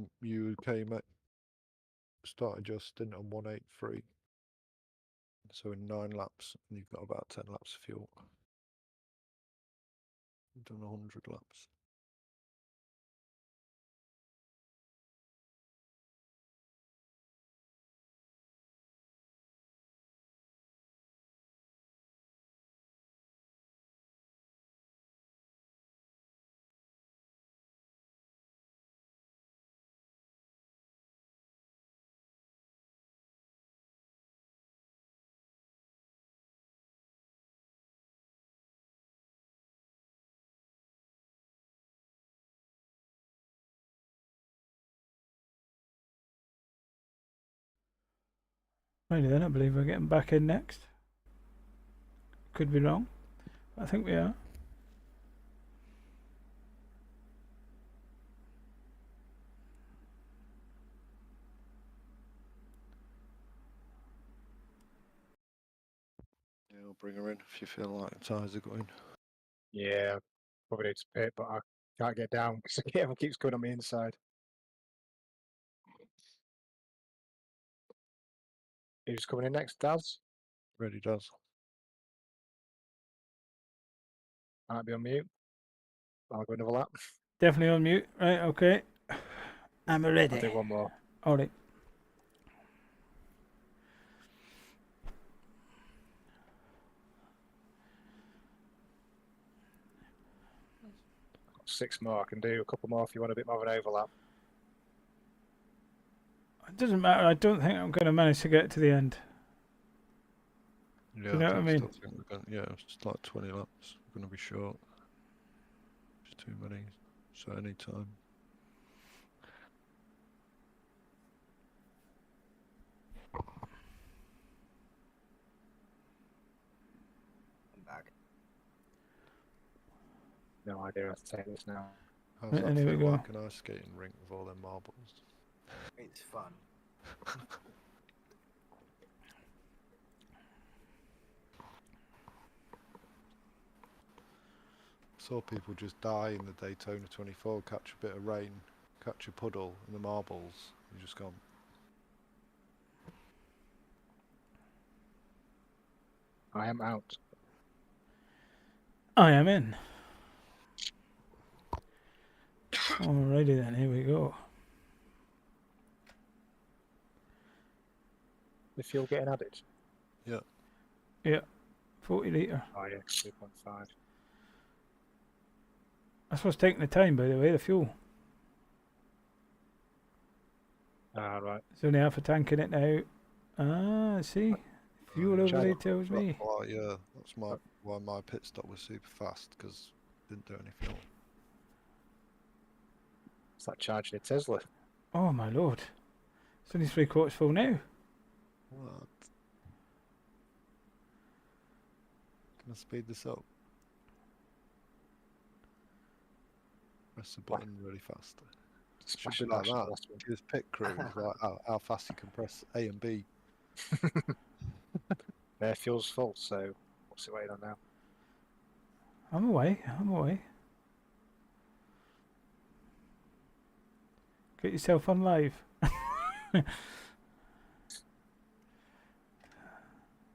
started your stint on 183. So in 9 laps, and you've got about 10 laps of fuel. You've done 100 laps. Maybe then I believe we're getting back in next. Could be wrong. I think we are. Yeah, I'll bring her in if you feel like the tyres are going. Yeah, probably need to pit, but I can't get down because everyone keeps going on the inside. Who's coming in next? Daz? Ready does. Might be on mute. I'll go another lap. Definitely on mute. Right, okay. I'm I'll ready. do one more. Alright. Got 6 more. I can do a couple more if you want a bit more of an overlap. It doesn't matter. I don't think I'm going to manage to get to the end. Yeah, You know what I mean? still think we're going. Yeah, it's just like 20 laps. We're going to be short. It's too many. So any time. I'm back. No idea how to take this now. How's Right, that and here we feel go. like an ice skating rink with all them marbles? It's fun. Saw people just die in the Daytona 24, catch a bit of rain, catch a puddle, and the marbles, you're just gone. I am out. I am in. Alrighty then, here we go. The fuel getting added? Yeah, 40 litre. Oh yeah, 2.5. That's what's taking the time, by the way, the fuel. Ah, right. There's only half a tank in it now. Ah, see? Fuel Yeah, overlay China. tells me. Well, yeah, that's why my pit stop was super fast, because didn't do any fuel. It's like charging a Tesla. Oh my lord. It's only 3/4 full now. What? Can I speed this up? Press the button really fast. Should be like that. His pit crew is like how fast you can press A and B. Their fuel's full, so what's it waiting on now? I'm away. I'm away. Get yourself on live.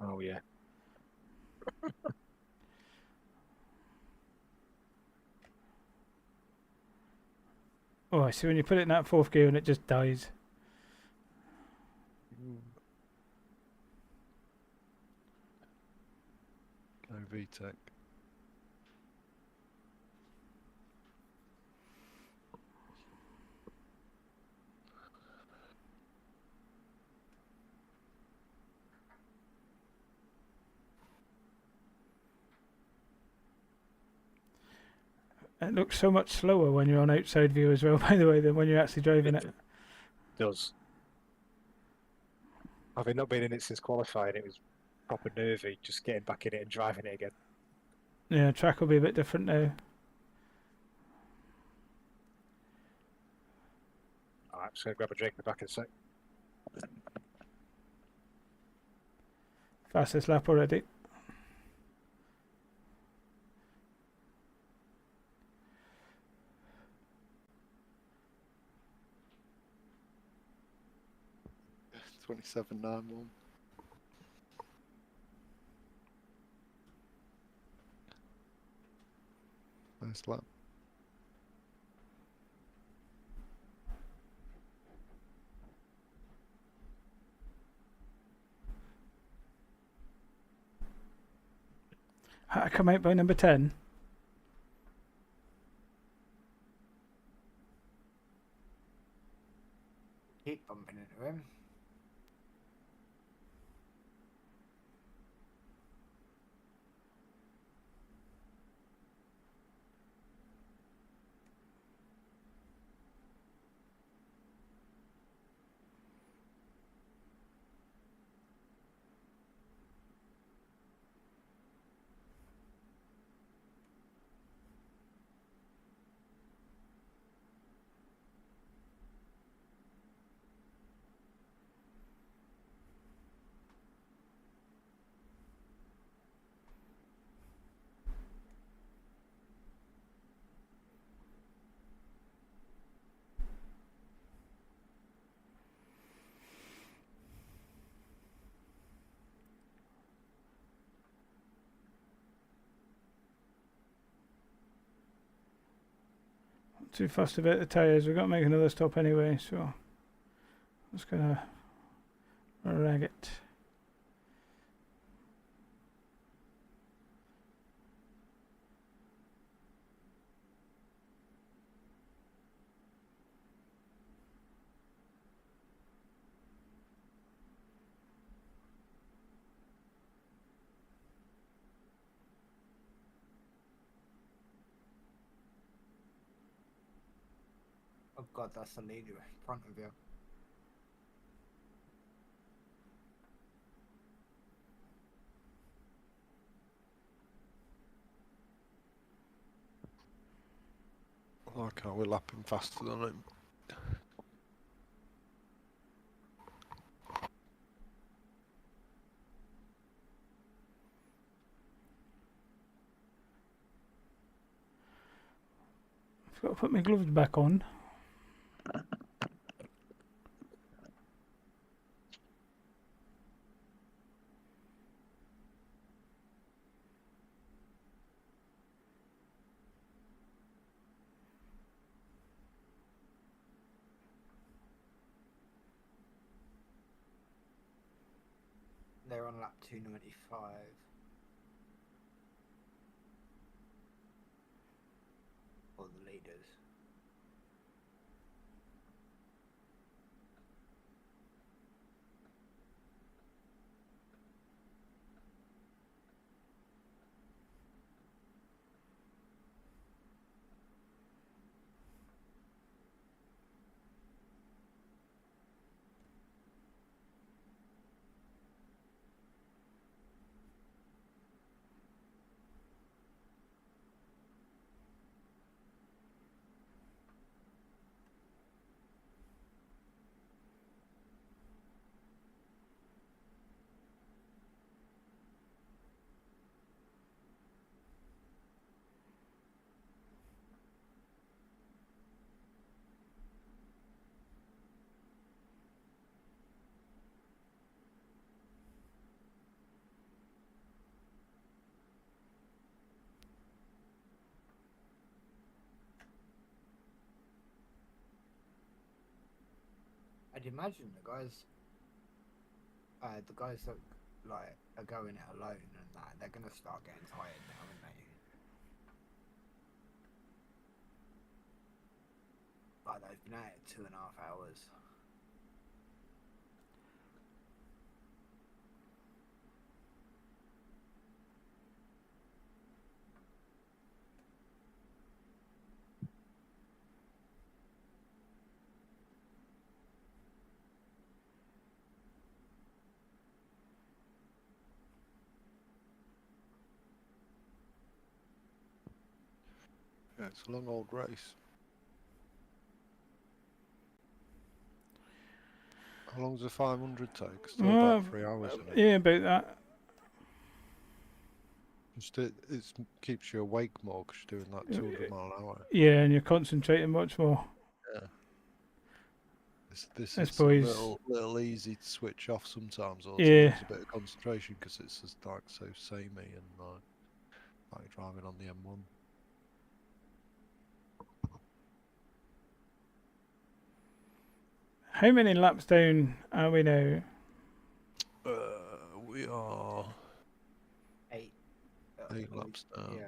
Oh yeah. Oh, I see when you put it in that 4th gear and it just dies. No VTEC. It looks so much slower when you're on outside view as well, by the way, than when you're actually driving it. does. Having not been in it since qualifying, it was proper nervy just getting back in it and driving it again. Yeah, track will be a bit different now. Alright, just gonna grab a drink in the back in a sec. Fastest lap already. Yeah, 27.91. Nice lap. I come out by number 10. Keep bumping into him. Too fussed about the tyres. We've got to make another stop anyway, so I'm just gonna rag it. Oh god, that's the leader in front of you. Like how we're lapping faster than him. I've got to put my gloves back on. They're on lap 295. Or the leaders. I'd imagine the guys that like are going it alone and that they're gonna start getting tired now, aren't they? Like they've been at it 2.5 hours. Yeah, it's a long old race. How long does a 500 take? Still about 3 hours, isn't it? Yeah, about that. Just keeps you awake more because you're doing like 200 mile an hour. Yeah, and you're concentrating much more. Yeah. This I is a suppose. little easy to switch off sometimes, or to Yeah. lose a bit of concentration because it's just like so samey and like driving on the M1. How many laps down are we now? We are 8. 8 laps down.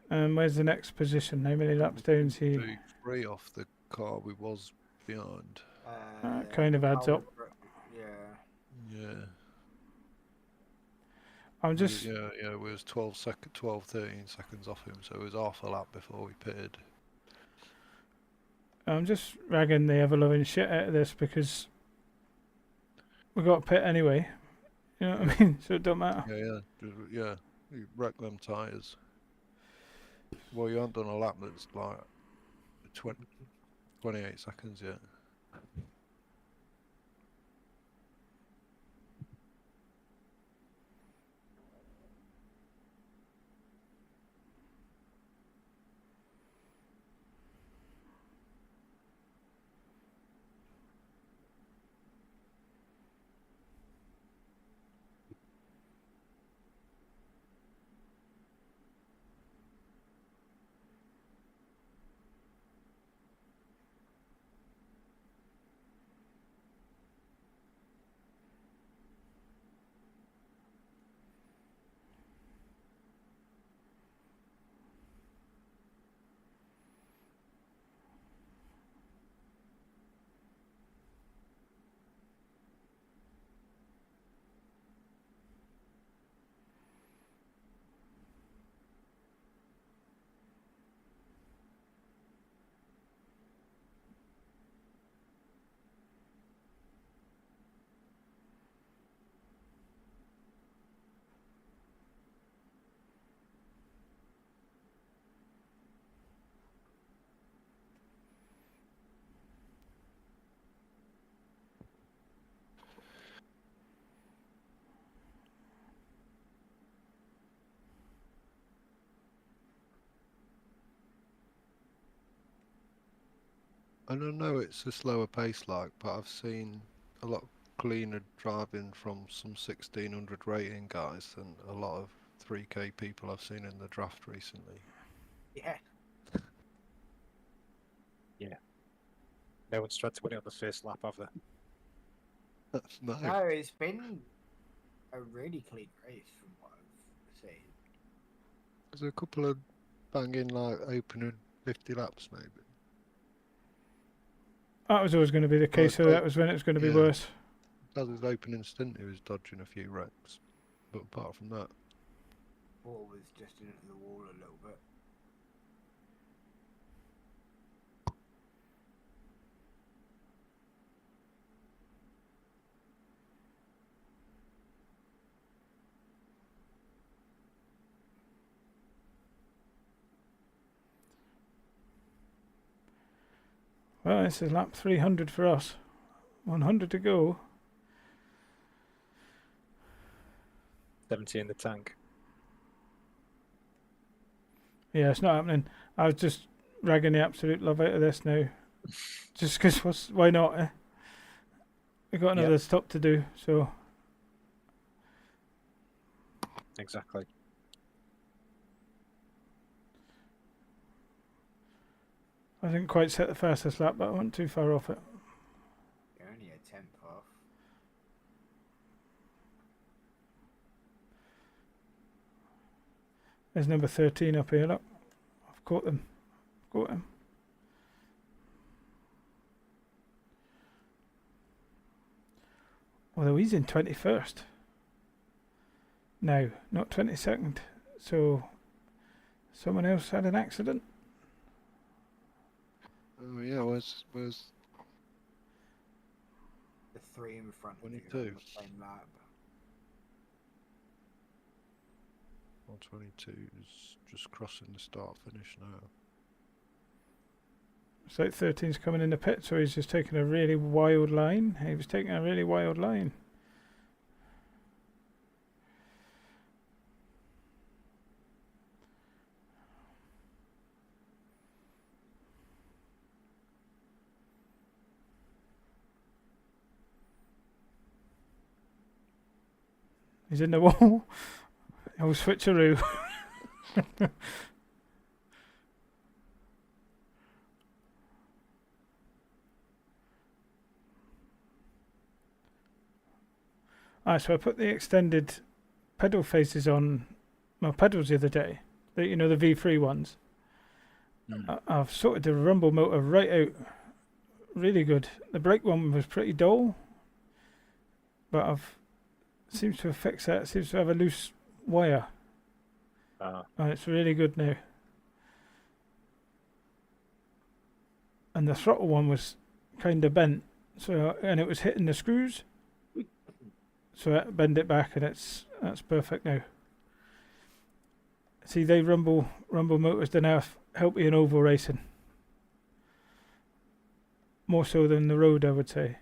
Yeah. Where's the next position? How many laps down is he? 3 off the car we was behind. That kind of adds up. Yeah. Yeah. I'm just. Yeah, we was 12, 13 seconds off him, so it was half a lap before we pitted. I'm just ragging the ever loving shit out of this because we got a pit anyway. You know what I mean? So it don't matter. Yeah. You wreck them tyres. Well, you haven't done a lap that's like 28 seconds yet. And I know it's a slower pace like, but I've seen a lot cleaner driving from some 1600 rating guys than a lot of 3k people I've seen in the draft recently. Yeah. Yeah. No one's tried to win it on the first lap, have they? No. No, it's been a really clean race from what I've seen. There's a couple of banging like opening 50 laps maybe. That was always going to be the case, so that was when it was going to be worse. As his opening stint, he was dodging a few wrecks, but apart from that, Ball was just into the wall a little bit. Well, this is lap 300 for us. 100 to go. 70 in the tank. Yeah, it's not happening. I was just ragging the absolute love out of this now. Just because, why not? Eh? We've got another stop to do, so. Exactly. I didn't quite set the fastest lap, but I wasn't too far off it. You're only a tenth off. There's number 13 up here, look. I've caught them. Caught him. Although he's in 21st. No, not 22nd. So, someone else had an accident. oh yeah, where's The 3 in front of you 22. on the same lap. 122's just crossing the start finish now. It's like 13's coming in the pit, so he's just taking a really wild line. He was taking a really wild line. He's in the wall. Oh, switcheroo. So I put the extended pedal faces on my pedals the other day. The V3 ones. I've sorted the rumble motor right out. Really good. The brake one was pretty dull, but I've seems to have fixed that. It seems to have a loose wire. And it's really good now. And the throttle one was kind of bent, and it was hitting the screws. So I bend it back, and that's perfect now. See, they rumble motors don't help you in oval racing. More so than the road, I would say.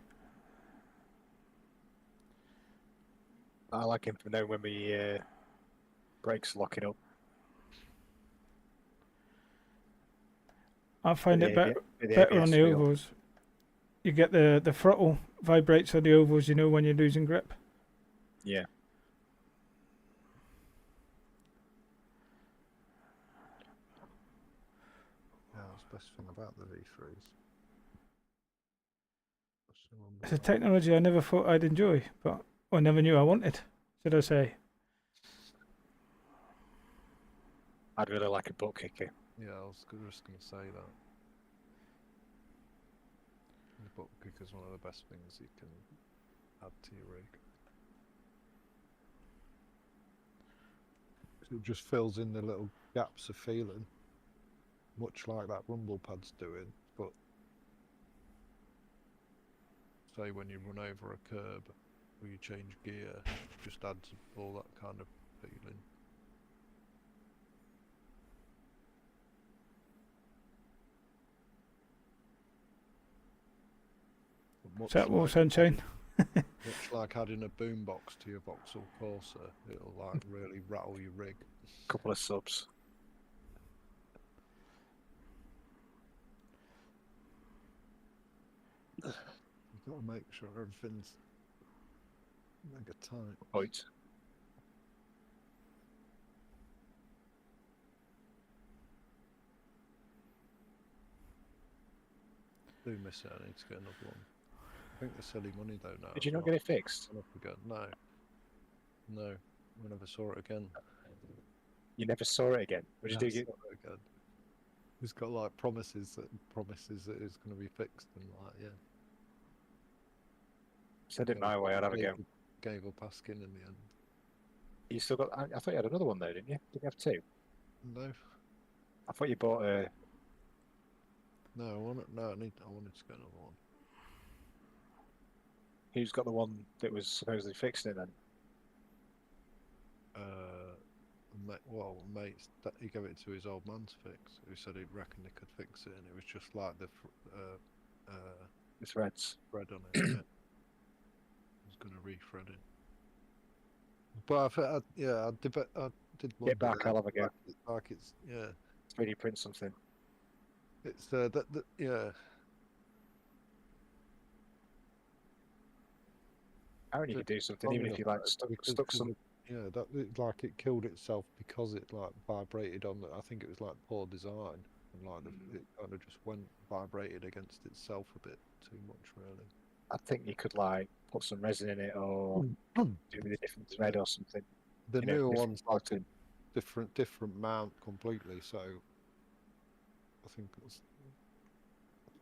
I like him for knowing when my brakes locking up. I find it better ABS on the wheel. ovals. You get the throttle vibrates on the ovals, when you're losing grip. Yeah. Yeah, that's the best thing about the V3s. It's a technology I never thought I'd enjoy, but I never knew I wanted, should I say. I'd really like a butt kicker. Yeah, I was just going to say that. The butt kicker's one of the best things you can add to your rig. It just fills in the little gaps of feeling, much like that rumble pad's doing, but say when you run over a curb or you change gear, it just adds all that kind of feeling. Is that all sunshine? Much like adding a boombox to your Vauxhall Corsa, it'll like really rattle your rig. Couple of subs. You've got to make sure everything's mega tight. Right. Do miss it, I need to get another one. I think they're silly money though now. Did you not get it fixed? Up again. No. No. We never saw it again. You never saw it again. What did you do? Never saw it again. He's got like promises that it's going to be fixed and like, yeah. Said it my way, I'd have a go. Gave up asking in the end. You still got? I thought you had another one though, didn't you? Did you have two? No. I thought you bought a. No, I wanted to get another one. Who's got the one that was supposedly fixing it then? Mate, he gave it to his old man to fix. Who said he reckoned he could fix it, and it was just like the Threads. thread on it. Yeah. I was going to re-thread it. But I did. Get back, I'll have a go. Like it's 3D print something. It's yeah. I reckon you could do something, even if you like stuck some. Yeah, like it killed itself because it like vibrated on. I think it was like poor design, and like it kind of just vibrated against itself a bit too much, really. I think you could like put some resin in it, or do it with a different thread or something. The newer one's like a pattern. different mount completely. So I think it's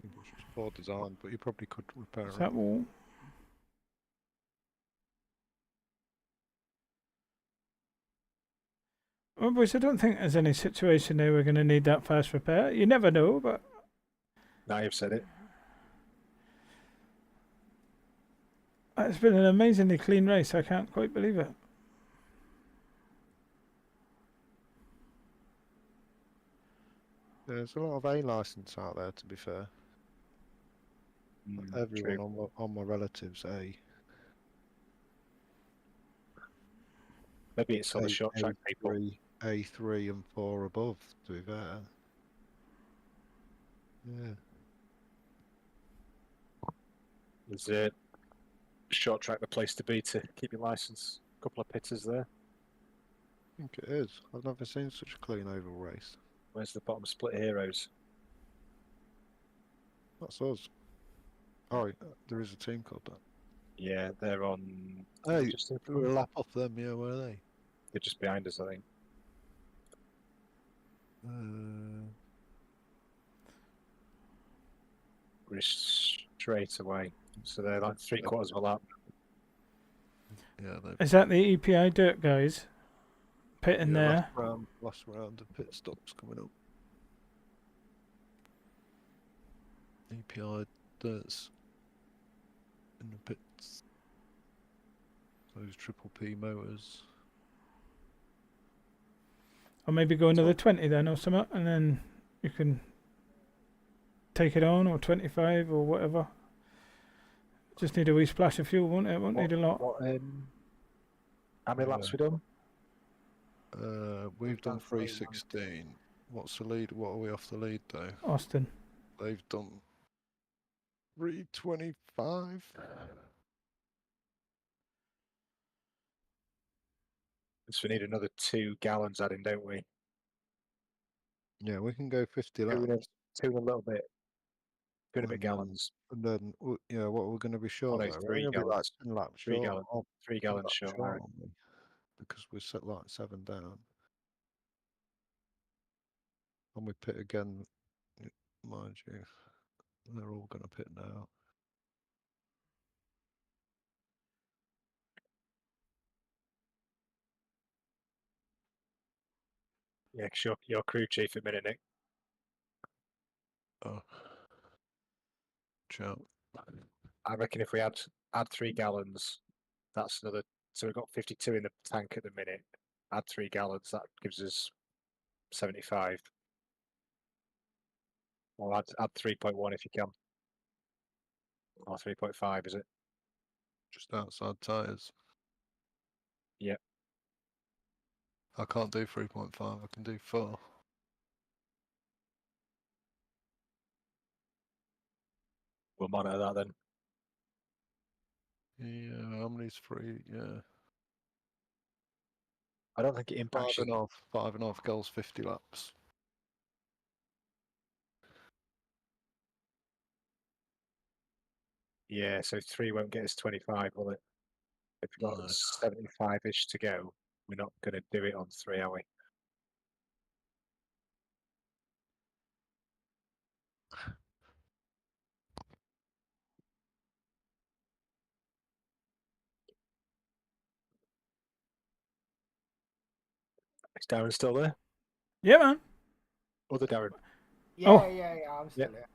just poor design, but you probably could repair Is it. that all? Well, boys, I don't think there's any situation there we're going to need that fast repair. You never know, but Now you've said it. it's been an amazingly clean race. I can't quite believe it. There's a lot of A license out there, to be fair. Everyone True. on my relatives A. Maybe it's all the short track people. A3 and 4 above, to be fair. Yeah. Is it short track the place to be to keep your license? A couple of pitters there. I think it is. I've never seen such a clean oval race. Where's the bottom split heroes? That's us. Oh, there is a team called that. Yeah, they're on. Hey, just in we're a front. lap off them, yeah, where are they? They're just behind us, I think. We're straight away. So they're like 3/4 of a lap. Yeah, they've Is that the EPI dirt guys? Pitting there. last round of pit stops coming up. EPI dirts in the pits. Those triple P motors. Or maybe go another 20 then or something, and then you can take it on, or 25 or whatever. Just need a wee splash of fuel, won't it? Won't need a lot. How many laps we done? We've done done 3, 316. What's the lead? What are we off the lead though? Austin. They've done 325. So we need another 2 gallons adding, don't we? Yeah, we can go 50 Two laps. and a little bit. 2 and a bit And gallons. And then, yeah, what we're going to be short no, though? 3 We're going to be like gallons. 10 laps 3 short. gallons. 3 10 gallons laps short. short, aren't we? Because we set like 7 down. And we pit again, mind you. They're all going to pit now. Yeah, sure. Your crew chief at minute, Nick. Oh. Ciao. I reckon if we add 3 gallons, that's another. So we've got 52 in the tank at the minute. Add 3 gallons, that gives us 75. Or add 3.1 if you can. Or 3.5, is it? Just outside tyres. Yep. I can't do 3.5, I can do 4. We'll monitor that then. Yeah, how many's 3? Yeah. I don't think it impacts you. 5.5 goals, 50 laps. Yeah, so 3 won't get us 25, will it? If we've got No. 75-ish to go, we're not going to do it on 3, are we? Is Darren still there? Yeah, man. Other Darren? Yeah, Oh. yeah, I'm still here.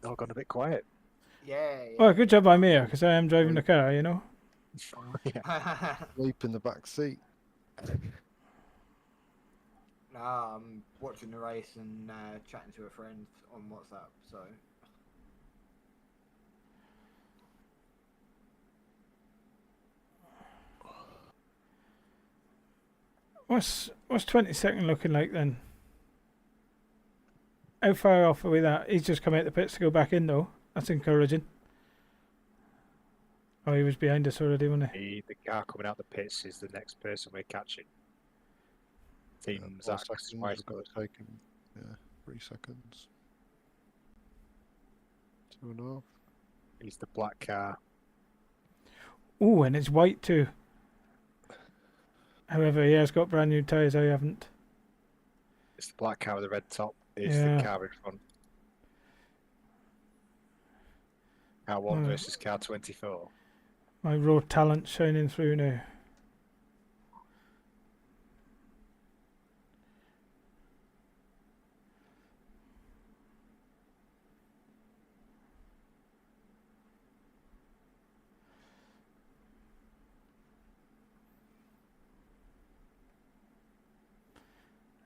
All gone a bit quiet. Yeah. Well, good job I'm here, because I am driving the car, you know. Yeah. Sleep in the back seat. No, I'm watching the race and chatting to a friend on WhatsApp, so. What's 22nd looking like then? How far off are we that? He's just come out the pits to go back in though. That's encouraging. Oh, he was behind us already, wasn't he? The car coming out the pits is the next person we're catching. Team 4 Zach's seconds, quite we've got good. to take him. Yeah, 3 seconds. 2.5. He's the black car. Oh, and it's white too. However, he has got brand new tyres, I haven't. It's the black car with the red top. Is Yeah. the car in front. Car 1 versus car 24. My raw talent shining through now.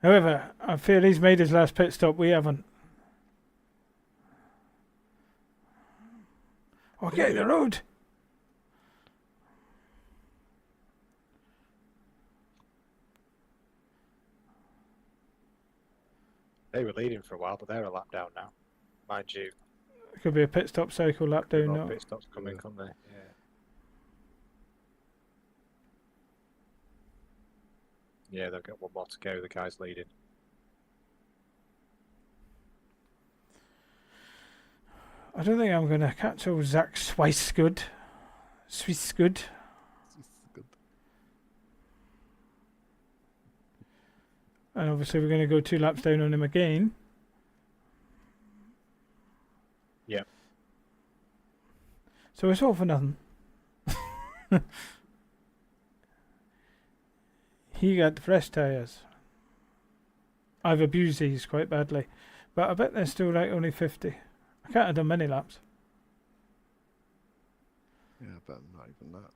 However, I feel he's made his last pit stop. We haven't. Okay, the road. They were leading for a while, but they're a lap down now. Mind you, Could be a pit stop cycle lap they've down got now. pit stops coming, Yeah. couldn't they? Yeah. Yeah, they've got one more to go. The guy's leading. I don't think I'm going to catch old Zach Swicegood. Swicegood. And obviously we're going to go 2 laps down on him again. Yep. So it's all for nothing. He got fresh tyres. I've abused these quite badly. But I bet they're still like only 50. I can't have done many laps. Yeah, but not even that.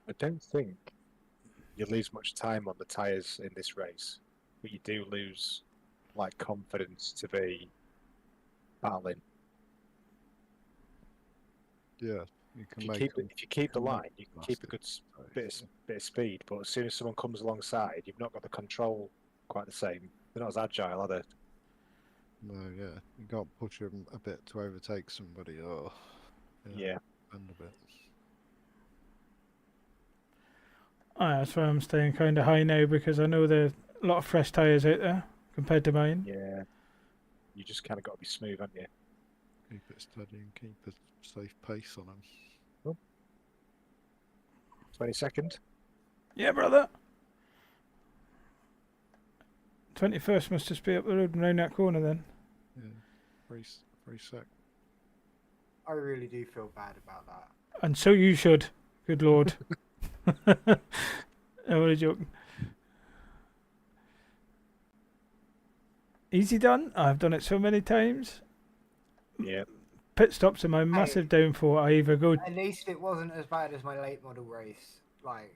I don't think you lose much time on the tyres in this race, but you do lose like confidence to be battling. Yeah, you If can you make keep, 'em if you keep the can make line, you can keep a good faster, bit of speed, but as soon as someone comes alongside, you've not got the control quite the same. They're not as agile, are they? No, yeah, you can't push them a bit to overtake somebody, or Yeah. bend a bit. That's why I'm staying kind of high now, because I know there's a lot of fresh tyres out there compared to mine. Yeah. You just kind of got to be smooth, haven't you? Keep it steady and keep a safe pace on them. 22nd. Yeah, brother. 21st must just be up the road and round that corner then. Yeah, free sec. I really do feel bad about that. And so you should. Good lord. I'm only joking. Easy done. I've done it so many times. Yeah. Pit stops are my massive downfall. I either go. At least it wasn't as bad as my late model race, like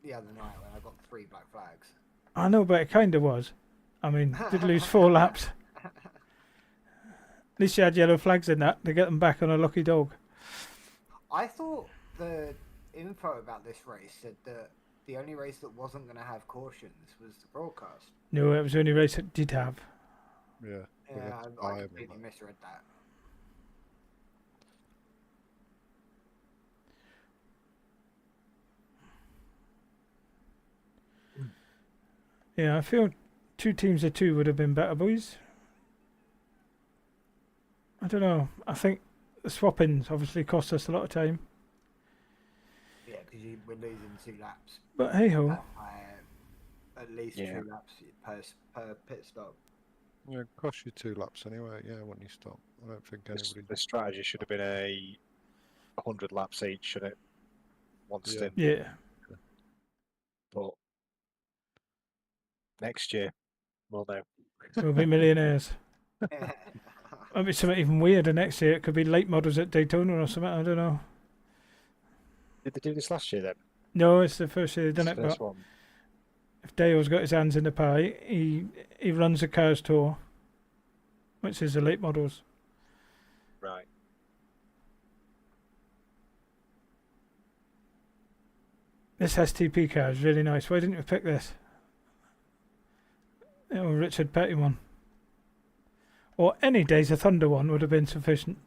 the other night when I got 3 black flags. I know, but it kind of was. I mean, did lose 4 laps. At least you had yellow flags in that to get them back on a lucky dog. I thought the info about this race said that the only race that wasn't going to have cautions was the broadcast. No, it was the only race that did have. Yeah. Yeah, I completely misread that. Yeah, I feel 2 teams of 2 would have been better, boys. I don't know. I think the swap-ins obviously cost us a lot of time. Yeah, because we're losing 2 laps. But hey ho. At least 2 laps per pit stop. Yeah, it cost you 2 laps anyway. Yeah, when you stop, I don't think anybody. The strategy should have been 100 laps each, shouldn't it? One Yeah. stint. Yeah. But next year, we'll know. We'll be millionaires. Might be something even weirder next year. It could be late models at Daytona or something. I don't know. Did they do this last year then? No, it's the first year they've done It's it. the first But one. if Dale's got his hands in the pie, he runs the Cars Tour, which is the late models. Right. This STP car is really nice. Why didn't you pick this? Oh, Richard Petty one. Or any Days of Thunder one would have been sufficient.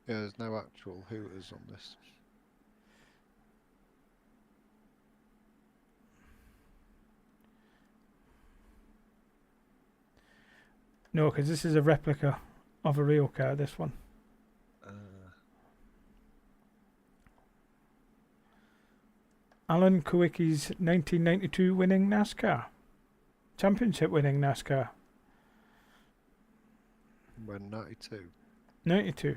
Yeah, there's no actual hooters on this. No, because this is a replica of a real car, this one. Alan Kowicki's 1992 winning NASCAR. Championship winning NASCAR. When 92. 92.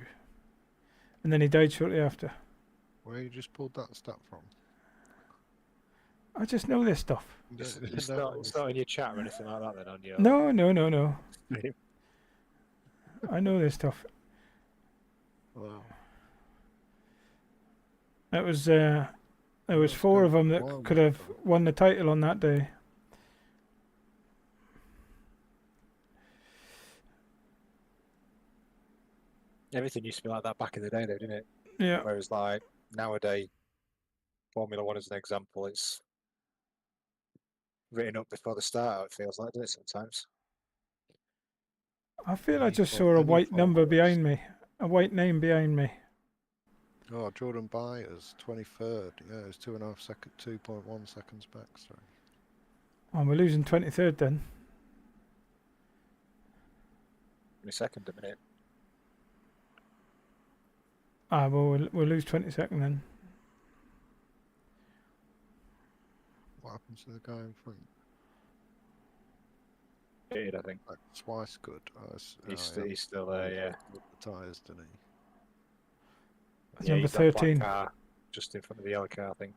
And then he died shortly after. Where you just pulled that stat from? I just know this stuff. You It's, don't it's know not. all It's this not in your chat or anything like that. Then on your. No, no, no, no. stream. I know this stuff. Wow. It was there was That's four kind of them that wild, could have though. won the title on that day. Everything used to be like that back in the day, though, didn't it? Yeah. Whereas, like nowadays, Formula One as an example, it's written up before the start. It feels like, doesn't it? Sometimes. I feel I just For saw a any white number followers. behind me. A white name behind me. Oh, Jordan Byers, 23rd. Yeah, it was 2.1 seconds back. Sorry. Oh, we're losing 23rd then. In a second, a minute. Ah, well, we'll lose 22nd then. What happened to the guy in front? I think Like, twice good. he's still there. Yeah, With the tyres, didn't he? It's yeah. number He's that black 13. car just in front of the yellow car. I think.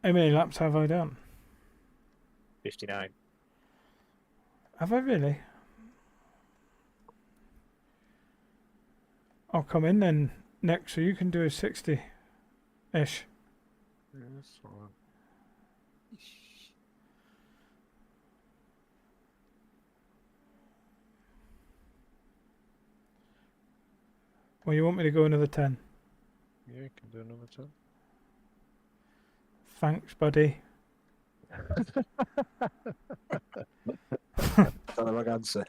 How many laps have I done? 59. Have I really? I'll come in then next so you can do a 60-ish. Yeah, that's alright. Well, you want me to go another 10? Yeah, you can do another 10. Thanks, buddy. Is that the wrong answer?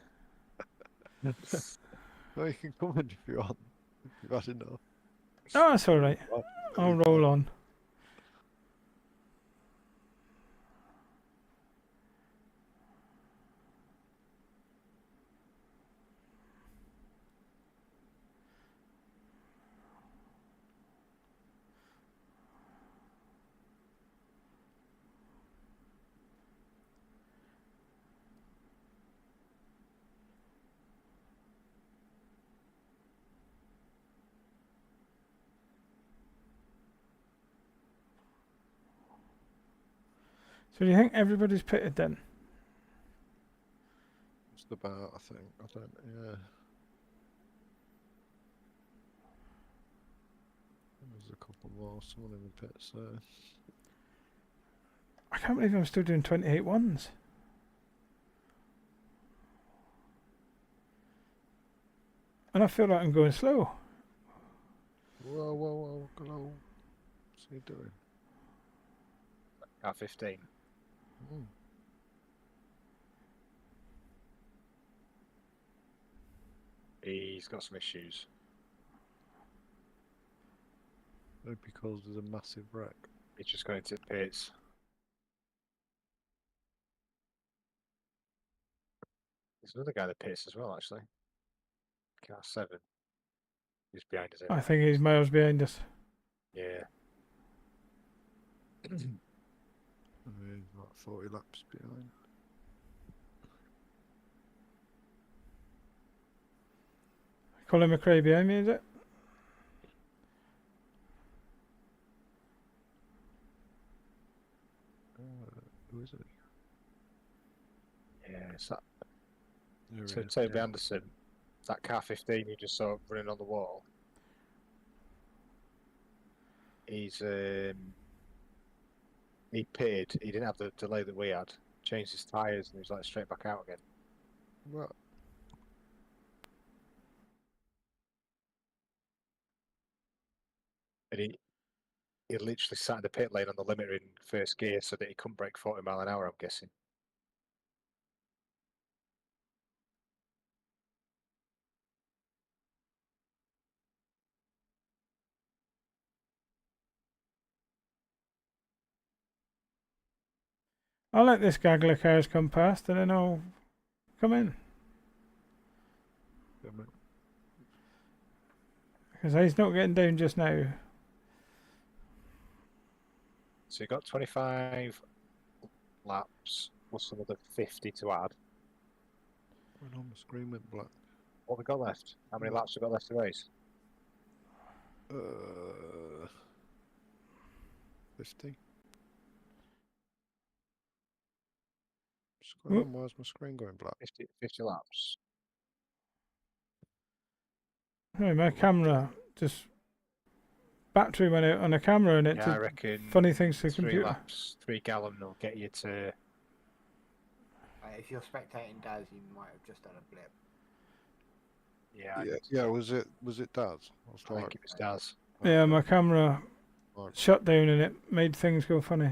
No, you can come in if you want. If you've had enough. Oh, that's alright. I'll roll on. So do you think everybody's pitted then? Just about, I think. I don't, yeah. There's a couple more. Someone in the pits there. I can't believe I'm still doing 28 ones. And I feel like I'm going slow. Whoa, whoa, whoa, hello. What's he doing? Car 15. Hmm. He's got some issues. Maybe because there's a massive wreck. He's just going to the pits. There's another guy in the pits as well, actually. Car 7. He's behind us I anyway. think he's miles behind us. Yeah. I mean, like 40 laps behind. Colin McRae behind me, is it? Who is it? Yeah, it's that. There he So is, Toby yeah. Anderson, that car 15 you just saw running on the wall. He's he pitted. He didn't have the delay that we had. Changed his tyres and he was like straight back out again. What? And he literally sat in the pit lane on the limiter in first gear so that he couldn't break 40 mile an hour. I'm guessing. I'll let this gaggle of cars come past and then I'll come in. Yeah, mate. Because he's not getting down just now. So you've got 25 laps plus another 50 to add. Went on, my screen went black. What have we got left? How many laps have we got left to race? 50. What's going on? Why's my screen going black? 50 laps. Hey, my camera just battery went out on the camera and it Yeah, I did reckon funny things to the 3 computer. laps, 3 gallon will get you to. If you're spectating Daz, you might have just done a blip. Yeah, Yeah, was it Daz? I was I think like, it was Daz. Yeah, okay. my camera Like, shut down and it made things go funny.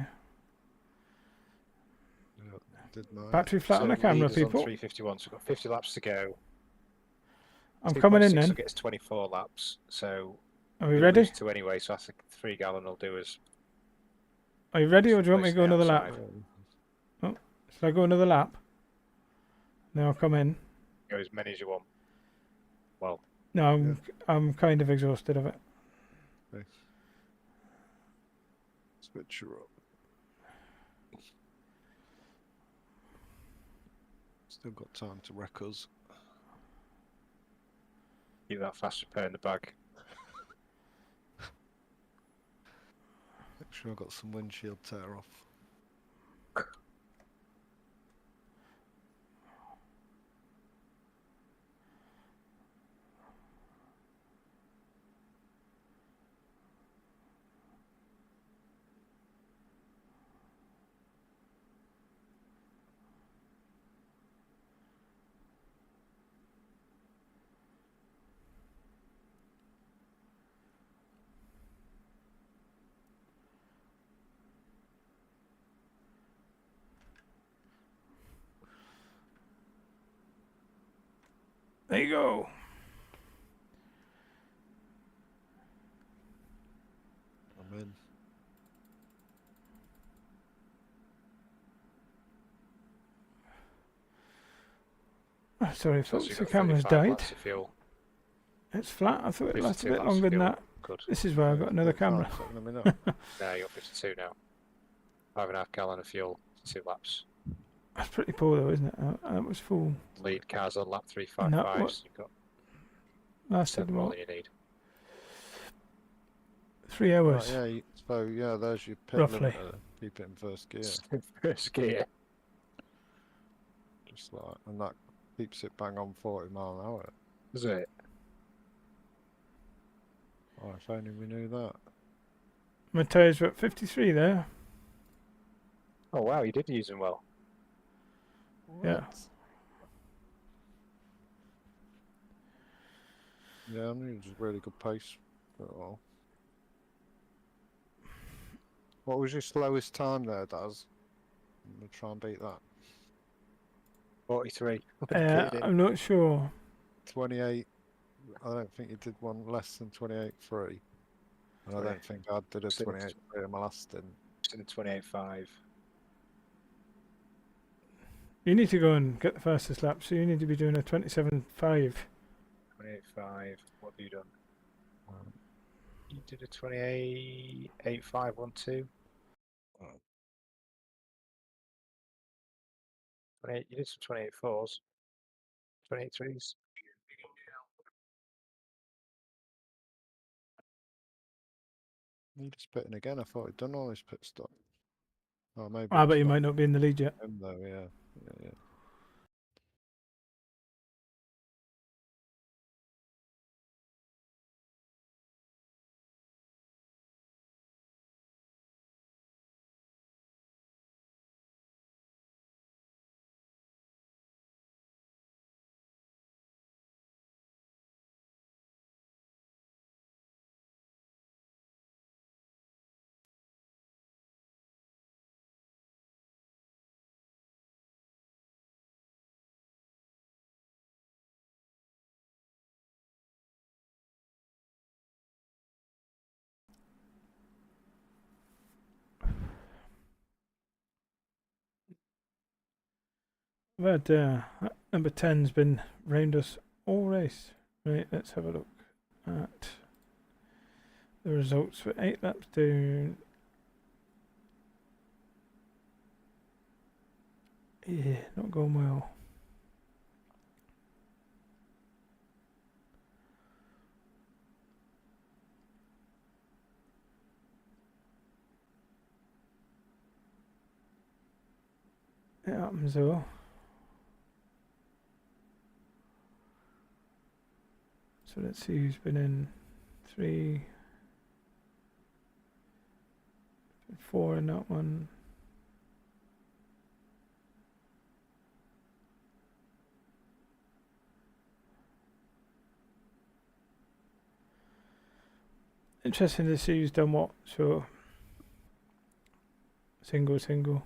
yeah, did mine. Battery flat on the camera, leaders on people. 351, so we've got 50 laps to go. I'm coming in 2.6 then. will get us 24 laps, so Are we you'll ready? lose 2 anyway, so I think 3 gallon will do us. Are you ready or do you want me to go Mostly another lap? outside. Should I go another lap? Then I'll come in. Go as many as you want. Well, No, I'm kind of exhausted of it. Okay. Switch her up. Still got time to wreck us. keep that fast repair in the bag. Make sure I got some windshield tear off. There you go. I'm in. Oh, sorry, So folks, you've the got camera's 35 died. laps of fuel. It's flat. I thought it'd last a 52 bit laps longer of than fuel. that. Good. This is why I've got another camera. Let me know. Now you've got 52 now. 5.5 gallon of fuel, 2 laps. That's pretty poor though, isn't it? That was full. Lead cars on lap And that 355, what so you've got lasted 7 more what? than you need. 3 hours. Right, yeah, so yeah, there's your pit Roughly. limiter. Keep it in first gear. First gear. Just like, and that keeps it bang on 40 mile an hour. Is it? Oh, if only we knew that. My tyres were at 53 there. Oh wow, you did use them well. Yeah. Yeah, I mean, it was a really good pace for it all. What was your slowest time there, Daz? I'm gonna try and beat that. 43. I'm not sure. 28. I don't think you did one less than 28.3. And I don't think I did a Six. 28.3 in my last stint. In 28.5. You need to go and get the fastest lap, so you need to be doing a 27.5. 28.5. What have you done? You did a 28.512. 28. You did some 28.4s. 28.3s. He just pitting again. I thought he'd done all his pit stop. Oh, maybe. Ah, it's but you not might not be in the lead yet. him though. Yeah. Yeah. But number 10's been round us all race. Right, let's have a look at the results for 8 laps down. Yeah, not going well. It happens though. So let's see who's been in 3, 4 in that one. Interesting to see who's done what. So single, single.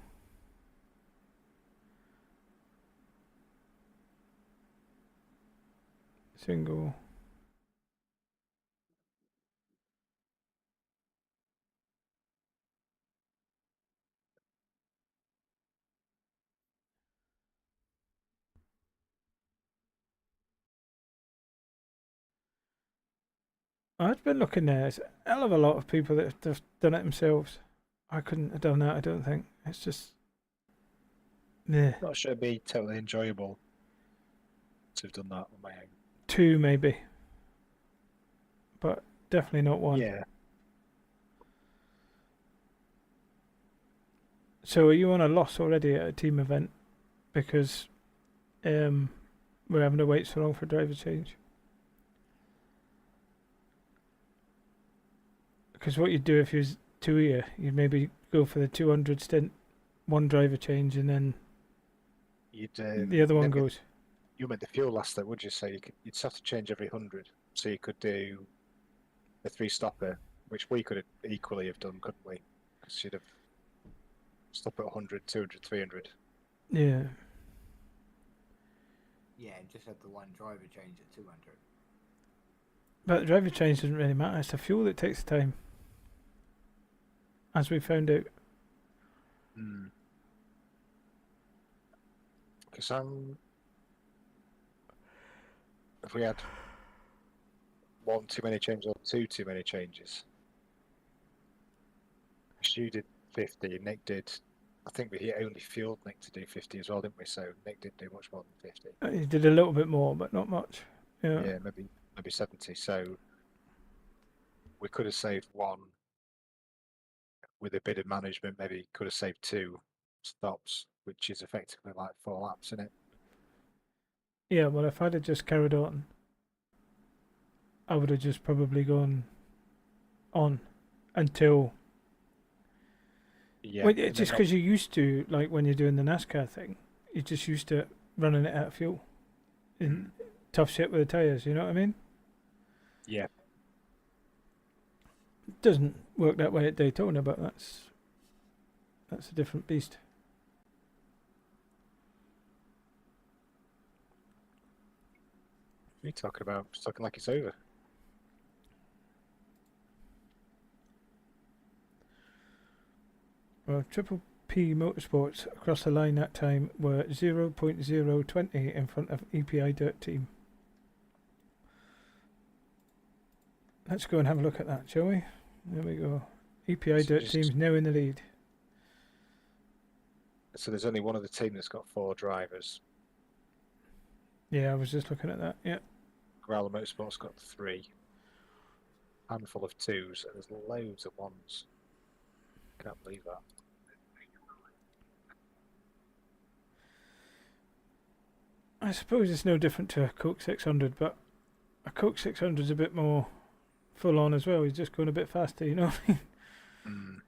Single. I've been looking there. There's a hell of a lot of people that have done it themselves. I couldn't have done that, I don't think. It's just, yeah, Not sure it'd be totally enjoyable to have done that on my own. 2 maybe, but definitely not 1. Yeah. So are you on a loss already at a team event because we're having to wait so long for driver change? Because what you'd do if you was 2 here, you'd maybe go for the 200 stint, 1 driver change, and then You'd the other one maybe goes. you meant the fuel last though, would you? So you'd have to change every 100. So you could do a 3-stopper, which we could equally have done, couldn't we? Because you'd have stop at 100, 200, 300. Yeah. Yeah, and just had the 1 driver change at 200. But the driver change doesn't really matter. It's the fuel that takes the time, as we found out. Because if we had 1 too many changes or 2 too many changes, you did 50, Nick did. I think we only fueled Nick to do 50 as well, didn't we? So Nick did do much more than 50. He did a little bit more, but not much. Yeah. Yeah, maybe 70. So we could have saved 1 with a bit of management. Maybe could have saved 2 stops, which is effectively like 4 laps, isn't it? Yeah, well, if I'd have just carried on, I would have just probably gone on until. Yeah. Well, it's just because you're used to, like, when you're doing the NASCAR thing, you're just used to running it out of fuel in tough shit with the tyres, you know what I mean? Yeah. It doesn't work that way at Daytona, but that's a different beast. What are you talking about? It's talking like it's over. Well, Triple P Motorsports across the line that time were 0.020 in front of EPI Dirt Team. Let's go and have a look at that, shall we? There we go. EPI Dirt Team's now in the lead. So there's only one of the team that's got 4 drivers. Yeah, I was just looking at that. Yeah. Growler Motorsport's got 3. Handful of 2s, and there's loads of 1s. Can't believe that. I suppose it's no different to a Coke 600, but a Coke 600 is a bit more full on as well. He's just going a bit faster, you know what I mean?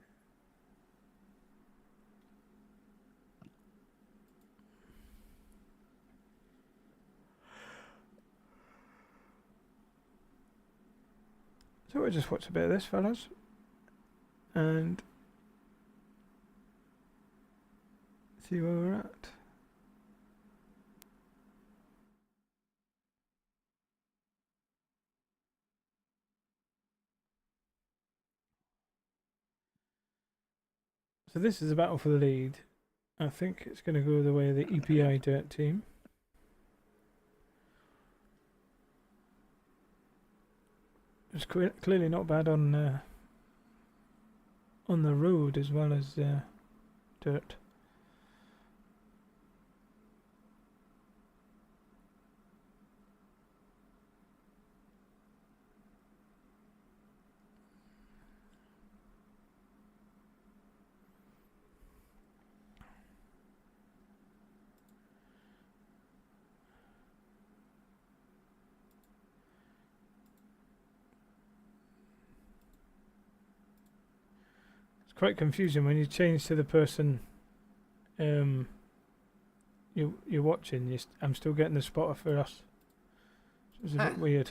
So we'll just watch a bit of this, fellas. And see where we're at. So this is a battle for the lead. I think it's going to go the way of the EPI dirt team. It's clearly not bad on the road as well as dirt. Quite confusing when you change to the person you're watching. I'm still getting the spotter for us. It was a bit weird.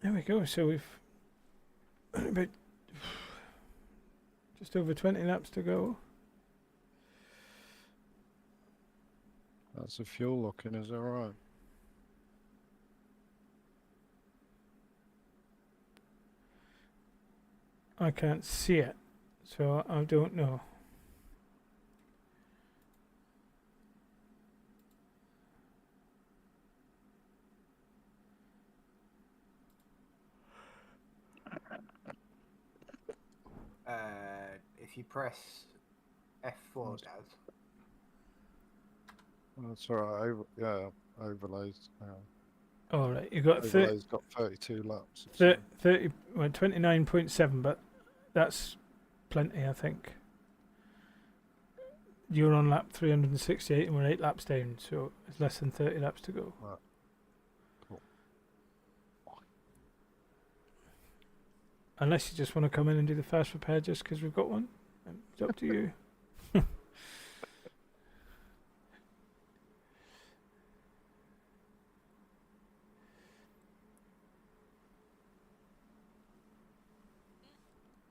There we go. So we've about just over 20 laps to go. That's the fuel looking, is that right? I can't see it, so I don't know. If you press F4, Daz. That's alright. Overlays. All right, you got Overlays got 32 laps. 30, well, 29.7, but that's plenty, I think. You're on lap 368 and we're 8 laps down, so it's less than 30 laps to go. Right. Cool. Unless you just want to come in and do the fast repair just because we've got one. It's up to you.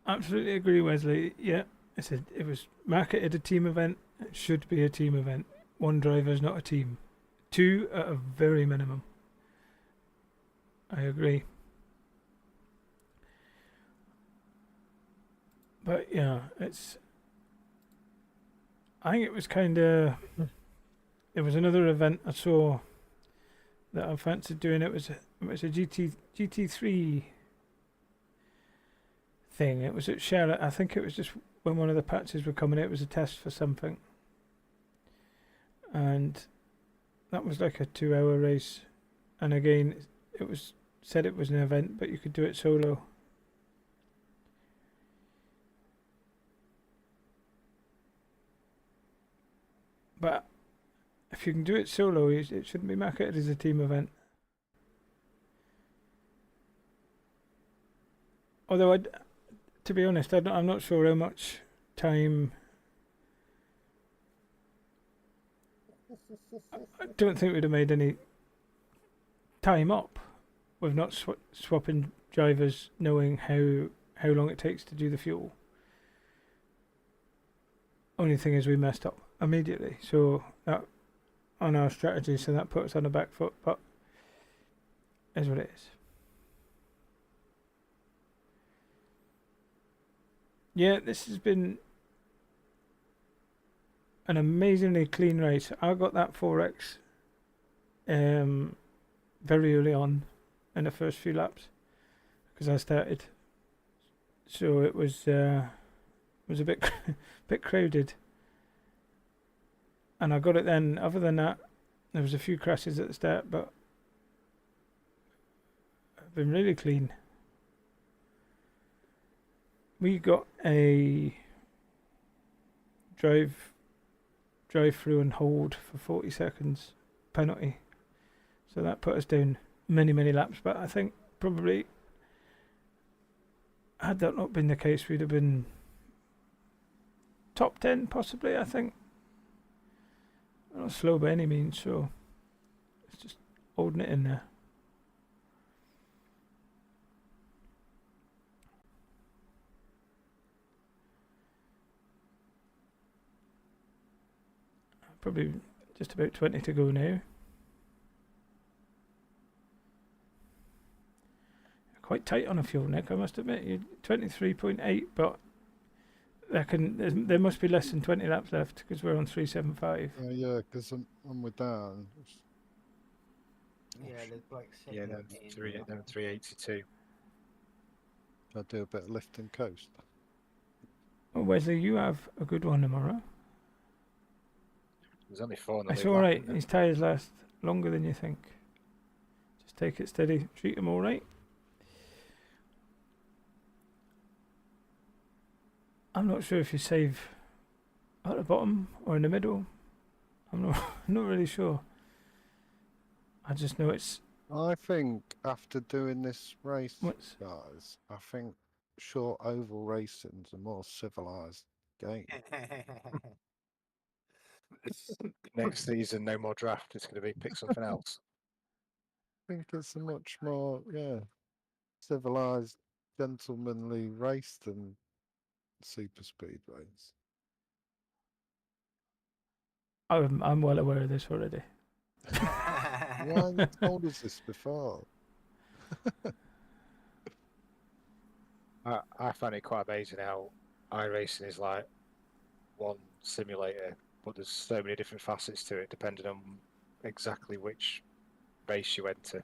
Absolutely agree, Wesley. Yeah, it was marketed a team event. It should be a team event. One driver is not a team. Two at a very minimum. I agree. But yeah, I think it was kind of. There was another event I saw that I fancied doing. It was a GT3 thing. It was at Charlotte. I think it was just when one of the patches were coming out. It was a test for something, and that was like a 2-hour race. And again, it was said it was an event, but you could do it solo. But if you can do it solo, it shouldn't be marketed as a team event. Although, to be honest, I'm not sure how much time. I don't think we'd have made any time up with not swapping drivers, knowing how long it takes to do the fuel. Only thing is we messed up immediately, so that on our strategy, so that put us on the back foot, but is what it is. Yeah, this has been an amazingly clean race. I got that 4X very early on in the first few laps because I started, so it was a bit bit crowded, and I got it then. Other than that, there was a few crashes at the start, but I've been really clean. We got a drive through and hold for 40 seconds penalty, so that put us down many laps. But I think probably had that not been the case, we'd have been top 10 possibly. I think not slow by any means, so it's just holding it in there. Probably just about 20 to go now. Quite tight on a fuel, Nick, I must admit. You're 23.8, but there must be less than 20 laps left because we're on 375. Yeah, because I'm with Dan. Yeah, there's like Yeah, no, 382. I do a bit of lift and coast. Oh, Wesley, you have a good one tomorrow. There's only 4 on the It's lead all lap, right. isn't there? His tyres last longer than you think. Just take it steady. Treat him all right. I'm not sure if you save at the bottom or in the middle. I'm not. I'm not really sure. I just know it's. I think after doing this race, What's guys, I think short oval racing's a more civilized game. Next season, no more draft. It's going to be pick something else. I think it's a much more, civilized, gentlemanly race than super speed race. I'm well aware of this already. Why haven't you told us this before? I find it quite amazing how iRacing is like one simulator, but there's so many different facets to it depending on exactly which race you enter.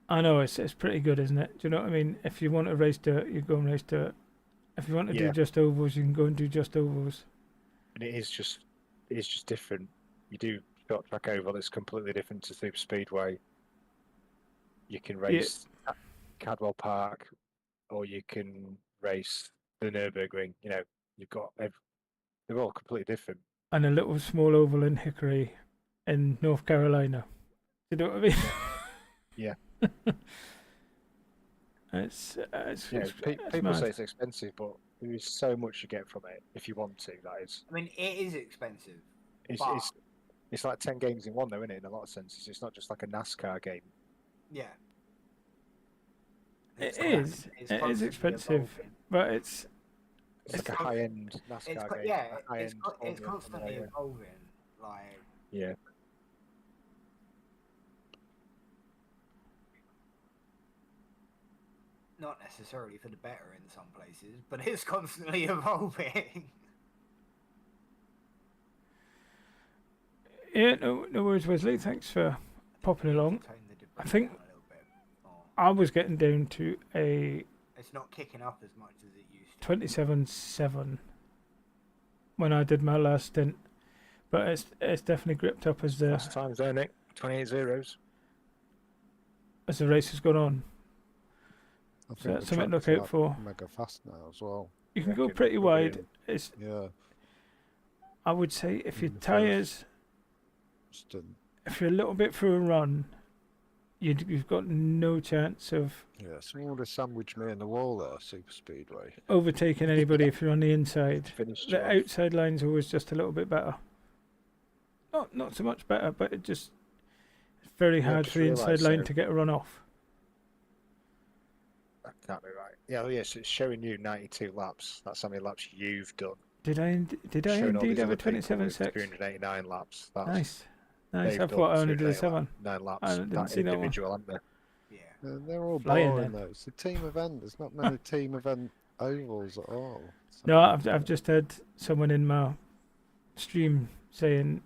I know it's pretty good, isn't it? Do you know what I mean? If you want to race dirt, you go and race dirt. If you want to do Yeah. just ovals, you can go and do just ovals. And it's just different. You do short track oval, it's completely different to super speedway. You can race at Cadwell Park, or you can race the Nürburgring. You know, you've got they're all completely different. And a little small oval in Hickory, in North Carolina. Do you know what I mean? Yeah. it's Yeah, people mad. say it's expensive, but there is so much you get from it if you want to. That is, I mean, it is expensive. It's like 10 games in one, though, isn't it? In a lot of senses, it's not just like a NASCAR game. Yeah. It is expensive, but it's like a high-end NASCAR game. Yeah, it's it's constantly evolving. Like, yeah. Not necessarily for the better in some places, but it's constantly evolving. yeah. No worries, Wesley. Thanks for popping along. I think I was getting down to a. It's not kicking up as much as it used to. 27.7 when I did my last stint, but it's definitely gripped up as the Last time's there, Nick. 28 zeros. As the race has gone on. I So think that's the something to look track's out for. mega fast now as well. You can go Reckon pretty it'll be wide. It's Yeah, I would say if your the first tyres, stint. if you're a little bit through a run, you've got no chance of Yeah, someone would have sandwiched me in the wall there, super speedway. overtaking anybody if you're on the inside. Finished The off. outside line's always just a little bit better. Not so much better, but it's very Yeah, hard just for the inside realised line so. to get a run off. That can't be right. Yeah, yes, it's showing you 92 laps. That's how many laps you've done. Did I Showing all indeed these have a other people 27 with 6? 389 laps. That's, Nice. they've I done thought I only did a 389 7. 9 laps. I didn't That see that one. individual, haven't they? Yeah. They're all Flying boring then. though. It's a team event. There's not many team event ovals at all. So, No, I've just had someone in my stream saying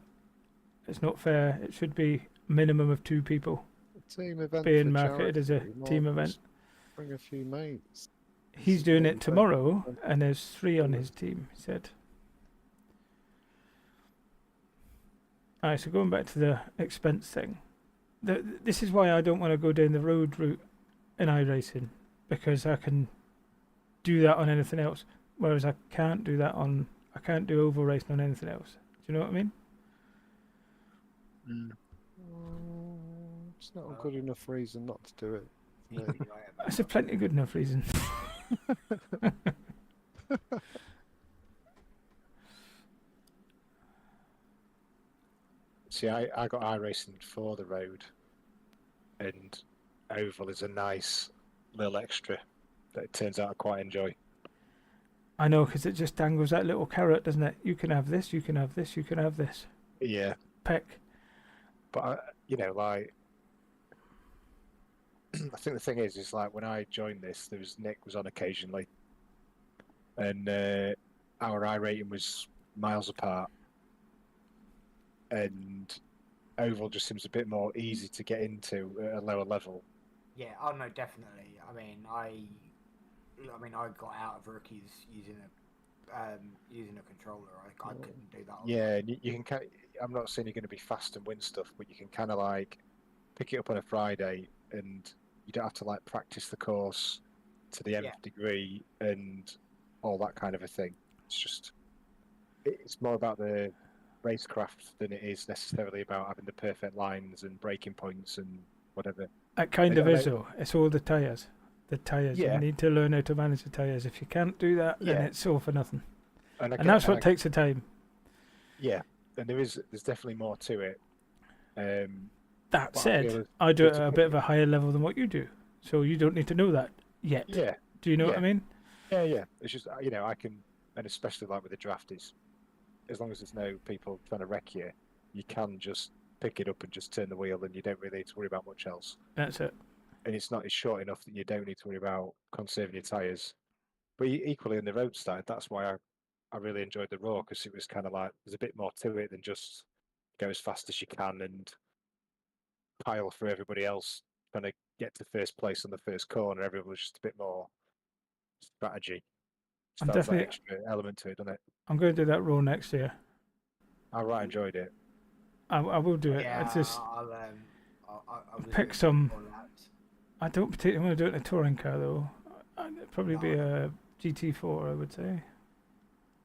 it's not fair. It should be minimum of 2 people a team event being for marketed as a charity, you team might event. just Bring a few mates. He's It's doing a it team tomorrow, event. and there's 3 on his team. He said. Alright, so going back to the expense thing, this is why I don't want to go down the road route in iRacing, because I can do that on anything else, whereas I can't do oval racing on anything else. Do you know what I mean? It's not a good enough reason not to do it. You No. could be right about That's a plenty good enough reason. See, I got iRacing for the road, and oval is a nice little extra that it turns out I quite enjoy. I know, because it just dangles that little carrot, doesn't it? You can have this, you can have this, you can have this. Yeah, Peck. but like I think the thing is like when I joined this, Nick was on occasionally, and our iRating was miles apart, and oval just seems a bit more easy to get into at a lower level. Yeah, oh no, definitely. I mean, I got out of rookies using a controller. I couldn't do that. On Yeah, and you can I'm not saying you're going to be fast and win stuff, but you can kind of like pick it up on a Friday, and you don't have to like practice the course to the nth degree and all that kind of a thing. It's more about the racecraft than it is necessarily about having the perfect lines and braking points and whatever. It kind of is, though. It's all the tyres. The tyres. Yeah. You need to learn how to manage the tyres. If you can't do that, then Yeah. it's all for nothing. And that's what takes the time. Yeah, and there's definitely more to it. That said, I do it at a bit of a higher level than what you do, so you don't need to know that yet. Yeah. Do you know what I mean? Yeah. It's just I can, and especially like with the draft, is as long as there's no people trying to wreck you, you can just pick it up and just turn the wheel, and you don't really need to worry about much else. That's it. And it's short enough that you don't need to worry about conserving your tyres. But equally in the road side, that's why I really enjoyed the Raw, because it was kind of like there's a bit more to it than just go as fast as you can and pile for everybody else trying to get to first place on the first corner. Everyone was just a bit more strategy. I'm That's that definitely. extra element to it, doesn't it? I'm going to do that role next year. I right enjoyed it. I will do it. Yeah, It's just I'll pick some. I don't particularly want to do it in a touring car though. It'd probably be a GT4, I would say.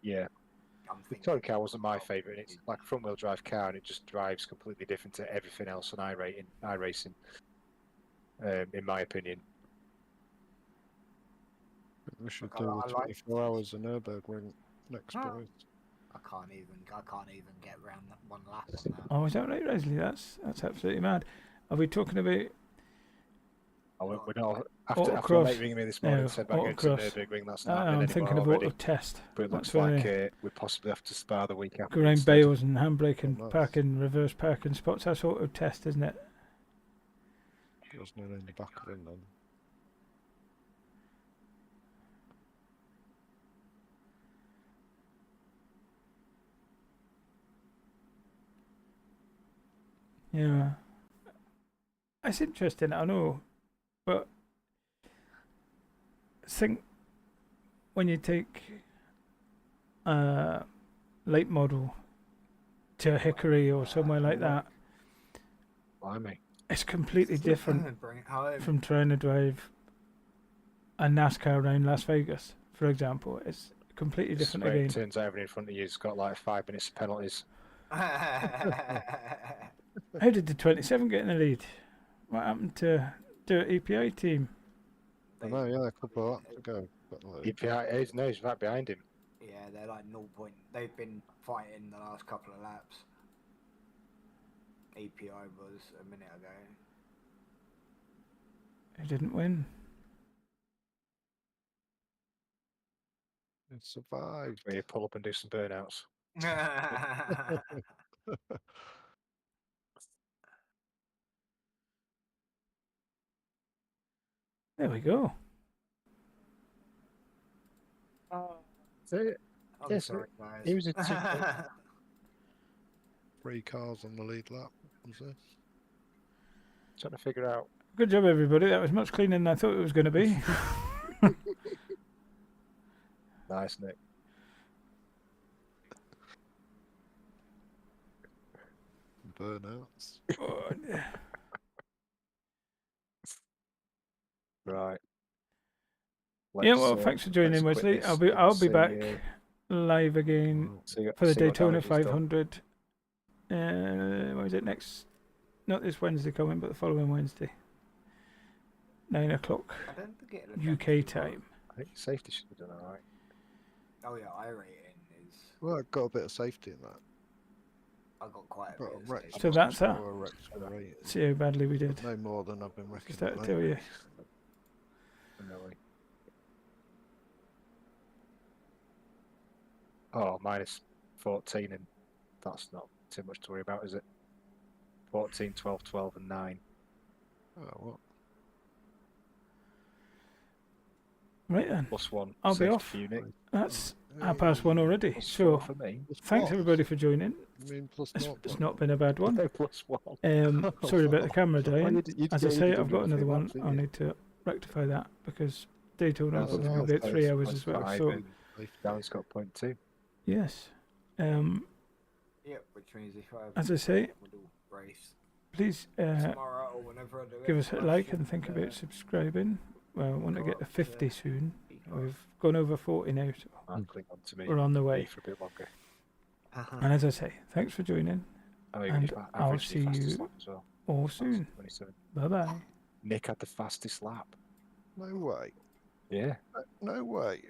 Yeah. The touring car wasn't my favourite. It's like a front wheel drive car, and it just drives completely different to everything else on iRacing, in my opinion. We should do the 24 hours of Nürburgring next, boys. I can't even get around that one lap on that. Oh, is that right, Leslie? That's absolutely mad. Are we talking about? We're not. After my mate ringing me this morning and said about going to Nürburgring, that's not happening I'm thinking of already. auto test. But it looks like we possibly have to spar the week after. Go around bales and handbrake and parking, reverse parking spots. That's auto test, isn't it? There's no in the back of him then. Yeah. It's interesting, I know, but think when you take a late model to Hickory or somewhere like that, it's completely different from trying to drive a NASCAR around Las Vegas, for example. It's completely different again. It turns out everything in front of you has got like 5 minutes of penalties. How did the 27 get in the lead? What happened to the EPI team? I know, yeah, a couple of laps ago. EPI, he's right behind him. Yeah, they're like 0 point. They've been fighting the last couple of laps. EPI was a minute ago. He didn't win. It survived. Where you pull up and do some burnouts. There we go. Yes, sorry, guys. he was a 3 cars on the lead lap, was there? Trying to figure out. Good job, everybody. That was much cleaner than I thought it was going to be. Nice, Nick. Burnouts. Right. Yeah, well, thanks for joining, Wesley. I'll be back live again for the Daytona 500. What is it next? Not this Wednesday coming, but the following Wednesday. 9 o'clock UK time. I think safety should be done all right. Oh yeah, iRating is. Well, I got a bit of safety in that. I got quite a bit of safety. So that's that. See how badly we did. No more than I've been wrecking. Does that tell you? Oh, minus 14, and that's not too much to worry about, is it? 14, 12, 12, and 9. Oh, what? Right then, +1 I'll be safety off. for you, Nick. That's 1:30 already. So +4 for me. thanks everybody for joining. I mean, plus It's not been a bad one. No, +1. Sorry about the camera Oh, dying. you'd As I gained say, I've got 103 another one. laps, didn't I'll you? need to rectify that because Daytona That's booked me nice. about 3 That's hours as well. 0.5 So and Darren's got 0.2. yes, Yeah, which means if I as I say, race please tomorrow or whenever I do give it, us a I like and should, think about subscribing. Well, I want to go get to up to 50 soon. Peacock. We've gone over 40 now, so I'll cling on to me. we're on the me way. for a bit longer. And as I say, thanks for joining. Oh, And I'll average see the fastest you lap as well. all That's soon. 27. Bye bye. Nick had the fastest lap. No way. Yeah. No way.